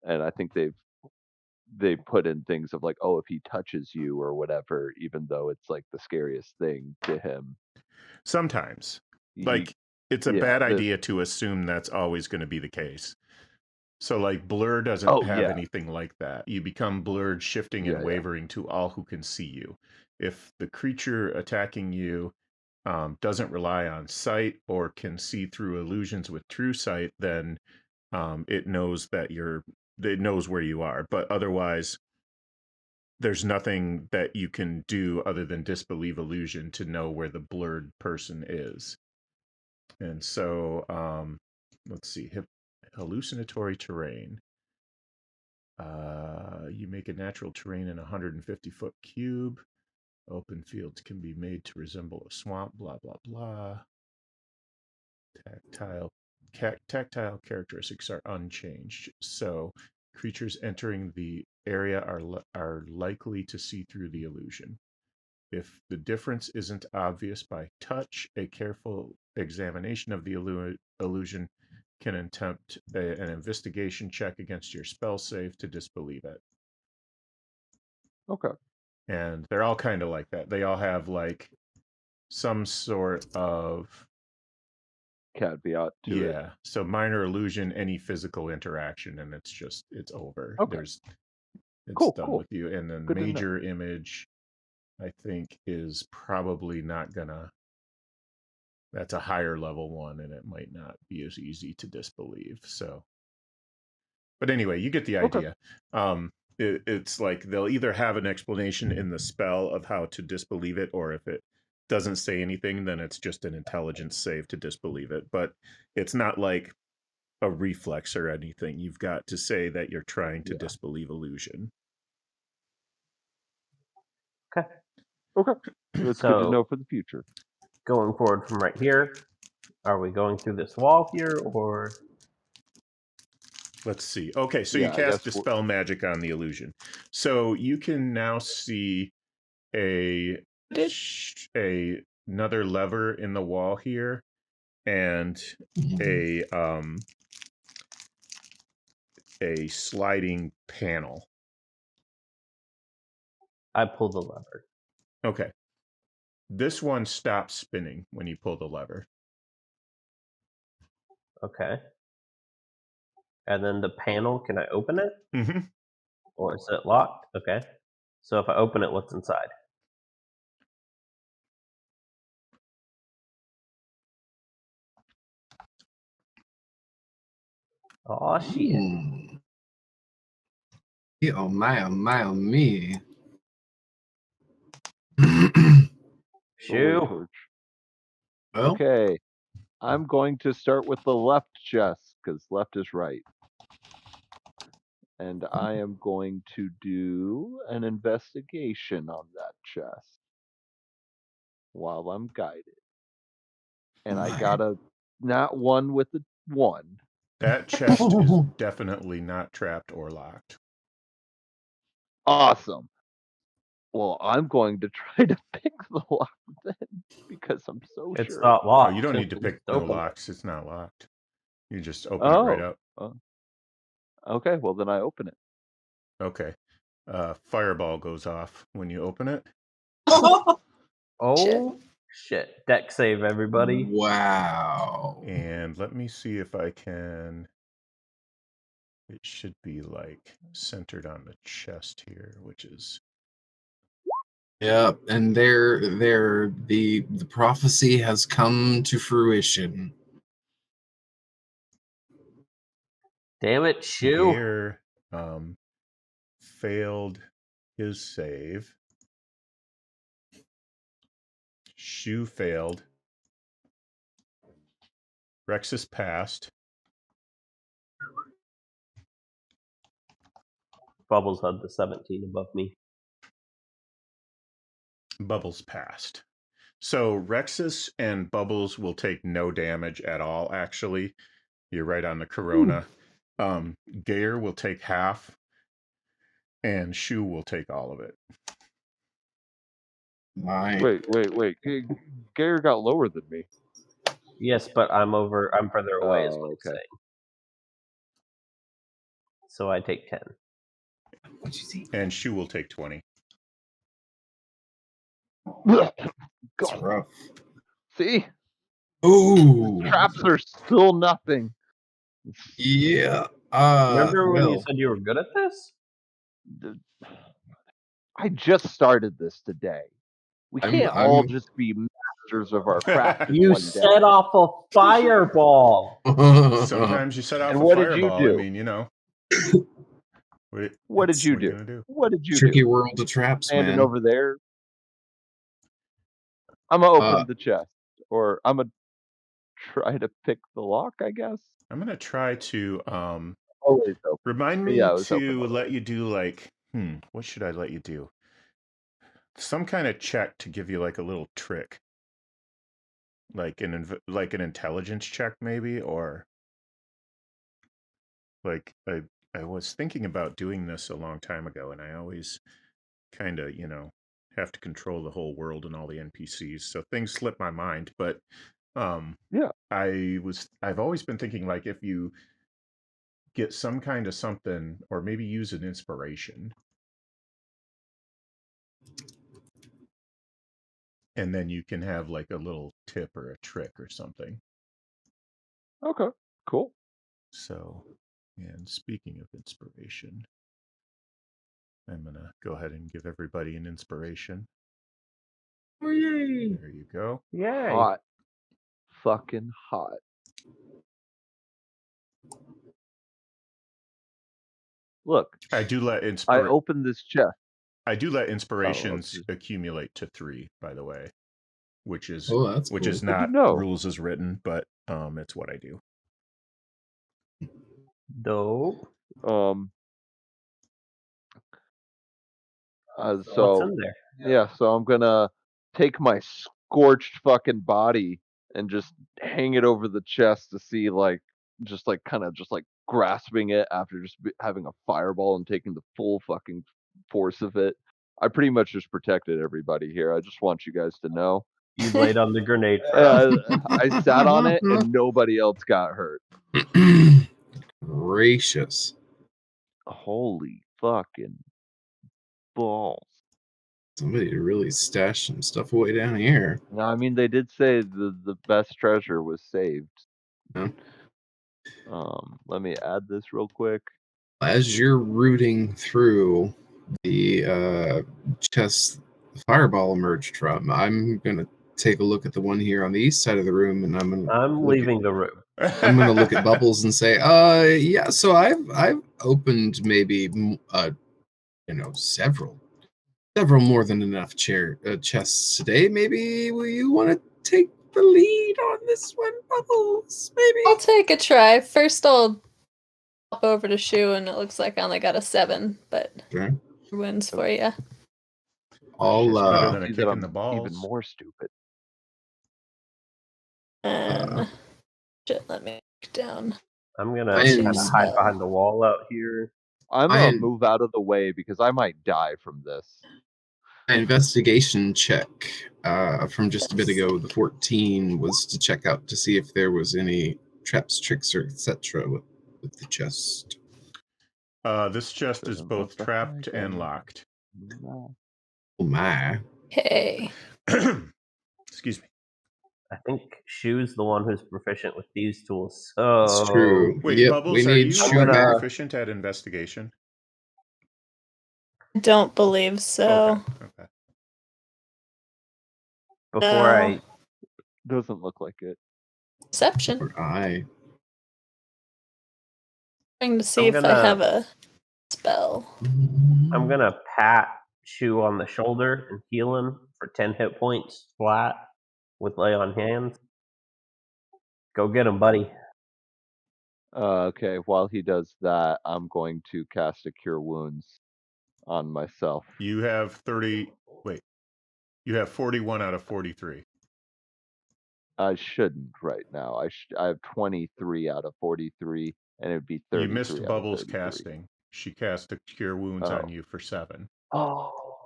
And I think they put in things of like, oh, if he touches you or whatever, even though it's like the scariest thing to him. Sometimes, like it's a bad idea to assume that's always going to be the case. So like blur doesn't Oh, have yeah. anything like that. You become blurred, shifting and Yeah. wavering to all who can see you. If the creature attacking you doesn't rely on sight or can see through illusions with true sight, then it knows that it knows where you are. But otherwise, there's nothing that you can do other than disbelieve illusion to know where the blurred person is. And so, let's see, hallucinatory terrain. You make a natural terrain in a 150-foot cube. Open fields can be made to resemble a swamp, blah, blah, blah. Tactile characteristics are unchanged. So creatures entering the area are likely to see through the illusion. If the difference isn't obvious by touch, a careful examination of the illusion can attempt an investigation check against your spell save to disbelieve it. Okay. And they're all kind of like that. They all have like some sort of caveat to it. Yeah. So minor illusion, any physical interaction, and it's over. Okay. It's Cool, done cool. with you. And then Good to know. major image, I think, is probably not gonna. That's a higher level one, and it might not be as easy to disbelieve. So, but anyway, you get the Okay. idea. It's like they'll either have an explanation in the spell of how to disbelieve it, or if it doesn't say anything, then it's just an intelligence save to disbelieve it. But it's not like a reflex or anything. You've got to say that you're trying to disbelieve illusion. Okay. Okay. That's good to know for the future. Going forward from right here, are we going through this wall here, or? Let's see. Okay, so Yeah, you cast Dispel Magic on the illusion. So you can now see another lever in the wall here, and a sliding panel. I pull the lever. Okay. This one stops spinning when you pull the lever. Okay. And then the panel, can I open it? Mm-hmm. Or is it locked? Okay. So if I open it, what's inside? Oh shit. Oh my, oh my, oh me. Shoo. Well, Okay. I'm going to start with the left chest because left is right. And I am going to do an investigation on that chest while I'm guided. And I got a not one with a 1. That chest is definitely not trapped or locked. Awesome. Well, I'm going to try to pick the lock then because I'm so It's sure. not locked. Oh, you don't need to pick no open locks. It's not locked. You just open it right up. Okay, well then I open it. Okay. Fireball goes off when you open it. Oh shit. Deck save, everybody. Wow. And let me see if I can. It should be like centered on the chest here, which is. Yeah, and the prophecy has come to fruition. Damn it, Shoo. Here, failed his save. Shoo failed. Rexus passed. Bubbles had the 17 above me. Bubbles passed. So Rexus and Bubbles will take no damage at all, actually. You're right on the corona. Gayer will take half, and Shoo will take all of it. Wait. Gayer got lower than me. Yes, but I'm further away, is what I'm saying. So I take 10. What'd you see? And Shoo will take 20. That's rough. See? Ooh. Traps are still nothing. Yeah. Remember when you well, said you were good at this? I just started this today. We can't all just be masters of our craft in You one day. set off a fireball. Sometimes you set off And a what did you fireball. do? I mean, you know. What did you What are you do? gonna do? What did you tricky do? world of traps, Standing man. over there. I'm gonna open the chest, or I'm gonna try to pick the lock, I guess. I'm gonna try to Always open. remind me Yeah, it was open to already. let you do like what should I let you do? Some kind of check to give you like a little trick, like an intelligence check maybe, or like I was thinking about doing this a long time ago, and I always kind of have to control the whole world and all the NPCs, so things slip my mind. But Yeah. I've always been thinking like if you get some kind of something, or maybe use an inspiration, and then you can have like a little tip or a trick or something. Okay. Cool. So, and speaking of inspiration, I'm gonna go ahead and give everybody an inspiration. Oh, yay! There you go. Yay! Hot. Fucking hot. Look, I do let I opened this chest. I do let inspirations accumulate to 3, by the way, which is that's which cool. is not rules as written, but it's what I do. Dope. So What's in there? Yeah, so I'm gonna take my scorched fucking body and just hang it over the chest to see, like, just like kind of just like grasping it after just having a fireball and taking the full fucking force of it. I pretty much just protected everybody here. I just want you guys to know. You laid on the grenade for us. I sat on it and nobody else got hurt. Gracious. Holy fucking balls. Somebody really stashed some stuff away down here. No, I mean, they did say the best treasure was saved. Yeah. Let me add this real quick. As you're rooting through the chest fireball emerged from, I'm gonna take a look at the one here on the east side of the room, and I'm leaving the room. I'm gonna look at Bubbles and say, yeah. So I've opened maybe several more than enough chests today. Maybe you want to take the lead on this one, Bubbles? Maybe I'll take a try. First, I'll hop over to Shu, and it looks like I only got a 7, but wins for you. I'll better than a kick in the balls. Even more stupid. And let me look down. I'm gonna kind of hide behind the wall out here. I'm gonna move out of the way because I might die from this. An investigation check from just a bit ago, the 14, was to check out to see if there was any traps, tricks, or etc. with the chest. This chest is both trapped and locked. Oh my. Okay. Excuse me. I think Shu's the one who's proficient with these tools. So it's true. Wait, Bubbles, are you proficient at investigation? I don't believe so. Okay. Before doesn't look like it. Perception. Trying to see if I have a spell. I'm gonna pat Shu on the shoulder and heal him for 10 hit points flat with lay on hands. Go get him, buddy. Okay, while he does that, I'm going to cast a Cure Wounds on myself. You have 30. Wait. You have 41 out of 43. I shouldn't right now. I have 23 out of 43, and it would be 33. You missed Bubbles casting. She cast a Cure Wounds on you for 7.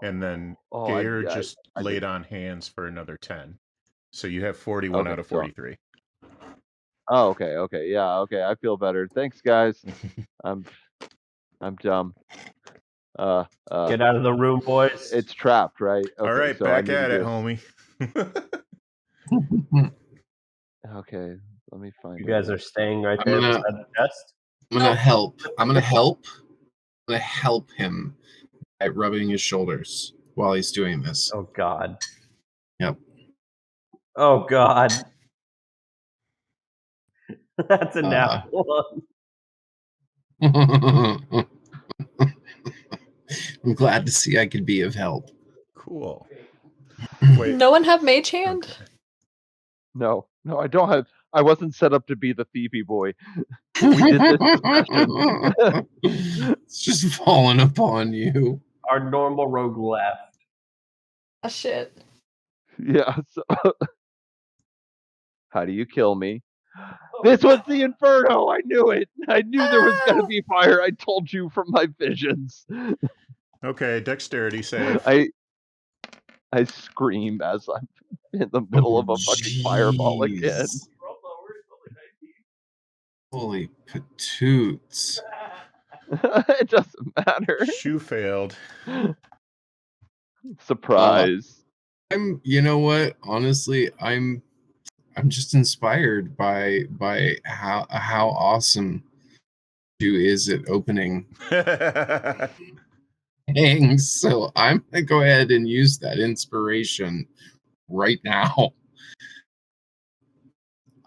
And then Gayer just laid on hands for another 10. So you have 41 out of 43. Oh, okay. Yeah, okay. I feel better. Thanks, guys. I'm dumb. Get out of the room, boys. It's trapped, right? Okay, all right, so back at it, homie. Okay, let me find You guys are staying right there beside the chest? I'm gonna help. I'm gonna help him by rubbing his shoulders while he's doing this. Oh God. Yep. Oh God. That's a nat one. I'm glad to see I could be of help. Cool. Wait. No one have Mage Hand? Okay. No, I don't have. I wasn't set up to be the thievy boy. We did this session. It's just falling upon you. Our normal rogue left. Oh, shit. Yeah. So, how do you kill me? This was the Inferno. I knew it. I knew there was gonna be fire. I told you from my visions. Okay, dexterity save. I scream as I'm in the middle of a fucking fireball again. Jeez. Holy patoots. It doesn't matter. Shoe failed. Surprise. You know what? Honestly, I'm just inspired by how awesome Shoe is at opening things. So I'm gonna go ahead and use that inspiration right now.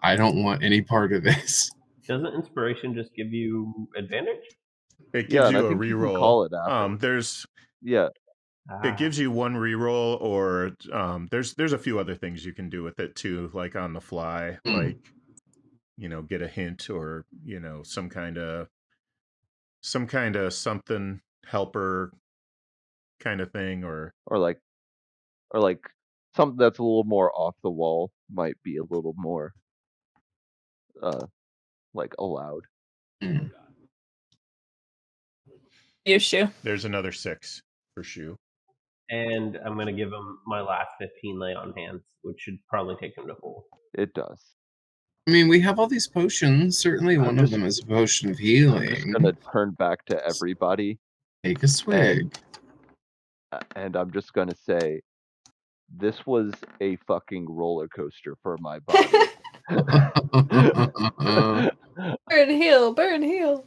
I don't want any part of this. Doesn't inspiration just give you advantage? It gives and I you a think you can reroll. call it after. There's Yeah. it gives you one reroll, or there's a few other things you can do with it too, like on the fly, like get a hint, or some kind of something helper kind of thing, or Or like something that's a little more off the wall might be a little more like allowed. You, Shoe. there's another 6 for Shoe. And I'm going to give him my last 15 lay on hands, which should probably take him to full. It does. I mean, we have all these potions. Certainly one of them is a potion of healing. I'm just gonna turn back to everybody. Take a swig. And I'm just gonna say, this was a fucking roller coaster for my body. Burn heal, burn heal.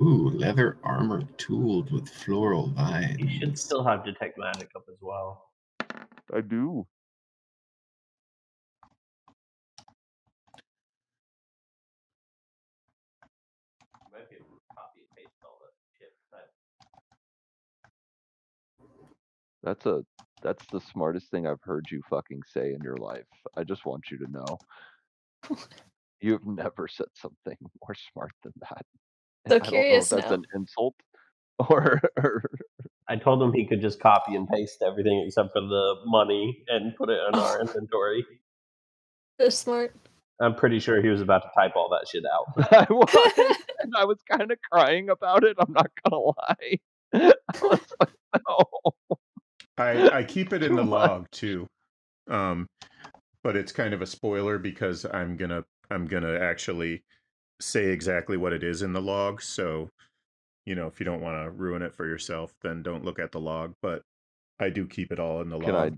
Ooh, leather armor tooled with floral vines. You should still have detect magic up as well. I do. You might be able to copy and paste all that shit. That's the smartest thing I've heard you fucking say in your life. I just want you to know. You've never said something more smart than that. So I don't know if curious that's now. an insult or I told him he could just copy and paste everything except for the money and put it in our inventory. They're smart. I'm pretty sure he was about to type all that shit out. I was, and I was kind of crying about it. I'm not gonna lie. I was like, no. I keep it in the Too much. log too, but it's kind of a spoiler because I'm gonna actually say exactly what it is in the log. So, if you don't want to ruin it for yourself, then don't look at the log. But I do keep it all in the log.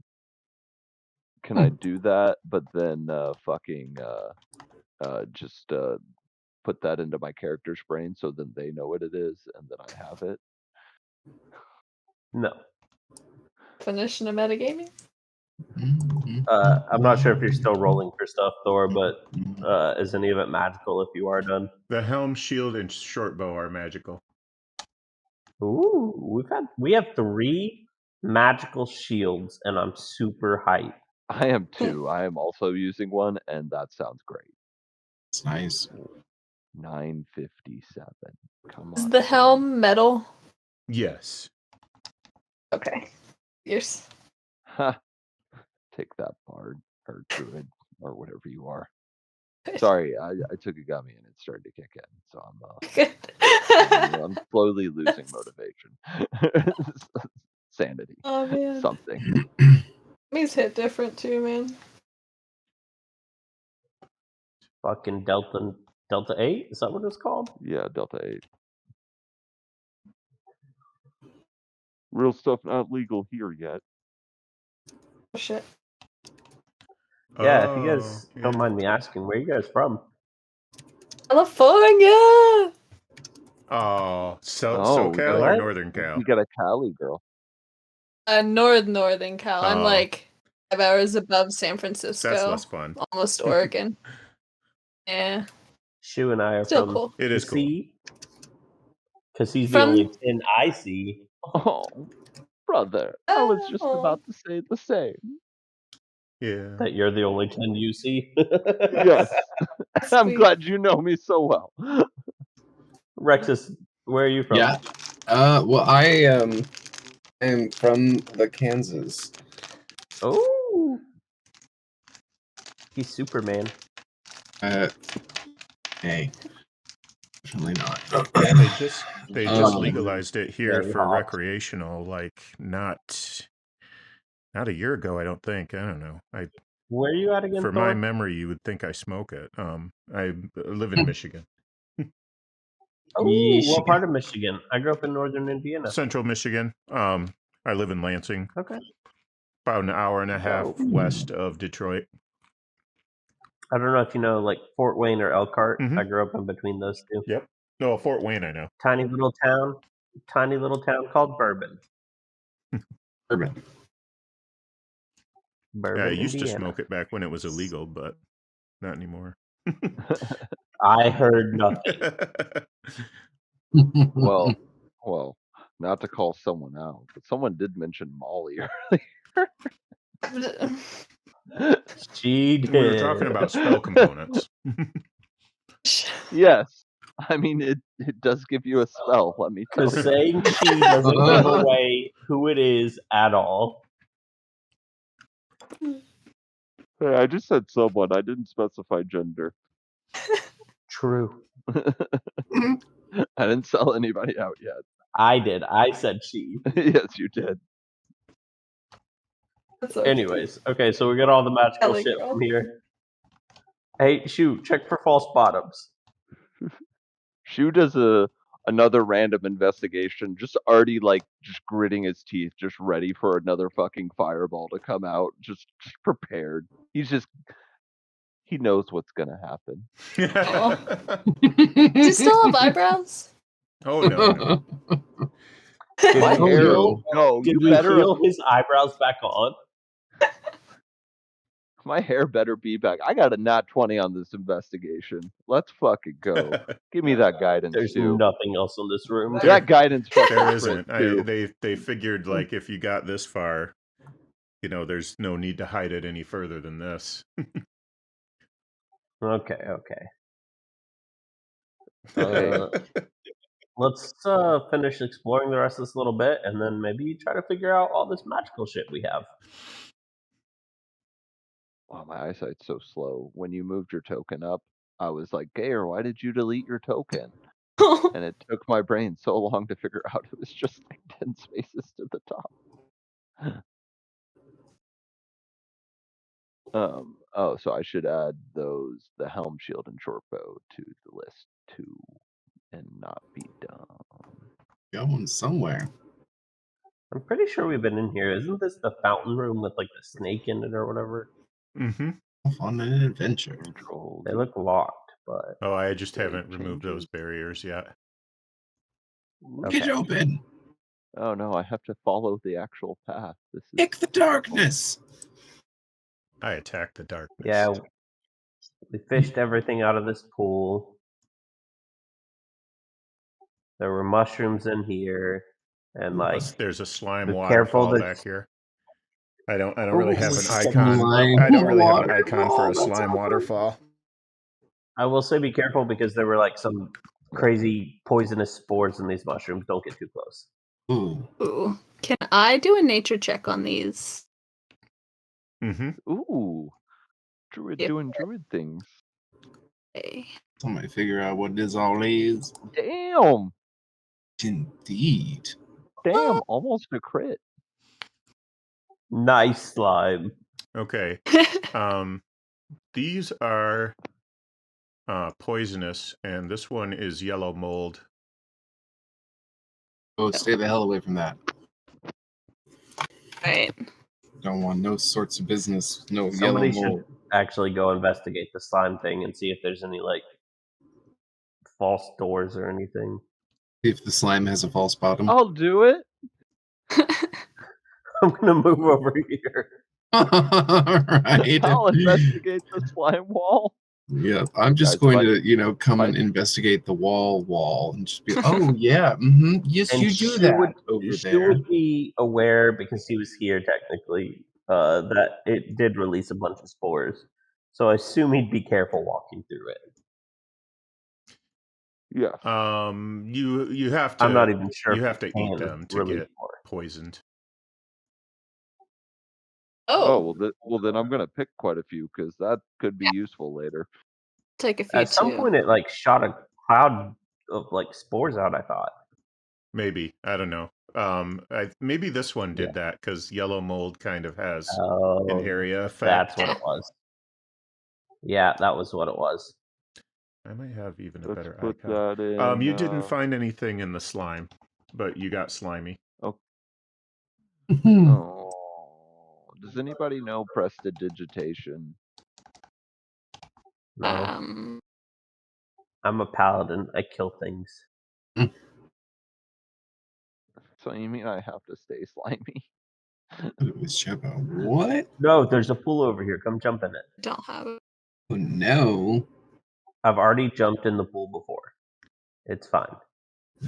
Can I do that? But then just put that into my character's brain so then they know what it is and then I have it. No. Definition of metagaming? I'm not sure if you're still rolling for stuff, Thor, but is any of it magical if you are done? The helm, shield, and short bow are magical. Ooh, we have 3 magical shields, and I'm super hyped. I am too. I am also using one, and that sounds great. It's nice. 957. Come on. Is the helm metal? Yes. Okay. Yours. Ha. Take that, bard or druid or whatever you are. Sorry, I took a gummy and it started to kick in, so I'm slowly losing motivation. Sanity. Oh man. Something. Gummies hit different too, man. Fucking Delta 8? Is that what it's called? Yeah, Delta 8. Real stuff not legal here yet. Oh shit. Yeah, if you guys don't mind me asking, where are you guys from? California. Oh, Oh, we SoCal got, or What? Northern Cal? we got a Cali girl. Northern Cal. I'm Oh. like 5 hours above San That's Francisco, less fun. almost Oregon. Yeah, Shu and I are still from cool. It is cool. because he's the From- only 10 I see. Oh, brother, I was just Oh. about to say the same. Yeah. That you're the only 10 you see. Yes, I'm Sweet. glad you know me so well. Rexus, where are you from? Yeah. Well, I am from the Kansas. Oh, he's Superman. Hey, definitely not. Yeah, they just Um, legalized it here very for hot. recreational, like not a year ago. I don't think. I don't know. Where are you at again, For Thor? my memory, you would think I smoke it. I live in Michigan, Oh, what part of Michigan? I grew up in northern Indiana. Central Michigan. I live in Lansing, Okay. about an hour and a half Dope. west of Detroit. I don't know if you know, like Fort Wayne or Elkhart. Mhm. I grew up in between those two. Yep. No, Fort Wayne, I know. Tiny little town called Bourbon. Urban. Bourbon, Yeah, I used to Indiana. smoke it back when it was illegal, but not anymore. I heard nothing. Well, not to call someone out, but someone did mention Molly earlier. She did. We were talking about spell components. Yes, I mean it does give you a spell. Let me tell Because you. saying she doesn't give away who it is at all. Hey, I just said someone. I didn't specify gender. True. I didn't sell anybody out yet. I did. I said she. Yes, you did. That's okay. Anyways, okay, so we got all the magical Ellie shit girl. from here. Hey, shoot, check for false bottoms. Shu does another random investigation, just already like just gritting his teeth, just ready for another fucking fireball to come out, just prepared. He knows what's gonna happen. Do you still have eyebrows? Oh no. My we hair. heal- No, Did you we better. heal his eyebrows back on? My hair better be back. I got a nat 20 on this investigation. Let's fucking go. Give me that guidance There's too. nothing else in this room. That guidance fucking There crit, isn't. too. They figured like if you got this far, there's no need to hide it any further than this. Okay. Hey. Let's finish exploring the rest of this little bit, and then maybe try to figure out all this magical shit we have. Wow, my eyesight's so slow. When you moved your token up, I was like, Gayer, why did you delete your token? And it took my brain so long to figure out it was just like 10 spaces to the top. Oh, so I should add the helm shield and short bow to the list too, and not be dumb. Going somewhere. I'm pretty sure we've been in here. Isn't this the fountain room with like the snake in it or whatever? Mm-hmm. Off on an adventure. Control. They look locked, but Oh, I just Save haven't removed those changes. barriers yet. Get okay. open. Oh no, I have to follow the actual path. This is Kick the darkness. I attacked the darkness. Yeah, we fished everything out of this pool. There were mushrooms in here, and like Plus, there's a slime be careful waterfall that- back here. I don't really have an Slime icon. I don't really have an icon for a waterfall, slime that's waterfall. I will say be careful because there were like some crazy poisonous spores in these mushrooms. Don't get too close. Ooh. Ooh. Can I do a nature check on these? Mm-hmm. ooh, druid Yep. doing druid things. Okay. Somebody figure out what this all is. Damn, Indeed. damn, almost a crit. Nice slime. Okay. These are poisonous, and this one is yellow mold. Oh, stay the hell away from that. Right. Don't want no sorts of business. No Somebody yellow mold. should actually go investigate the slime thing and see if there's any like false doors or anything. See if the slime has a false bottom. I'll do it. I'm gonna move over here. Right. I'll investigate the slime wall. Yeah, I'm just Guys, going to, come I- and investigate the wall and just be, oh yeah, yes, And you do she that would over she there. would be aware because he was here technically, that it did release a bunch of spores. So I assume he'd be careful walking through it. Yeah. You have to. I'm not even sure You if have to it eat can them to release get spores. poisoned. Oh, well then I'm gonna pick quite a few because that could be useful later. Take a few At some too. point, it like shot a cloud of like spores out. I thought. Maybe, I don't know. Maybe this one did that because yellow mold kind of has an Oh, area that's effect. what it was. Yeah, that was what it was. I might have even a Let's better put icon. that in. You didn't find anything in the slime, but you got slimy. Oh, does anybody know prestidigitation? No, I'm a paladin. I kill things. So you mean I have to stay slimy? What? No, there's a pool over here. Come jump in it. Don't have it. Oh no. I've already jumped in the pool before. It's fine.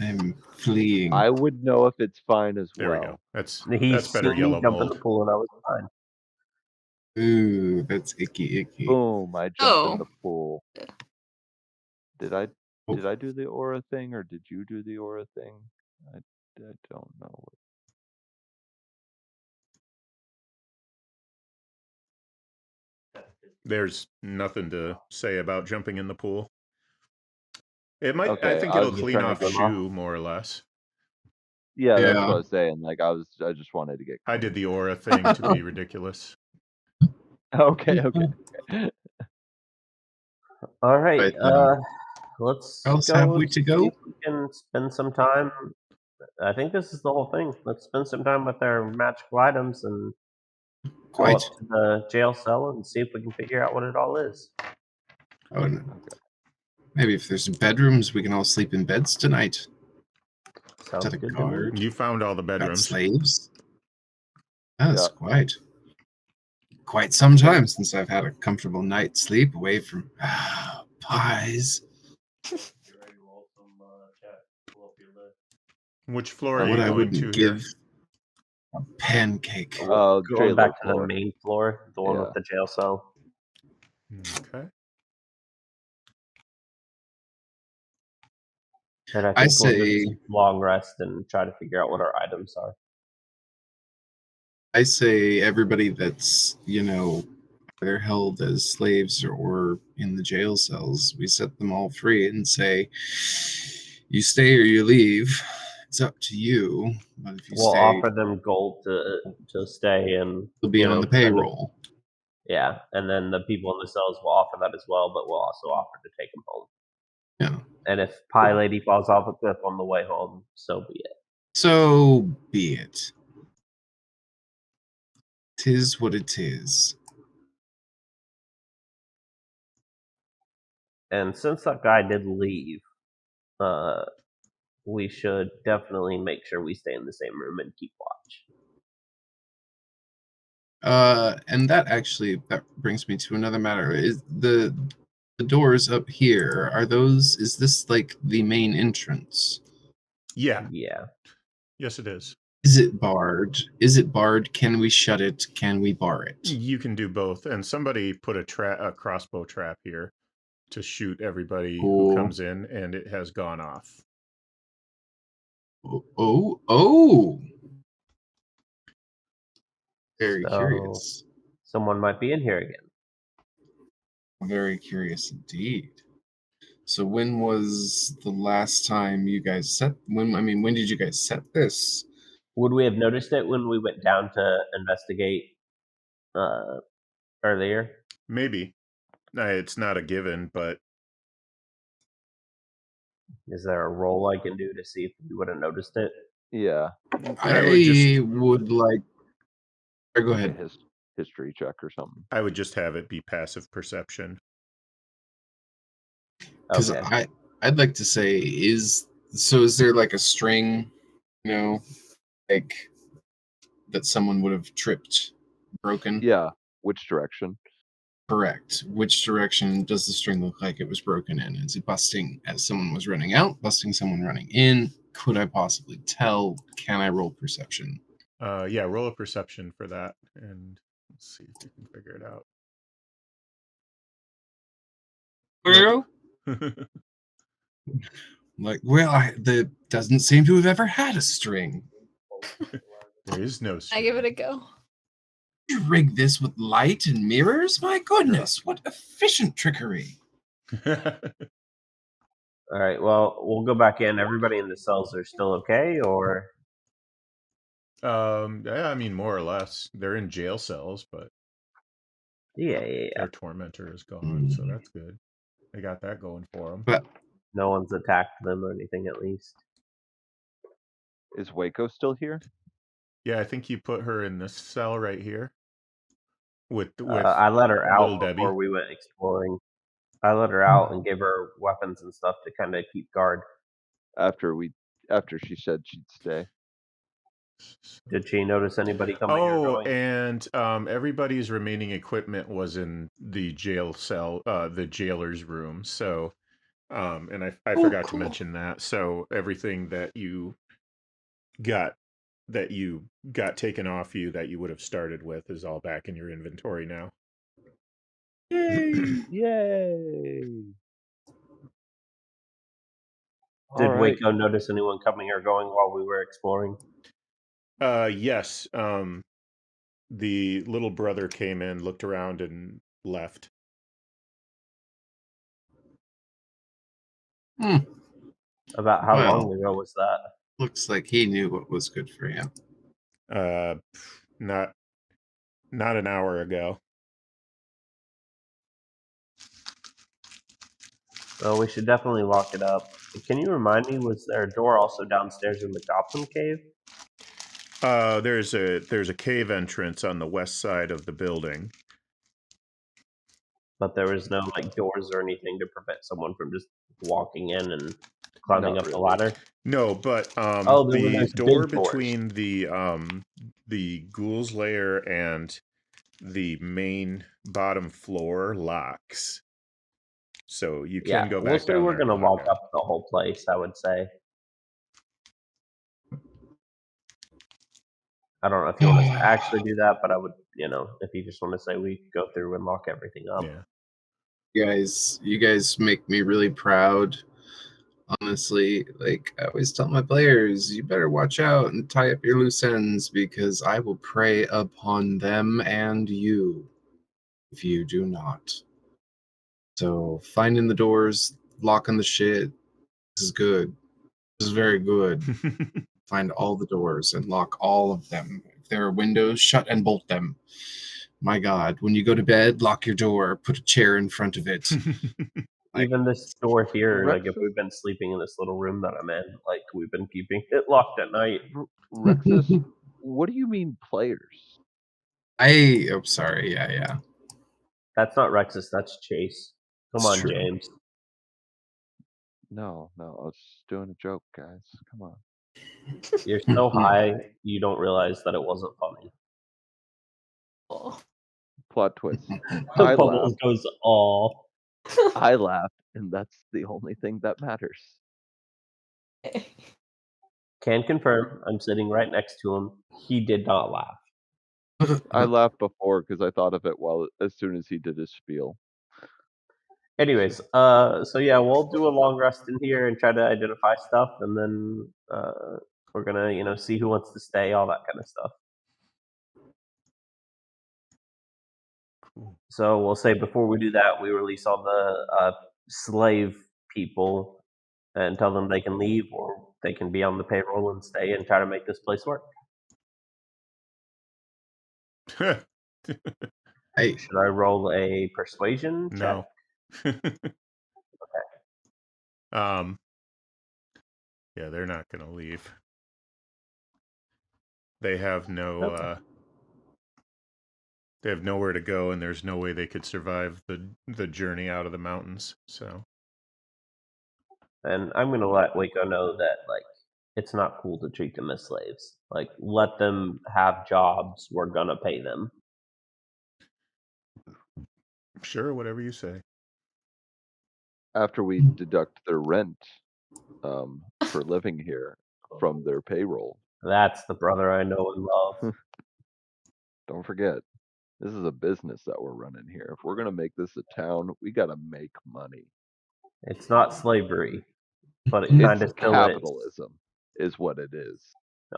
I'm fleeing. I would know if it's fine as There well. we go. That's He's better seen me yellow jump in mold. the pool and I was fine. Ooh, that's icky. Boom! I jumped in the Oh. pool. Yeah. Did I do the aura thing or did you do the aura thing? I don't know. There's nothing to say about jumping in the pool. It might. Okay, I think I it'll was clean trying off to go- shoe more or less. Yeah, that's Yeah. what I was saying. Like I just wanted to get. I did the aura thing to be ridiculous. Okay. All right. Right, Let's else go. have we to go? See if we can spend some time. I think this is the whole thing. Let's spend some time with our magical items and go Quite. up to the jail cell and see if we can figure out what it all is. Oh, no. Maybe if there's bedrooms, we can all sleep in beds tonight. Sounds the good to guard. me. You found all the Got bedrooms. slaves. That's Yeah. quite some time since I've had a comfortable night's sleep away from pies. Which floor are What you I going wouldn't to here? give a pancake. Going Trailer back to the floor. main floor, the one Yeah. with the jail cell. Okay. And I I think we'll say- just long rest and try to figure out what our items are. I say everybody that's, they're held as slaves or in the jail cells, we set them all free and say, you stay or you leave. It's up to you. But if you We'll stay, offer them gold to stay and they'll be on the payroll. Yeah, and then the people in the cells will offer that as well, but we'll also offer to take them home. Yeah. And if Pie Lady falls off a cliff on the way home, so be it. So be it. 'Tis what it is. And since that guy did leave, we should definitely make sure we stay in the same room and keep watch. And that brings me to another matter. Is the doors up here, is this like the main entrance? Yeah. Yeah. Yes, it is. Is it barred? Can we shut it? Can we bar it? You can do both. And somebody put a crossbow trap here to shoot everybody who comes in, and it has gone off. Oh! Very curious. Someone might be in here again. Very curious indeed. So when was the last time you guys when did you guys set this? Would we have noticed it when we went down to investigate earlier? Maybe. It's not a given, but is there a roll I can do to see if we would have noticed it? Yeah. I would like. Go ahead. History check or something. I would just have it be passive perception. Because I'd like to say is there like a string, like that someone would have tripped, broken? Yeah. Which direction? Correct. Which direction does the string look like it was broken in? Is it busting as someone was running out, busting someone running in? Could I possibly tell? Can I roll perception? Yeah, roll a perception for that, and let's see if you can figure it out. Well, Nope. that doesn't seem to have ever had a string. There is no I string. give it a go. You rig this with light and mirrors? My goodness, what efficient trickery. All right. Well, we'll go back in. Everybody in the cells are still okay, or Yeah, I mean, more or less. They're in jail cells, but yeah. their tormentor is gone, so that's good. They got that going for them. But No one's attacked them or anything, at least. Is Waco still here? Yeah, I think you put her in this cell right here with I let her little out Debbie. before we went exploring. I let her out and gave her weapons and stuff to kind of keep guard. After she said she'd stay. Did she notice anybody coming or Oh, going? and everybody's remaining equipment was in the jail cell, the jailer's room. So, and I forgot to mention that. So everything that you got taken off you that you would have started with is all back in your inventory now. yay! Yay! Did All right. Waco notice anyone coming or going while we were exploring? Yes. The little brother came in, looked around, and left. About how Well. long ago was that? Looks like he knew what was good for him. Not an hour ago. Well, we should definitely lock it up. Can you remind me, was there a door also downstairs in the Gotham cave? There's a cave entrance on the west side of the building. But there was no doors or anything to prevent someone from just walking in and climbing Not up the really. ladder. No, but Oh, there were the those door big doors. between the ghouls lair and the main bottom floor locks. So you can go back we'll say down we're there and gonna lock lock it. up the whole place, I would say. I don't know if you want us to actually do that, but I would, if you just want to say we go through and lock everything up. Yeah. You guys make me really proud. Honestly, I always tell my players, you better watch out and tie up your loose ends because I will prey upon them and you if you do not. So finding the doors, locking the shit, this is good. This is very good. Find all the doors and lock all of them. If there are windows, shut and bolt them. My God, when you go to bed, lock your door, put a chair in front of it. Even this door here, if Rexus? we've been sleeping in this little room that I'm in, we've been keeping it locked at night. Rexus, what do you mean players? Oh, sorry. Yeah. That's not Rexus, that's Chase. Come It's on, true. James. No, I was just doing a joke, guys. Come on. You're so high, you don't realize that it wasn't funny. Oh. Plot twist. The bubble goes all. I laughed, and that's the only thing that matters. Can confirm, I'm sitting right next to him. He did not laugh. I laughed before because I thought of it as soon as he did his spiel. Anyways, so yeah, we'll do a long rest in here and try to identify stuff, and then we're gonna, see who wants to stay, all that kind of stuff. Cool. So we'll say before we do that, we release all the slave people and tell them they can leave or they can be on the payroll and stay and try to make this place work. Should I roll a persuasion check? No. Okay. Yeah, they're not gonna leave. They have no they have nowhere to go, and there's no way they could survive the journey out of the mountains. So And I'm gonna let Waco know that like it's not cool to treat them as slaves. Like let them have jobs. We're gonna pay them. Sure, whatever you say. After we deduct their rent for living here from their payroll. That's the brother I know and love. Don't forget, this is a business that we're running here. If we're gonna make this a town, we gotta make money. It's not slavery, but it It's kind of still is. capitalism, is what it is.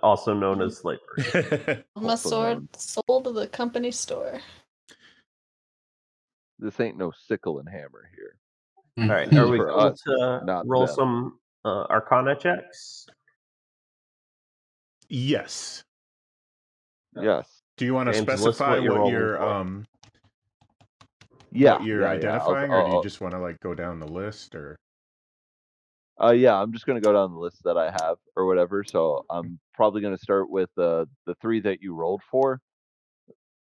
Also known as slavery. My Also sword known. sold to the company store. This ain't no sickle and hammer here. All right, This are is we for going us, to not roll them. some Arcana checks? Yes. Yes. Do you want to James, list specify what you're what rolling you're for. Yeah. what you're yeah. identifying, or do you I'll, just want to like go down the list, or? yeah, I'm just gonna go down the list that I have or whatever. So I'm probably gonna start with the 3 that you rolled for,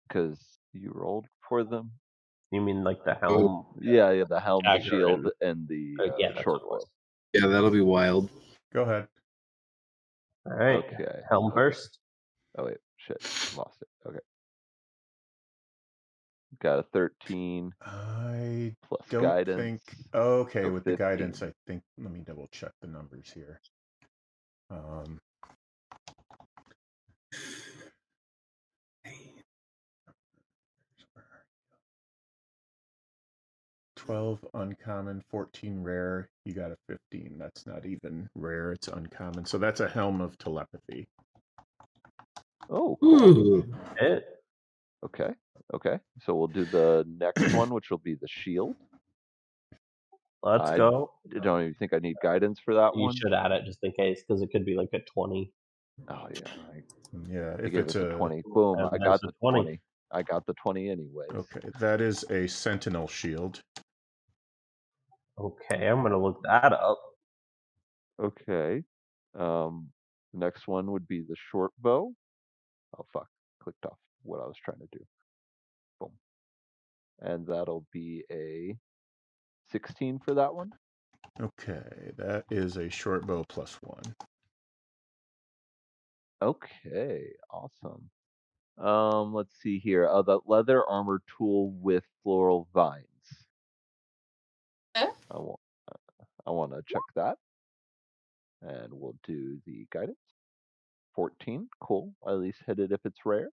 because you rolled for them. You mean like the helm? Yeah, the helm, the Dagger, shield, and the yeah, that's short what it was. bow. Yeah, that'll be wild. Go ahead. All right, Okay. helm okay. first. Oh wait, shit, lost it. Okay. Got a 13 I plus don't guidance. think. Okay, so with the 15. guidance, I think. Let me double check the numbers here. 12 uncommon, 14 rare. You got a 15. That's not even rare. It's uncommon. So that's a helm of telepathy. Oh, cool. Ooh. Hit. Okay. So we'll do the next one, which will be the shield. Let's I go. don't even think I need guidance for that You one. should add it just in case, because it could be like a 20. Oh yeah, Yeah, I if gave it's us a 20. Boom, and I there's got a the 20. 20. I got the 20 anyways. Okay, that is a sentinel shield. Okay, I'm gonna look that up. Okay. Next one would be the short bow. Oh fuck, clicked off what I was trying to do. Boom. And that'll be a 16 for that one. Okay, that is a short bow +1. Okay, awesome. Let's see here. The leather armor tool with floral vines. Okay. I want to check that. And we'll do the guidance. 14, cool. I at least hit it if it's rare.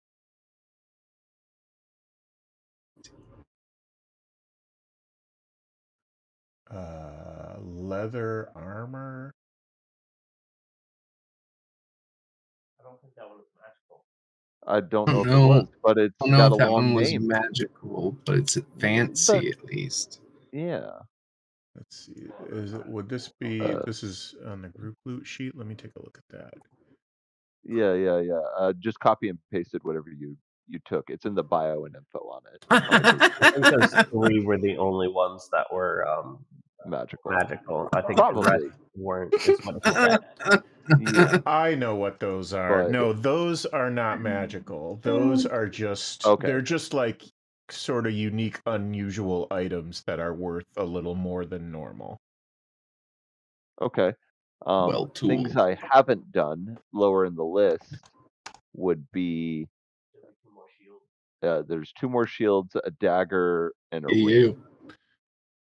Leather armor. I don't think that one is magical. I don't I know don't if it know. was, but it's I don't know got if a that long one was name. magical, but it's fancy at least. Yeah. Let's see. Would this be? This is on the group loot sheet. Let me take a look at that. Yeah. Just copy and pasted whatever you took. It's in the bio and info on it. I think those 3 were the only ones that were Magical. I think Probably. the rest weren't. Is what it said. Yeah. I know what those are. But- No, those are not magical. Those are just. Okay. They're just like sort of unique, unusual items that are worth a little more than normal. Okay. Well Things tooled. I haven't done lower in the list would be there's 2 more shields, a dagger, and a ring. You.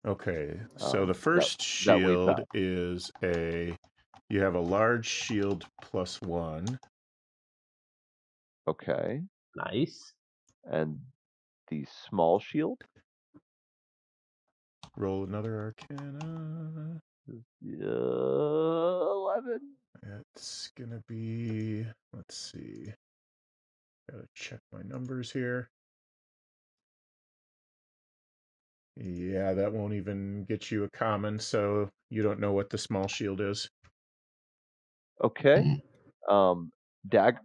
Okay, so the that first way shield back. is you have a large shield +1. Okay. Nice. And the small shield. Roll another Arcana. 11. It's gonna be, let's see. Gotta check my numbers here. Yeah, that won't even get you a common, so you don't know what the small shield is. Okay. Dagger.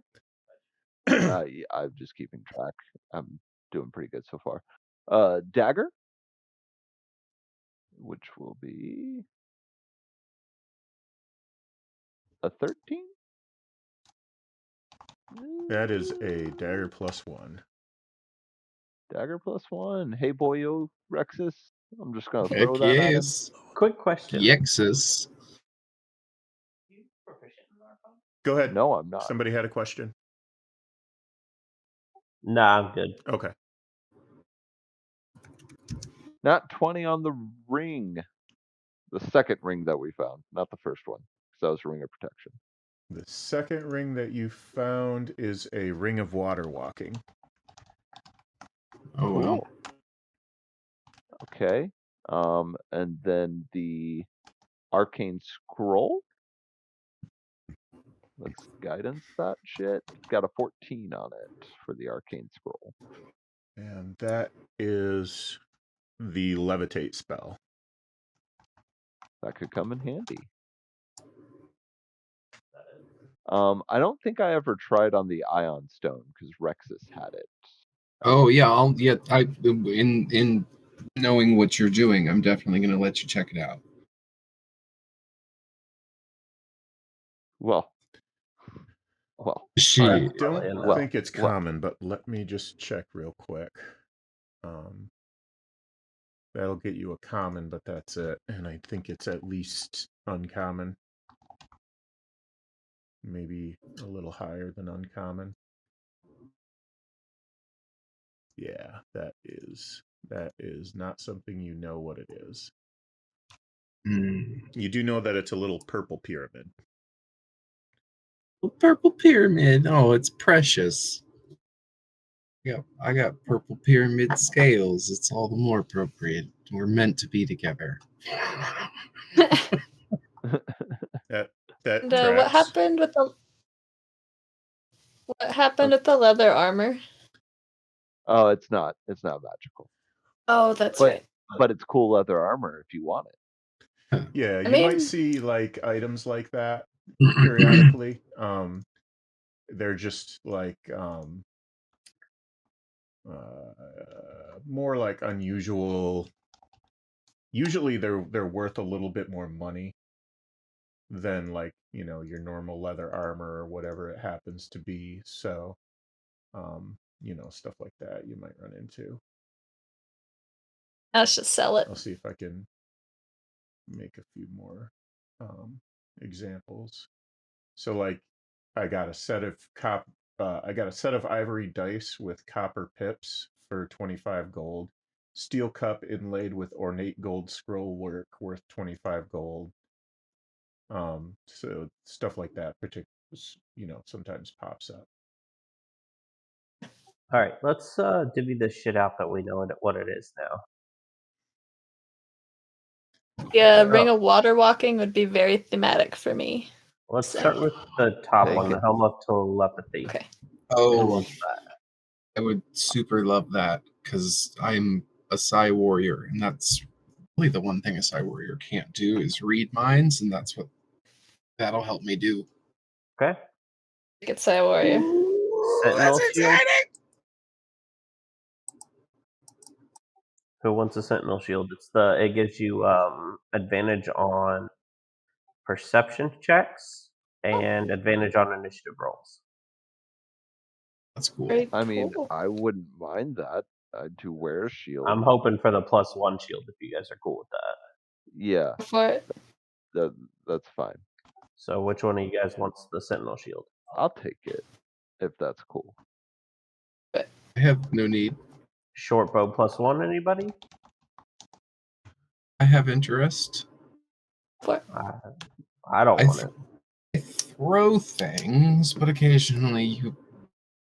Yeah, I'm just keeping track. I'm doing pretty good so far. Dagger, which will be a 13. That is a dagger +1. Dagger +1. Hey boyo, Rexus. I'm just gonna Heck throw that at him. yes. Quick question. Yexus. Go ahead. No, I'm not. Somebody had a question. Nah, I'm good. Okay. Not 20 on the ring. The second ring that we found, not the first one, because that was a ring of protection. The second ring that you found is a ring of water walking. Oh, wow. Cool. Okay. And then the arcane scroll. Let's guidance that shit. It's got a 14 on it for the arcane scroll. And that is the levitate spell. That could come in handy. I don't think I ever tried on the ion stone because Rexus had it. Oh yeah, in knowing what you're doing, I'm definitely gonna let you check it out. Well. I don't Well, think it's common, but let me just check real quick. That'll get you a common, but that's it. And I think it's at least uncommon. Maybe a little higher than uncommon. Yeah, that is not something you know what it is. You do know that it's a little purple pyramid. Purple pyramid. Oh, it's precious. Yeah, I got purple pyramid scales. It's all the more appropriate. We're meant to be together. That And tracks. what happened with the leather armor? Oh, it's not magical. Oh, that's But- right. But it's cool leather armor if you want it. Yeah, you mean- might see like items like that periodically. They're just like more like unusual. Usually they're worth a little bit more money than like, you know, your normal leather armor or whatever it happens to be. So you know, stuff like that you might run into. Let's just sell it. I'll see if I can make a few more examples. So like I got a set of ivory dice with copper pips for 25 gold. Steel cup inlaid with ornate gold scroll work worth 25 gold. So stuff like that sometimes pops up. all right, let's divvy this shit out that we know what it is now. Yeah, ring of water walking would be very thematic for me. Let's start with the top Take one, the it. helm of telepathy. Okay. Who Oh, wants that? I would super love that because I'm a Psi warrior, and that's really the one thing a Psi warrior can't do is read minds, and that'll help me do. Okay. Get Sai Warrior. Sentinel shield. Who wants a sentinel shield? It gives you advantage on perception checks and advantage on initiative rolls. That's cool. Very I mean, cool. I wouldn't mind that. To wear a shield. I'm hoping for the +1 shield if you guys are cool with that. Yeah, Go for it. that's fine. So which one of you guys wants the sentinel shield? I'll take it if that's cool. I have no need. Short bow +1, anybody? I have interest. For it. I don't want it. I throw things, but occasionally you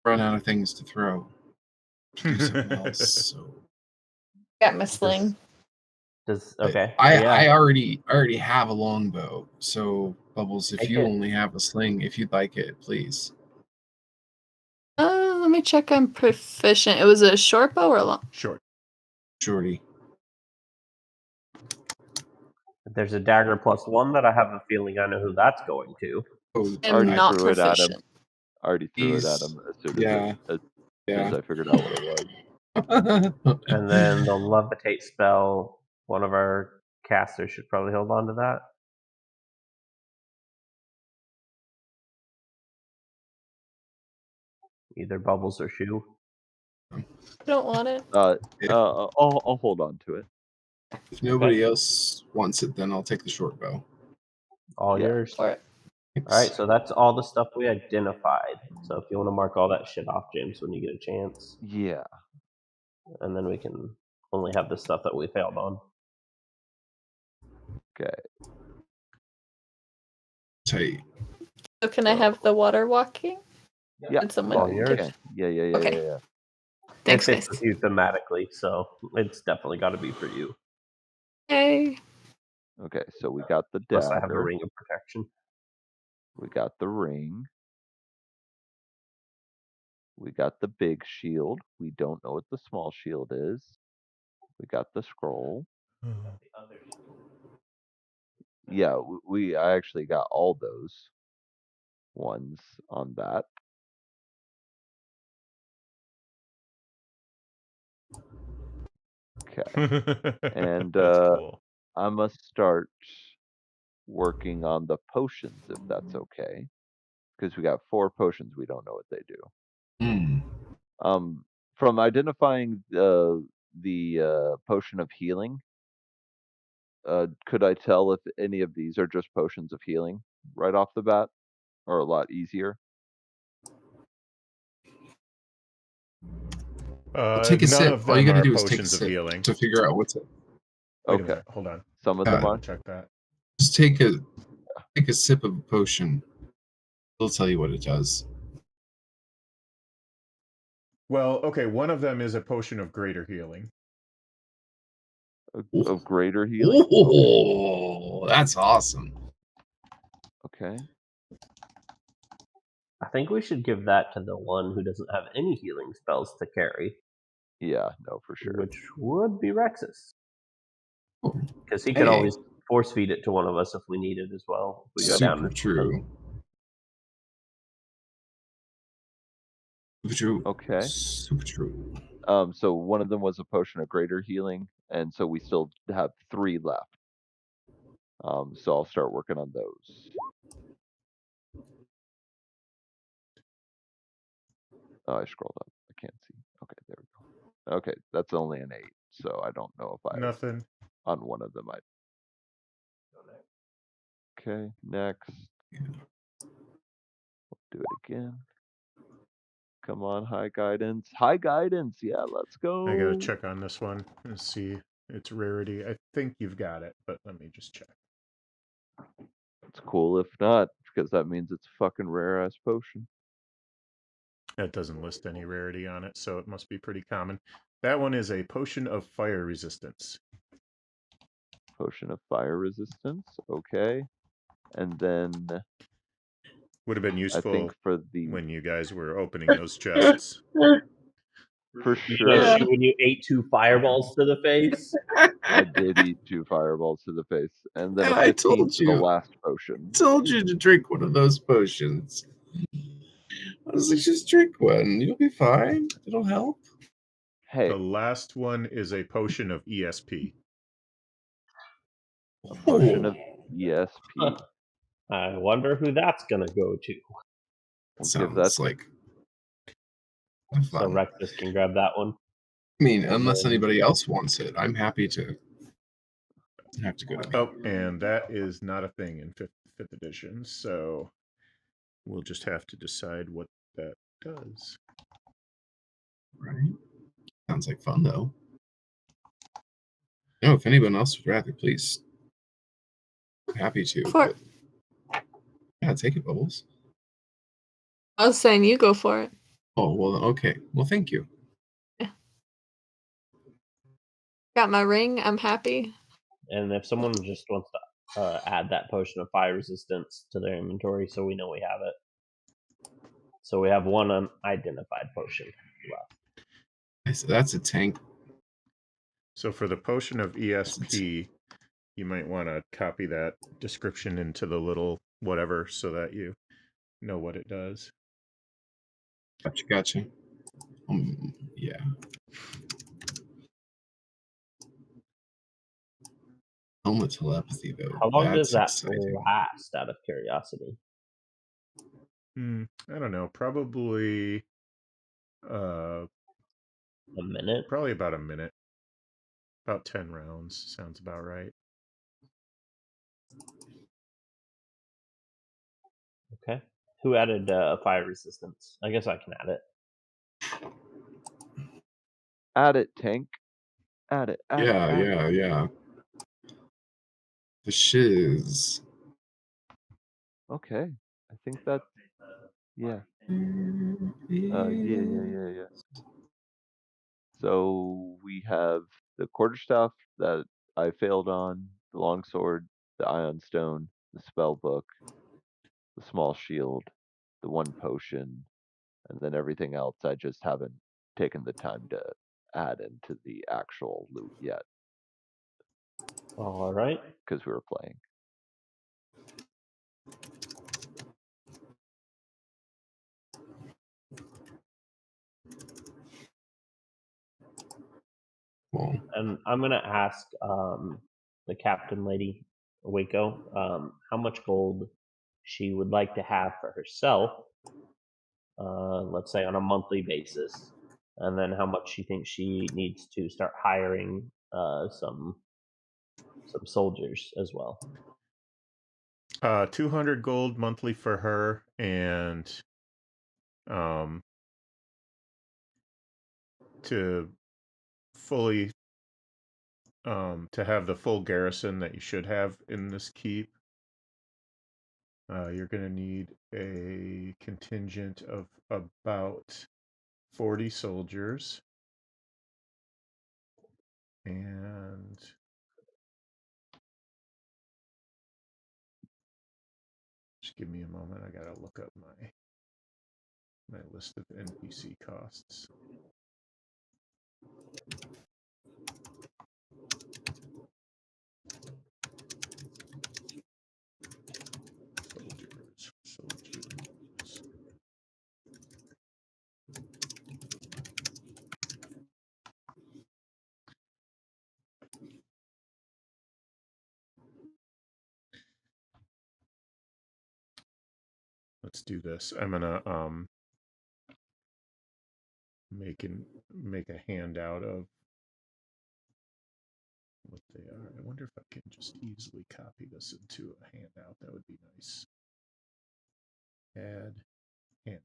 run out of things to throw. To do something else. So Got my sling. Okay. I already have a longbow. So Bubbles, if Take you it. only have a sling, if you'd like it, please. Let me check. I'm proficient. It was a short bow or a long? Short. Shorty. There's a dagger +1 that I have a feeling I know who that's going to. Oh, I'm Already not threw it at him. proficient. Already threw it at He's- him as soon yeah, as I figured out what it was. And then the levitate spell, one of our casters should probably hold on to that. Either Bubbles or Shoe. I don't want it. I'll hold on to it. If nobody else wants it, then I'll take the short bow. All Yeah. yours. For it. All right, so that's all the stuff we identified. So if you want to mark all that shit off, James, when you get a chance, Yeah. and then we can only have the stuff that we failed on. Okay. Tight. So can I have the water walking? Yeah. Did someone All you yours. can. Yeah. Okay. Thanks, It fits guys. with you thematically, so it's definitely got to be for you. Hey. Okay, so we got the Plus, I have a dagger. ring of protection. We got the ring. We got the big shield. We don't know what the small shield is. We got the scroll. Yeah, I actually got all those ones on that. Okay. And That's cool. I must start working on the potions if that's okay. Because we got 4 potions, we don't know what they do. Hmm. From identifying the potion of healing, could I tell if any of these are just potions of healing right off the bat, or a lot easier? Take a None sip. of All you them gotta are do is take a potions of sip healing. to figure out what's it. Wait a Okay, minute, hold on. some of them Uh, are. Check that. Just take a sip of a potion. It'll tell you what it does. Well, okay, one of them is a potion of greater healing. Of greater healing? Okay. Oh, that's awesome. Okay. I think we should give that to the one who doesn't have any healing spells to carry, Yeah, no, for sure. which would be Rexus. Oh, Because he could hey, always force feed it to one of us if we need it as well. If we go down super to true. Super true. Okay. Super true. So one of them was a potion of greater healing, and so we still have 3 left. So I'll start working on those. Oh, I scrolled up. I can't see. Okay, there we go. Okay, that's only an 8, so I don't know if I Nothing. on one of them I. Okay, next. Do it again. Come on, high guidance. High guidance. Yeah, let's go. I gotta check on this one and see its rarity. I think you've got it, but let me just check. It's cool if not, because that means it's a fucking rare ass potion. It doesn't list any rarity on it, so it must be pretty common. That one is a potion of fire resistance. Potion of fire resistance. Okay. And then Would have been I useful think for the when you guys were opening those chests. for You sure. should see when you ate 2 fireballs to the face. I did eat 2 fireballs to the face, and then a I 15 told for the you. last potion. Told you to drink one of those potions. I was like, just drink one. You'll be fine. It'll help. Hey, The last one is a potion of ESP. a potion of Oh, ESP. I wonder who that's gonna go to. We'll give that sounds like So fun. Rexus can grab that one. I mean, And unless then- anybody else wants it, I'm happy to have to go to. Oh, and that is not a thing in fifth edition, so we'll just have to decide what that does. Right. Sounds like fun though. No, if anyone else would rather, please. I'm happy to. For it. But yeah, take it, Bubbles. I was saying you go for it. Oh well, okay. Well, thank you. Got my ring. I'm happy. And if someone just wants to add that potion of fire resistance to their inventory, so we know we have it. So we have one unidentified potion left. So that's a tank. So for the potion of ESP, you might want to copy that description into the little whatever so that you know what it does. Gotcha. Yeah. Helmet telepathy though. How long That's does that exciting. last, out of curiosity? I don't know. Probably A minute? probably about a minute. About 10 rounds. Sounds about right. Okay. Who added fire resistance? I guess I can add it. Add it, tank. Add it. Yeah. The shiz. Okay. I think that's yeah. Yeah. So we have the quarterstaff that I failed on, the longsword, the ion stone, the spell book, the small shield, the one potion, and then everything else I just haven't taken the time to add into the actual loot yet All right. because we were playing. Well, And I'm gonna ask the captain lady, Waco, how much gold she would like to have for herself, let's say on a monthly basis, and then how much she thinks she needs to start hiring some soldiers as well. 200 gold monthly for her, and to fully to have the full garrison that you should have in this keep, you're going to need a contingent of about 40 soldiers, and just give me a moment. I gotta look up my list of NPC costs. Soldiers. Let's do this. I'm gonna make a handout of what they are. I wonder if I can just easily copy this into a handout. That would be nice. Add handout.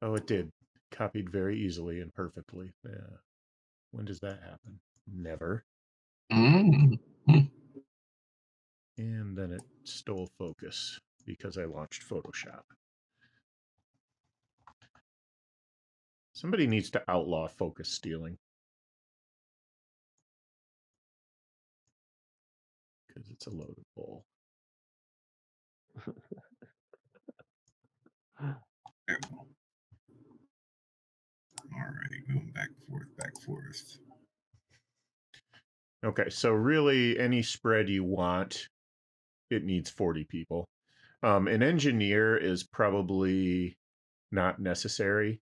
Oh, it did. Copied very easily and perfectly. Yeah. When does that happen? Never. mm. And then it stole focus because I launched Photoshop. Somebody needs to outlaw focus stealing. Because it's a load of bull. All right, going back forth. Okay, so really any spread you want, it needs 40 people. An engineer is probably not necessary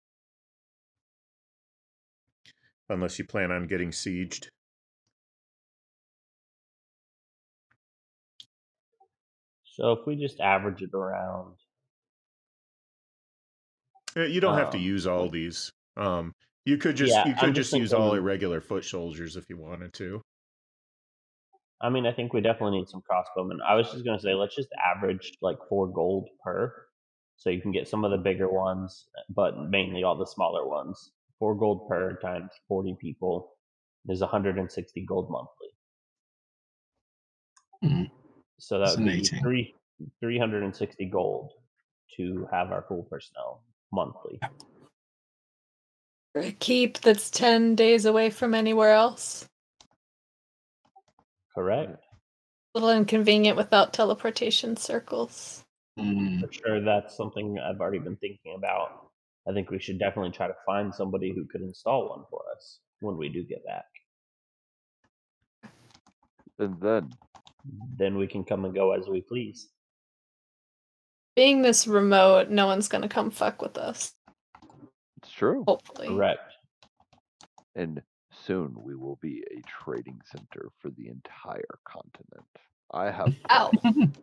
unless you plan on getting sieged. So if we just average it around, You don't have to use all these. You could just yeah, I'm just use all thinking. irregular foot soldiers if you wanted to. I mean, I think we definitely need some crossbowmen. I was just gonna say, let's just average like 4 gold per, so you can get some of the bigger ones, but mainly all the smaller ones. 4 gold per times 40 people is 160 gold monthly. Hmm. So that would be Fascinating. 360 gold to have our full personnel monthly. For a keep that's 10 days away from anywhere else. Correct. A little inconvenient without teleportation circles. Mm. For sure, that's something I've already been thinking about. I think we should definitely try to find somebody who could install one for us when we do get back. And then we can come and go as we please. Being this remote, no one's gonna come fuck with us. it's true. Hopefully. Correct. And soon we will be a trading center for the entire continent. I have Ow. plans.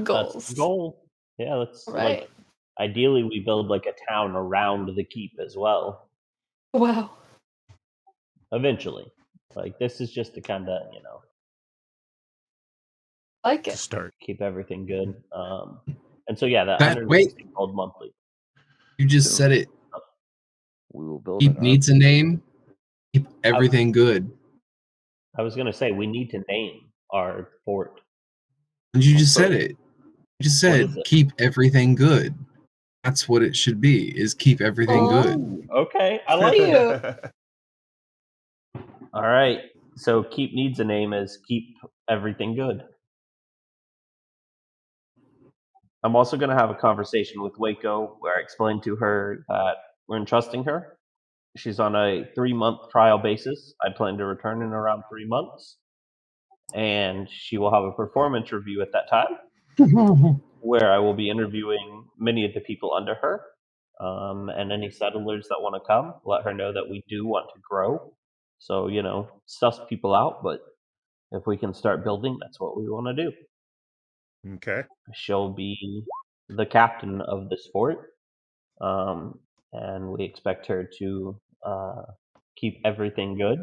Goals. That's the goal. Yeah, let's Right. like ideally we build like a town around the keep as well. Wow. Eventually. Like this is just to kinda, Like to it. start. Keep everything good. And so yeah, that That- 160 gold monthly. You just Soon. said it. We will build Keep it up. needs a name. Keep everything good. I was gonna say we need to name our fort. And you just said it. You just What said is it? keep everything good. That's what it should be. Is keep everything good. Okay, I like it. You. All right. So keep needs a name as keep everything good. I'm also going to have a conversation with Waco where I explain to her that we're entrusting her. She's on a 3-month trial basis. I plan to return in around 3 months. And she will have a performance review at that time where I will be interviewing many of the people under her and any settlers that want to come. Let her know that we do want to grow. So, suss people out, but if we can start building, that's what we want to do. Okay. She'll be the captain of this fort, and we expect her to keep everything good.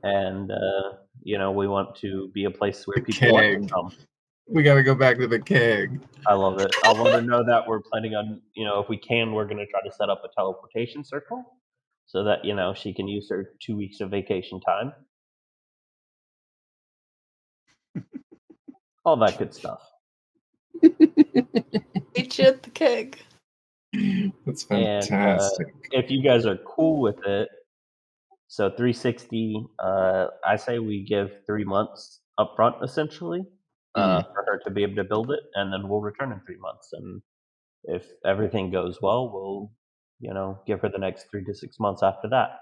And we want to be a place where The people want to keg. come. We got to go back to the keg. I love it. I'll let her know that we're planning on, if we can, we're going to try to set up a teleportation circle so that, she can use her 2 weeks of vacation time. All that good stuff. Meet you at the keg. That's And fantastic. if you guys are cool with it, so 360, I say we give 3 months up front, essentially, for her to be able to build it, and then we'll return in 3 months. And if everything goes well, we'll, give her the next 3 to 6 months after that.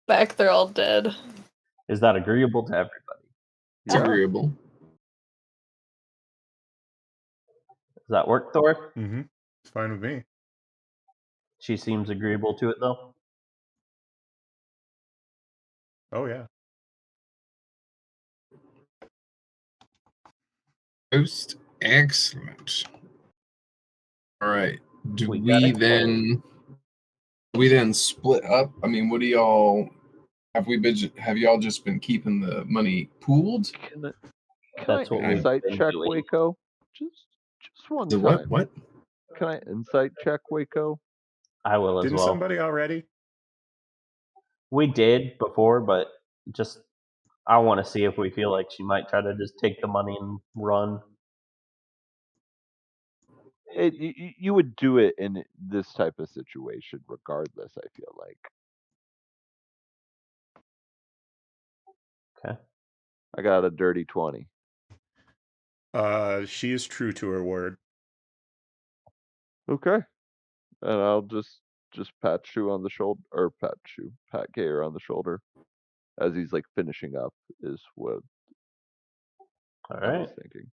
Back, they're all dead. Is that agreeable to everybody? It's agreeable. Does that work, Thor? Mm-hmm. It's fine with me. She seems agreeable to it, though. Oh yeah. Most excellent. All right. Do We got we a keg. then split up? I mean, what do y'all have y'all just been keeping the money pooled? Can That's I what we've insight been check doing. Waco? Just one The time. what? Can I insight check Waco? I will as Didn't well. somebody already? We did before, but just I want to see if we feel like she might try to just take the money and run. You would do it in this type of situation regardless, I feel like. Okay. I got a dirty 20. She is true to her word. Okay. And I'll just pat Shu on the shoulder, or pat Gayer on the shoulder as he's like finishing up is what All I right. was thinking.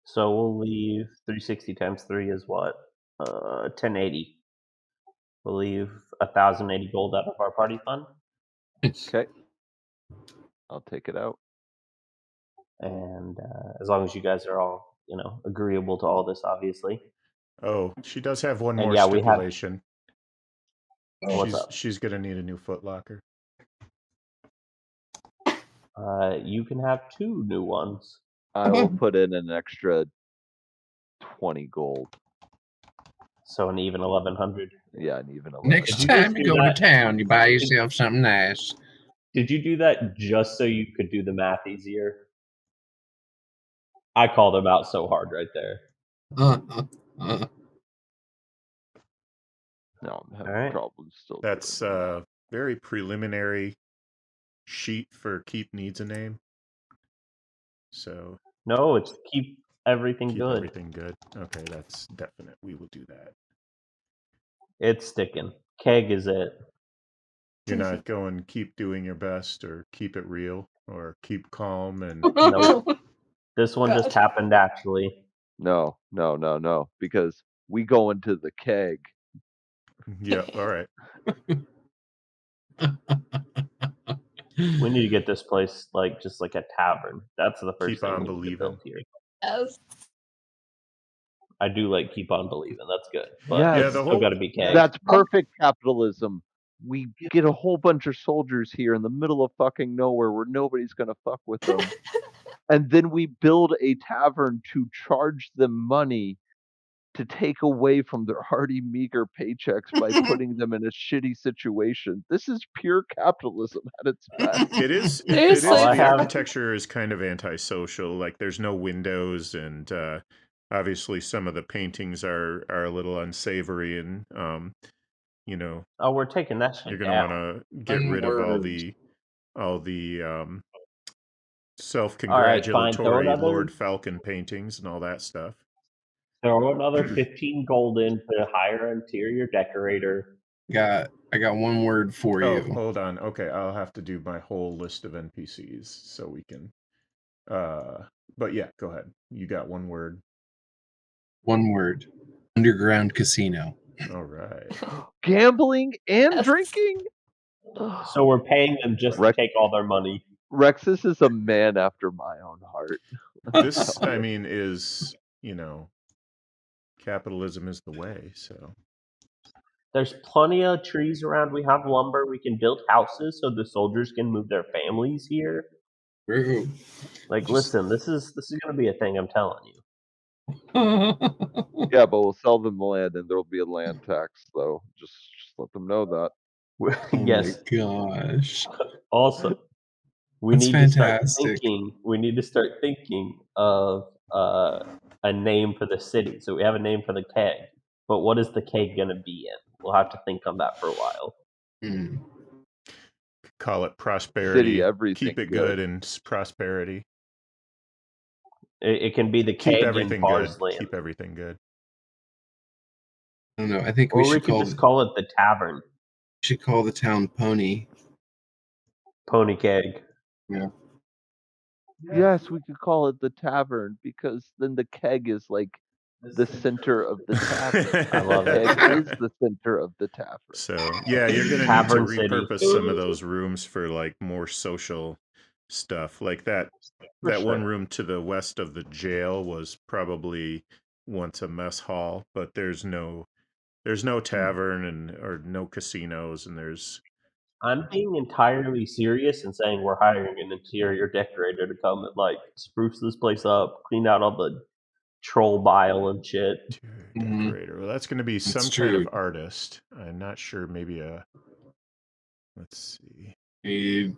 So we'll leave 360 times 3 is what? 1080. We'll leave 1,080 gold out of our party fund. Okay. I'll take it out. And as long as you guys are all, agreeable to all this, obviously. Oh, she does have one And more yeah, we have- stipulation. What's up? She's gonna need a new footlocker. You can have 2 new ones. I will put in an extra 20 gold. So an even 1,100. Yeah, and even 11. Next you time just you do go that? to town, you buy yourself something nice. Did you do that just so you could do the math easier? I called them out so hard right there. No, I'm having Alright. problems still. That's doing that. very preliminary sheet for keep needs a name. So No, it's keep everything keep good. everything good. Okay, that's definite. We will do that. It's sticking. Keg is it. You're not going keep doing your best or keep it real or keep calm and Nope. This one just God. happened naturally. No, because we go into the keg. yeah, all right. We need to get this place just like a tavern. That's the first Keep thing on we need to believing. build here. Yes. I do like keep on believing. That's good. But Yes. Yeah, it's the still whole got to be keg. That's perfect capitalism. we get a whole bunch of soldiers here in the middle of fucking nowhere where nobody's gonna fuck with them. And then we build a tavern to charge them money to take away from their already meager paychecks by putting them in a shitty situation. This is pure capitalism at its best. It is. Seriously, The have- architecture is kind of antisocial. Like there's no windows, and obviously some of the paintings are a little unsavory, and you know, Oh, we're taking that shit you're gonna down. want to get rid of all the self-congratulatory another- Lord Falcon paintings and all that stuff. Throw another 15 gold in to hire an interior decorator. I got one word for Oh, you. hold on. Okay, I'll have to do my whole list of NPCs so we can. But yeah, go ahead. You got one word. One word. Underground casino. All right. Gambling and Yes. drinking? So we're paying them just to take all their money. Rexus is a man after my own heart. This, I mean, is, capitalism is the way, so. There's plenty of trees around. We have lumber. We can build houses so the soldiers can move their families here. Woohoo. Like, Just- listen, this is going to be a thing. I'm telling you. Yeah, but we'll sell them the land and there'll be a land tax, though. Just let them know that. Oh Yes. my gosh. Also, we That's need fantastic. to start thinking. We need to start thinking of a name for the city. So we have a name for the keg, but what is the keg going to be in? We'll have to think on that for a while. Hmm. Call it prosperity. City, everything Keep it good. good and prosperity. It can be the Keep keg everything in good. Barsland. Keep everything good. I don't know. I think Or we we should could call just call it the tavern. the town Pony. Pony keg. Yeah. Yes, we could call it the tavern because then the keg is like the center of the tavern. I love The it. keg is the center of the tavern. So yeah, you're gonna Tavern need to City. repurpose some of those rooms for like more social stuff. Like that For one sure. room to the west of the jail was probably once a mess hall, but there's no tavern and or no casinos, and there's I'm being entirely serious and saying we're hiring an interior decorator to come and like spruce this place up, clean out all the troll bile and shit. Mhm. decorator. Well, that's going to be That's some kind of true. artist. I'm not sure. Maybe let's see. Need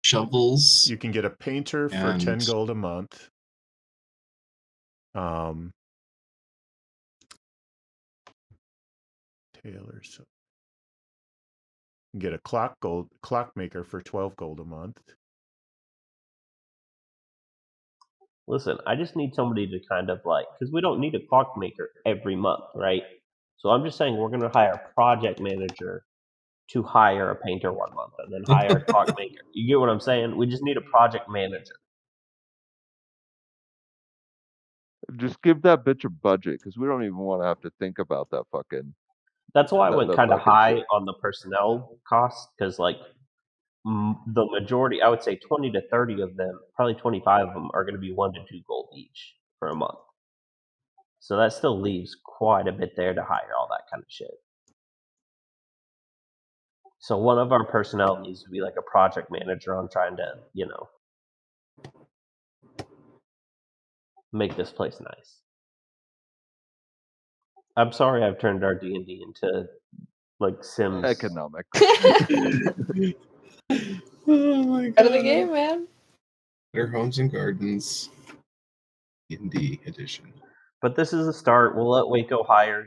shovels. You can get a painter for 10 And- gold a month. Taylor, so you can get a clockmaker for 12 gold a month. Listen, I just need somebody to kind of like, because we don't need a clockmaker every month, right? So I'm just saying we're going to hire a project manager to hire a painter one month and then hire a clockmaker. You get what I'm saying? We just need a project manager. Just give that bitch a budget because we don't even want to have to think about that fucking. That's why I That- went that kind of fucking high shit. on the personnel costs because, like, the majority, I would say 20 to 30 of them, probably 25 of them, are going to be 1 to 2 gold each for a month. So that still leaves quite a bit there to hire all that kind of shit. So one of our personnel needs to be like a project manager on trying to, make this place nice. I'm sorry I've turned our D&D into like Sims. Economics. Oh my Out of the game, man. Better Homes and Gardens. D&D edition. But this is a start. We'll let Waco hire,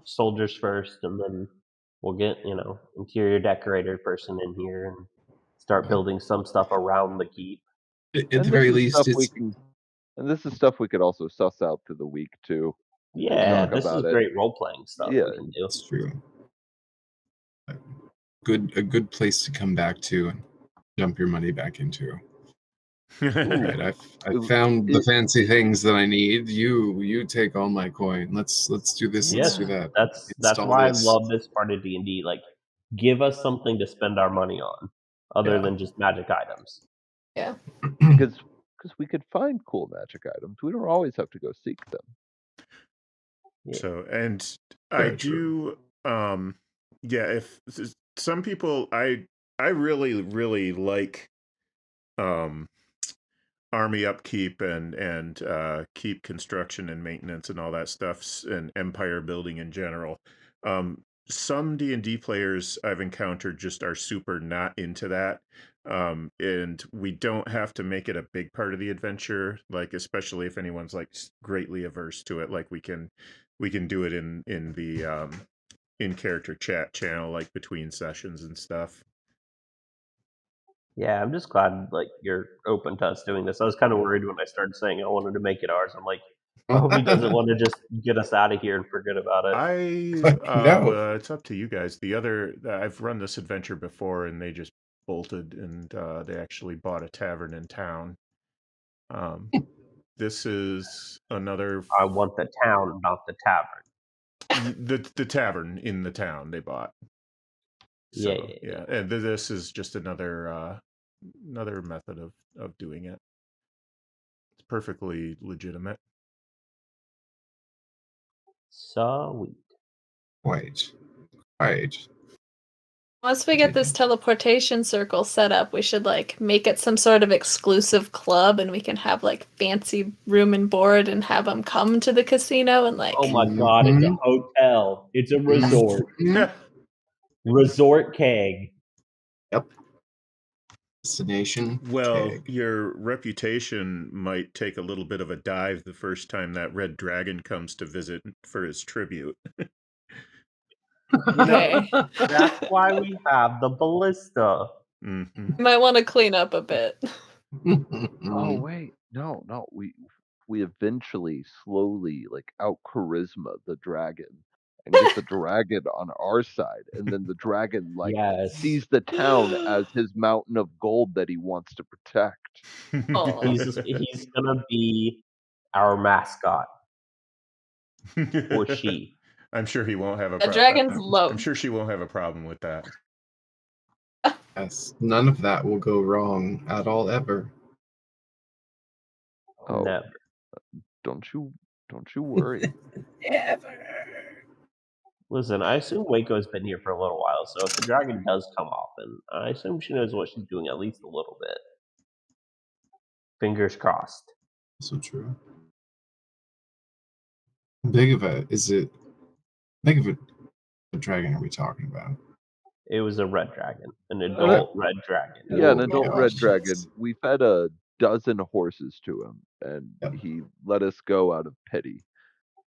soldiers first, and then we'll get, interior decorator person in here and start building some stuff around the keep. At And the this very is least, stuff it's and this is stuff we could also suss out through the week too. Yeah, talk this is about it. great role playing stuff Yeah. we can do. it's true. A good place to come back to and dump your money back into. Right, I've found the fancy things that I need. You take all my coin. Let's do this. Let's Yes, do that. that's Install why this. I love this part of D&D. Like, give us something to spend our money on, other Yeah. than just magic items. Yeah. Because we could find cool magic items. We don't always have to go seek them. Yeah. So, and I Very true. do, yeah, if some people, I really like army upkeep and keep construction and maintenance and all that stuff, and empire building in general. Some D&D players I've encountered just are super not into that. And we don't have to make it a big part of the adventure, like especially if anyone's like greatly averse to it. Like we can do it in the in character chat channel, like between sessions and stuff. Yeah, I'm just glad like you're open to us doing this. I was kind of worried when I started saying I wanted to make it ours. I'm like, I hope he doesn't want to just get us out of here and forget about it. No. It's up to you guys. The other, I've run this adventure before, and they just bolted, and they actually bought a tavern in town. This is another I want the town, not the tavern. the tavern in the town they bought. So Yeah. and this is just another another method of doing it. It's perfectly legitimate. Sweet. Quite. Once we get this teleportation circle set up, we should like make it some sort of exclusive club, and we can have like fancy room and board, and have them come to the casino and like. Oh my god! It's a hotel. It's a resort. Resort keg. Yep. Destination. Well, keg. your reputation might take a little bit of a dive the first time that red dragon comes to visit for his tribute. Okay. That's why we have the ballista. Mm-hmm. You might want to clean up a bit. Oh wait, no, we eventually slowly like out charisma the dragon and get the dragon on our side, and then the dragon like sees the town as his mountain of gold that he wants to protect. He's gonna be our mascot. Or she. I'm sure he won't have a The dragon's low. I'm sure she won't have a problem with that. Yes, none of that will go wrong at all ever. Oh, never. Don't you worry. Ever. Listen, I assume Waco's been here for a little while, so if the dragon does come off, then I assume she knows what she's doing at least a little bit. Fingers crossed. So true. Big of a dragon are we talking about? It was a red dragon, an adult red dragon. Yeah, an adult red gosh, dragon. yes. We fed a dozen horses to him, and he let us go out of pity.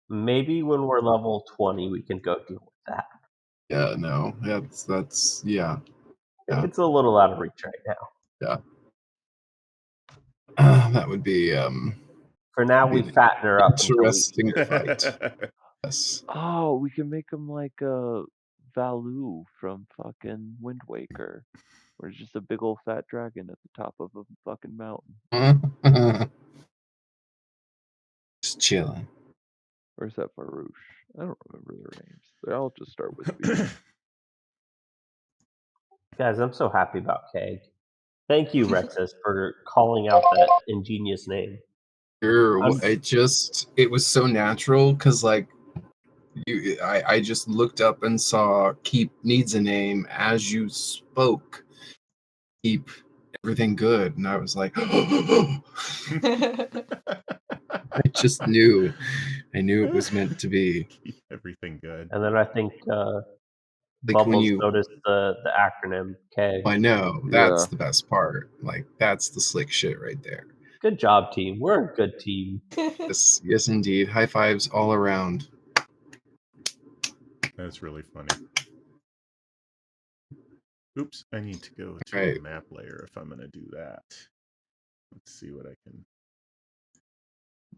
Maybe when we're level 20, we can go deal with that. Yeah, no, that's yeah. It's a little out of reach right now. Yeah. That would be For now, we fatten her up. Interesting fight. Yes. Oh, we can make him like a Valu from fucking Wind Waker, where it's just a big old fat dragon at the top of a fucking mountain. Just chilling. Or is that Farouche? I don't remember their names. They all just start with B. Guys, I'm so happy about Keg. Thank you, Rexus, for calling out that ingenious name. Sure, it was so natural because like I just looked up and saw Keep needs a name as you spoke. Keep everything good, and I was like, I just knew. I knew it was meant to be. Keep everything good. And then I think Like Bubbles when you noticed the acronym Keg. I know that's the best part. Like that's the slick shit right there. Good job, team. We're a good team. Yes, indeed. High fives all around. That's really funny. Oops, I need to go to a map layer if I'm going to do that. Let's see what I can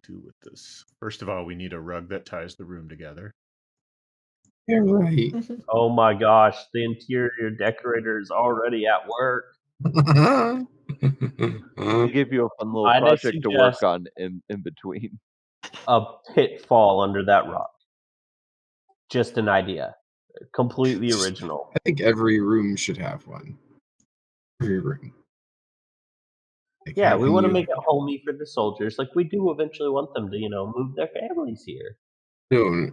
do with this. First of all, we need a rug that ties the room together. You're right. Oh my gosh, the interior decorator is already at work. We'll give you a fun little project to work on in between. A pitfall under that rock. Just an idea. Completely original. I think every room should have one. Every room. Like, yeah, we want to make it homey for the soldiers. Like we do eventually want them to, move their families here. No,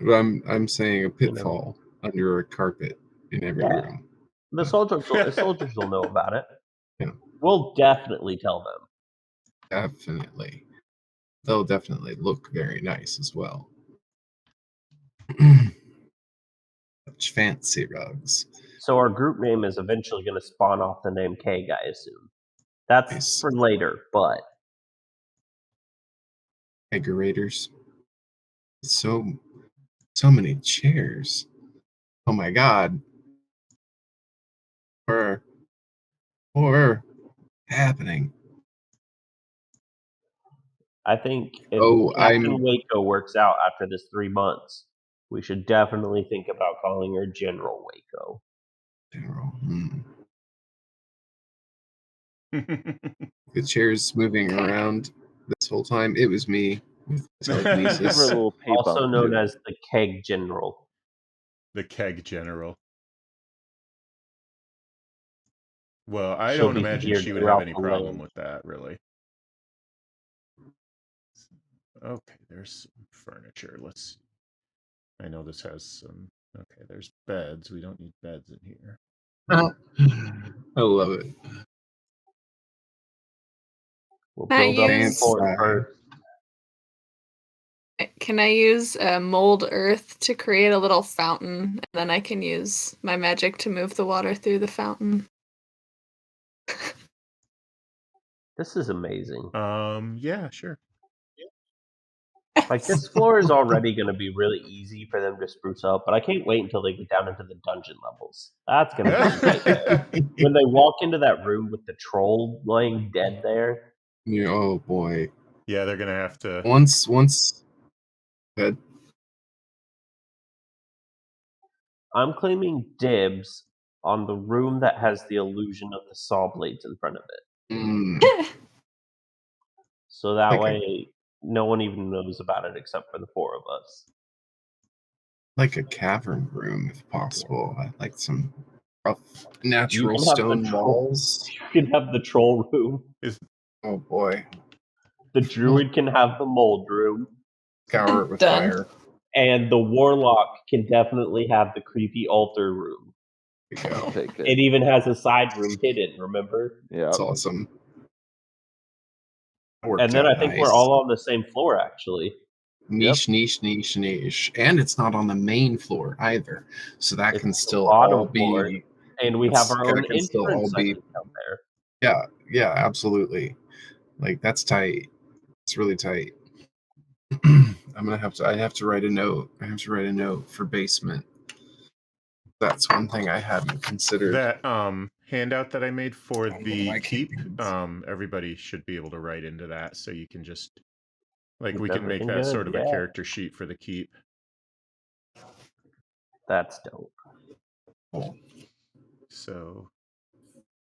I'm saying a pitfall under a carpet in every room. The soldiers will know about it. Yeah. We'll definitely tell them. Definitely. They'll definitely look very nice as well. Such fancy rugs. So our group name is eventually going to spawn off the name Keg, I assume. That's Nice. for later, but Kegerators. So many chairs. Oh my god. Horror happening. I think if Oh, Captain Waco works out after this 3 months, we should definitely think about calling her General Waco. General. The chair's moving around this whole time. It was me with Give her a telekinesis. little pay Also bump, known too. as the Keg General. The Keg General. Well, I She'll don't be imagine feared she would have throughout any the problem land. with that, really. Okay, there's some furniture. Let's see. I know this has some. Okay, there's beds. We don't need beds in here. I love it. We'll Can I build up use- the fort first. Can I use mold earth to create a little fountain, and then I can use my magic to move the water through the fountain? This is amazing. Yeah, sure. Like, this floor is already going to be really easy for them to spruce up, but I can't wait until they get down into the dungeon levels. That's going to be a nightmare. When they walk into that room with the troll laying dead there. Yeah, oh boy. Yeah, they're gonna have to. Once. Good. I'm claiming dibs on the room that has the illusion of the saw blades in front of it. So that Like way, no one even knows about it except for the 4 of us. Like a cavern room, if possible. I like some rough natural can have the stone troll- walls. You can have the troll room. Oh boy. The druid can have the mold room. Scour it with Done. fire. And the warlock can definitely have the creepy altar room. There you I'll go. take It it. even has a side room hidden, remember? Yeah. That's awesome. Worked And then out I think nice. we're all on the same floor, actually. niche. And it's not on the main floor either. So that It's can the still bottom all floor, be and we have our that own can still all entrance, I be- think, down there. Yeah, absolutely. Like that's tight. It's really tight. I have to write a note. I have to write a note for basement. That's one thing I hadn't considered. That handout that I made for I don't know the why I can't keep, do this. everybody should be able to write into that, so you can just like Keep we can make everything that good, sort of yeah. a character sheet for the keep. That's dope. Cool. So,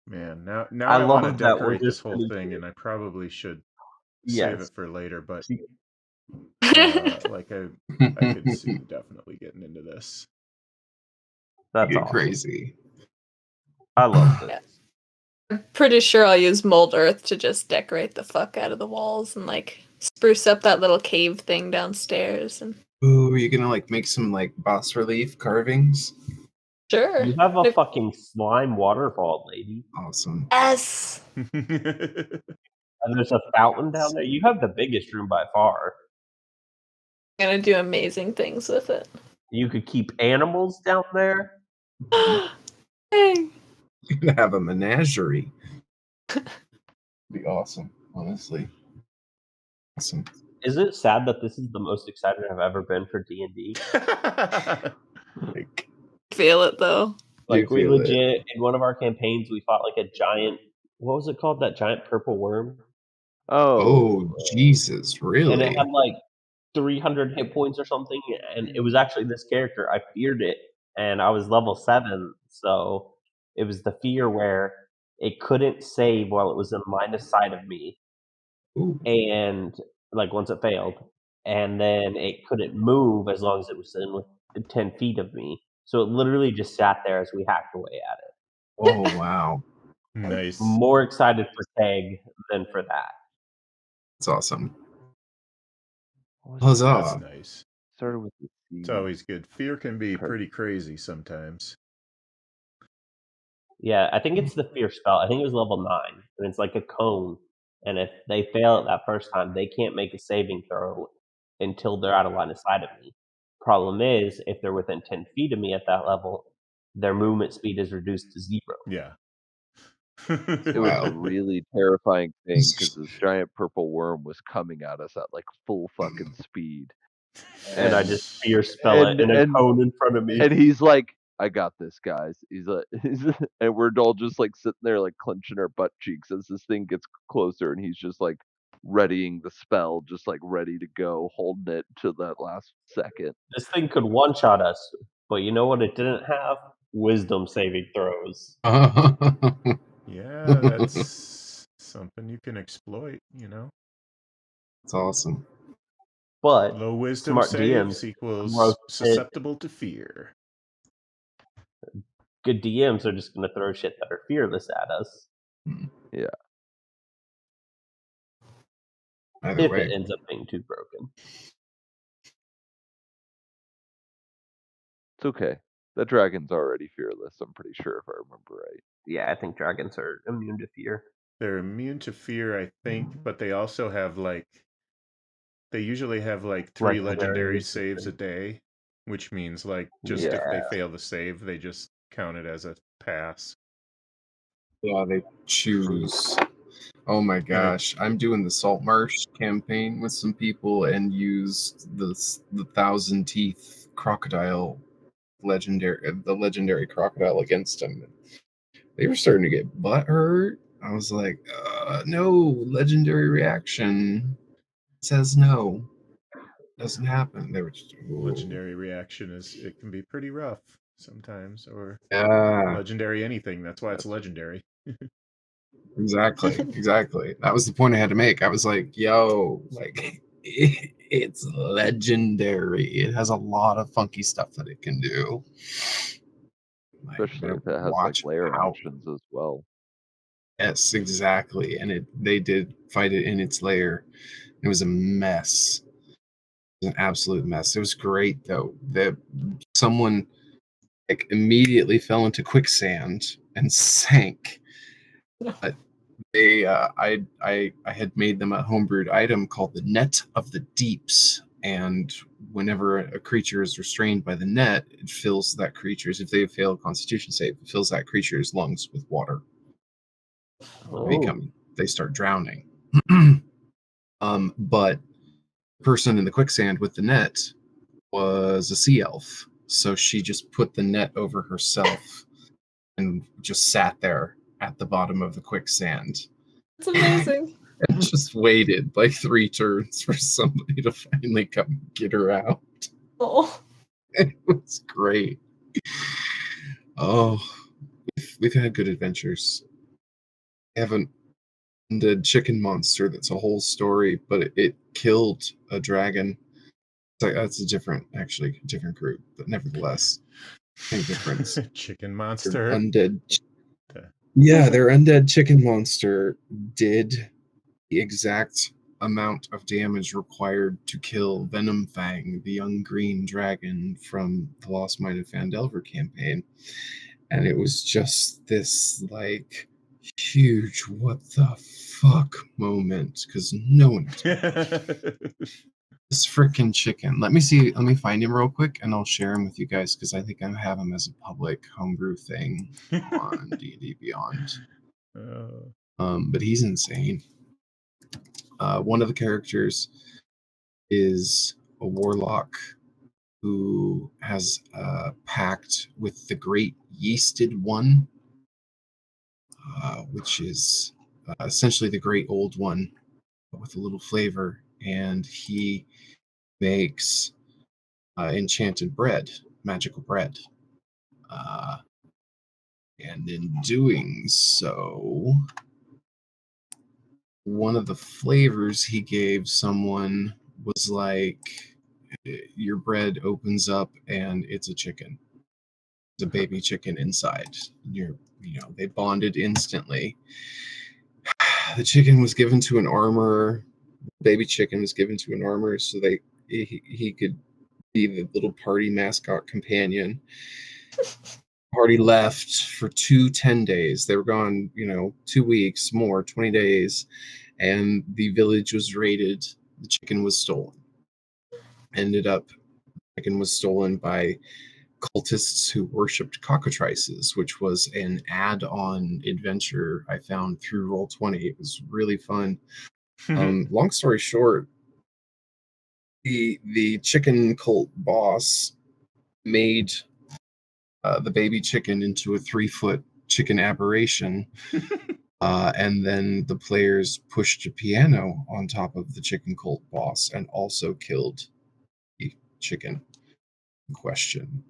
man, now I I want to love that we're decorate this just whole gonna thing, do- and I probably should save Yes. it for later. But See- like I could see definitely getting into this. That's Get awesome. crazy. I love this. I'm pretty sure I'll use mold earth to just decorate the fuck out of the walls and like spruce up that little cave thing downstairs. And Ooh, are you gonna like make some like bas relief carvings? sure. You have a fucking slime waterfall, lady. Awesome. Yes. And there's a fountain down there. You have the biggest room by far. I'm gonna do amazing things with it. You could keep animals down there. Hey. You're gonna have a menagerie. Be awesome, honestly. Awesome. Is it sad that this is the most excited I've ever been for D&D? Like, Feel it though. Like, we feel it. legit, in one of our campaigns, we fought like a giant, what was it called? That giant purple worm? Oh, Jesus, really? And it had like 300 hit points or something. And it was actually this character. I feared it. And I was level 7. So it was the fear where it couldn't save while it was in line of sight of me. Ooh. And like once it failed. And then it couldn't move as long as it was in 10 feet of me. So it literally just sat there as we hacked away at it. Oh, wow. Nice. More excited for Keg than for that. That's awesome. What was Huzzah. That's nice. started with the C. It's always good. Fear can be Card. pretty crazy sometimes. Yeah, I think it's the fear spell. I think it was level 9, and it's like a cone. And if they fail it that first time, they can't make a saving throw until they're out of line of sight of me. Problem is, if they're within 10 feet of me at that level, their movement speed is reduced to 0. Yeah. It was a Wow. really terrifying thing because this giant purple worm was coming at us at like full fucking speed, And I and just fear spell it in a cone in front of me. and he's like, "I got this, guys." He's like, and we're all just like sitting there like clenching our butt cheeks as this thing gets closer, and he's just like readying the spell, just like ready to go, holding it to that last second. This thing could one-shot us, but you know what it didn't have? Wisdom saving throws. Yeah, that's something you can exploit, you know. It's awesome. But Low wisdom smart saves DMs equals roasted. susceptible to fear. Good DMs are just going to throw shit that are fearless at us. Yeah. Either If way. it ends up being too broken. It's okay. That dragon's already fearless, I'm pretty sure, if I remember right. Yeah, I think dragons are immune to fear. They're immune to fear, I think, but they also have they usually have 3 legendary saves a day, which means just if they fail the save, they just count it as a pass. Yeah, they choose. Oh my gosh, I'm doing the Salt Marsh campaign with some people and used the 1,000 Teeth crocodile the legendary crocodile against them. They were starting to get butthurt. I was like, no, legendary reaction says no. Doesn't happen. They were just Legendary reaction it can be pretty rough sometimes, or yeah, legendary anything. That's why it's legendary. exactly. That was the point I had to make. I was like, yo, it's legendary. It has a lot of funky stuff that it can do. Especially if it has like layer actions as well. Yes, exactly. And they did fight it in its lair. It was a mess. It was an absolute mess. It was great though. That someone immediately fell into quicksand and sank. But I had made them a homebrewed item called the Net of the Deeps, and whenever a creature is restrained by the net, it fills that creature's, if they fail a Constitution save, it fills that creature's lungs with water. They start drowning. But the person in the quicksand with the net was a sea elf, so she just put the net over herself and just sat there at the bottom of the quicksand. That's amazing. And just waited 3 turns for somebody to finally come get her out. Oh, It was great. Oh, we've had good adventures. I have an undead chicken monster that's a whole story, but it killed a dragon. It's that's a different group, but nevertheless, same difference. Chicken monster. Undead. Yeah, their undead chicken monster did the exact amount of damage required to kill Venom Fang, the young green dragon from the Lost Mine of Phandelver campaign. And it was just this huge what the fuck moment because no one this freaking chicken. Let me find him real quick and I'll share him with you guys because I think I have him as a public homebrew thing on D&D Beyond. But he's insane. One of the characters is a warlock who has a pact with the Great Yeasted One, which is essentially the Great Old One, but with a little flavor. And he makes enchanted bread, magical bread. And in doing so, one of the flavors he gave someone was your bread opens up and it's a chicken. It's a baby chicken inside. They bonded instantly. The chicken was given to an armorer. Baby chicken was given to an armorer so he could be the little party mascot companion. Party left for 10 days. They were gone, 2 weeks, more, 20 days, and the village was raided. The chicken was stolen. Ended up, the chicken was stolen by cultists who worshipped cockatrices, which was an add-on adventure I found through Roll20. It was really fun. Long story short, the chicken cult boss made the baby chicken into a 3-foot chicken aberration, and then the players pushed a piano on top of the chicken cult boss and also killed the chicken in question.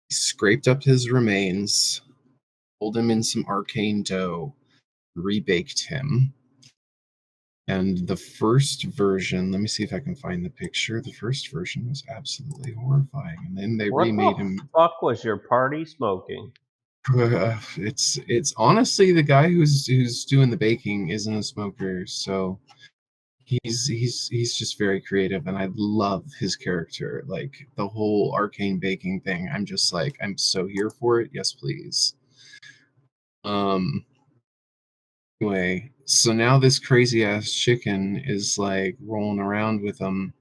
He scraped up his remains, pulled him in some arcane dough, rebaked him. And the first version, let me see if I can find the picture. The first version was absolutely horrifying. And then they remade him. What the fuck was your party smoking? It's honestly, the guy who's doing the baking isn't a smoker, so he's just very creative, and I love his character. Like the whole arcane baking thing, I'm just like, I'm so here for it. Yes, please. Anyway, so now this crazy ass chicken is like rolling around with them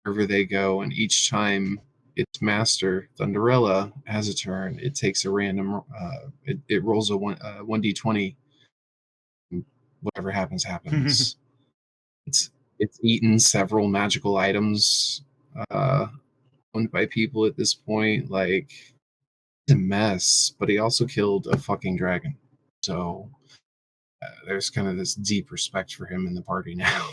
wherever they go, and each time its master, Thunderella, has a turn, it takes a random. It rolls a 1d20. Whatever happens. It's eaten several magical items owned by people at this point. Like, it's a mess, but he also killed a fucking dragon. So there's kind of this deep respect for him in the party now.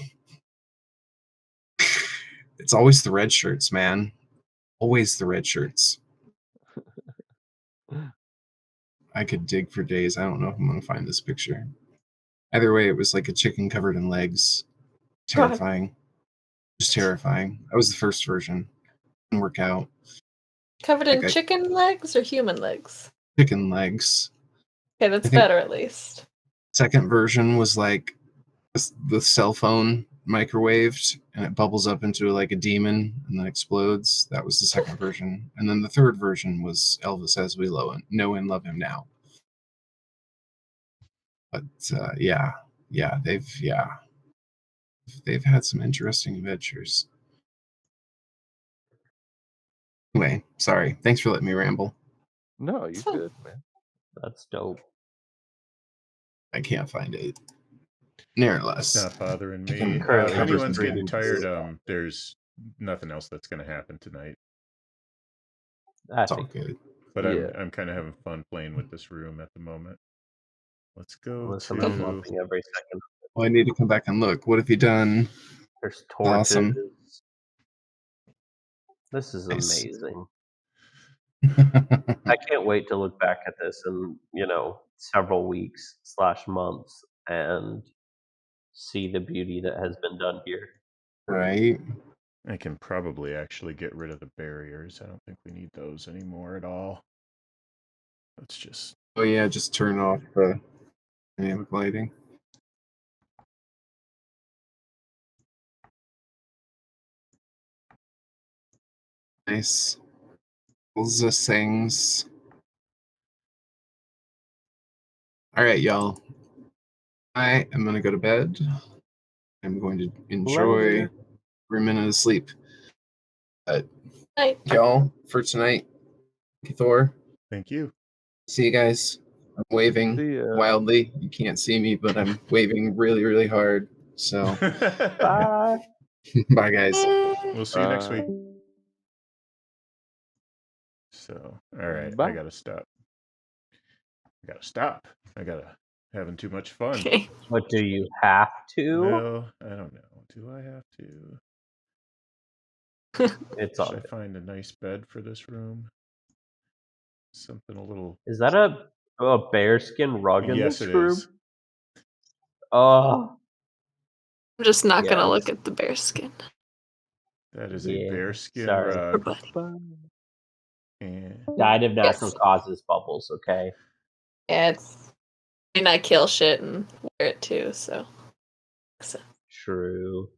It's always the red shirts, man. Always the red shirts. I could dig for days. I don't know if I'm going to find this picture. Either way, it was like a chicken covered in legs. Terrifying. Just terrifying. That was the first version. Didn't work out. Covered in chicken legs or human legs? Chicken legs. Okay, that's better at least. Second version was like the cell phone microwaved and it bubbles up into like a demon and then explodes. That was the second version. And then the third version was Elvis as we know and love him now. But they've had some interesting adventures. Anyway, sorry. Thanks for letting me ramble. No, you good, man. That's dope. I can't find it. Nevertheless, it's not bothering me. If currently anyone's just getting reading tired, this. there's nothing else that's going to happen tonight. That's all good. But I'm kind of having fun playing with this room at the moment. Let's go Listen, to. I'm loving every second. Well, I need to come back and look. What have you done? There's torches. Awesome. This is Nice. amazing. I can't wait to look back at this in, several weeks / months and see the beauty that has been done here. Right. I can probably actually get rid of the barriers. I don't think we need those anymore at all. Let's just. Oh yeah, just turn off the dynamic lighting. Nice. Those are things. All right, y'all. I am going to go to bed. I'm going to enjoy 3 minutes of sleep. But y'all, for tonight, thank you, Thor. Thank you. See you guys. I'm waving wildly. You can't see me, but I'm waving really, really hard. So, Bye. Bye, guys. We'll see you next week. So, all right, Bye. I gotta stop. I gotta having too much fun. Okay. What, do you have to? No, I don't know. Do I have to? It's all Should I good. find a nice bed for this room? Something a little. Is that a bearskin rug in Yes, this it room? is. Oh, I'm just not gonna Yes. look at the bear skin. That is a Yeah, bearskin sorry. rug. Buddy. And died of natural Yes. causes bubbles, okay? Yeah, it's. I mean, I kill shit and wear it too, so. True.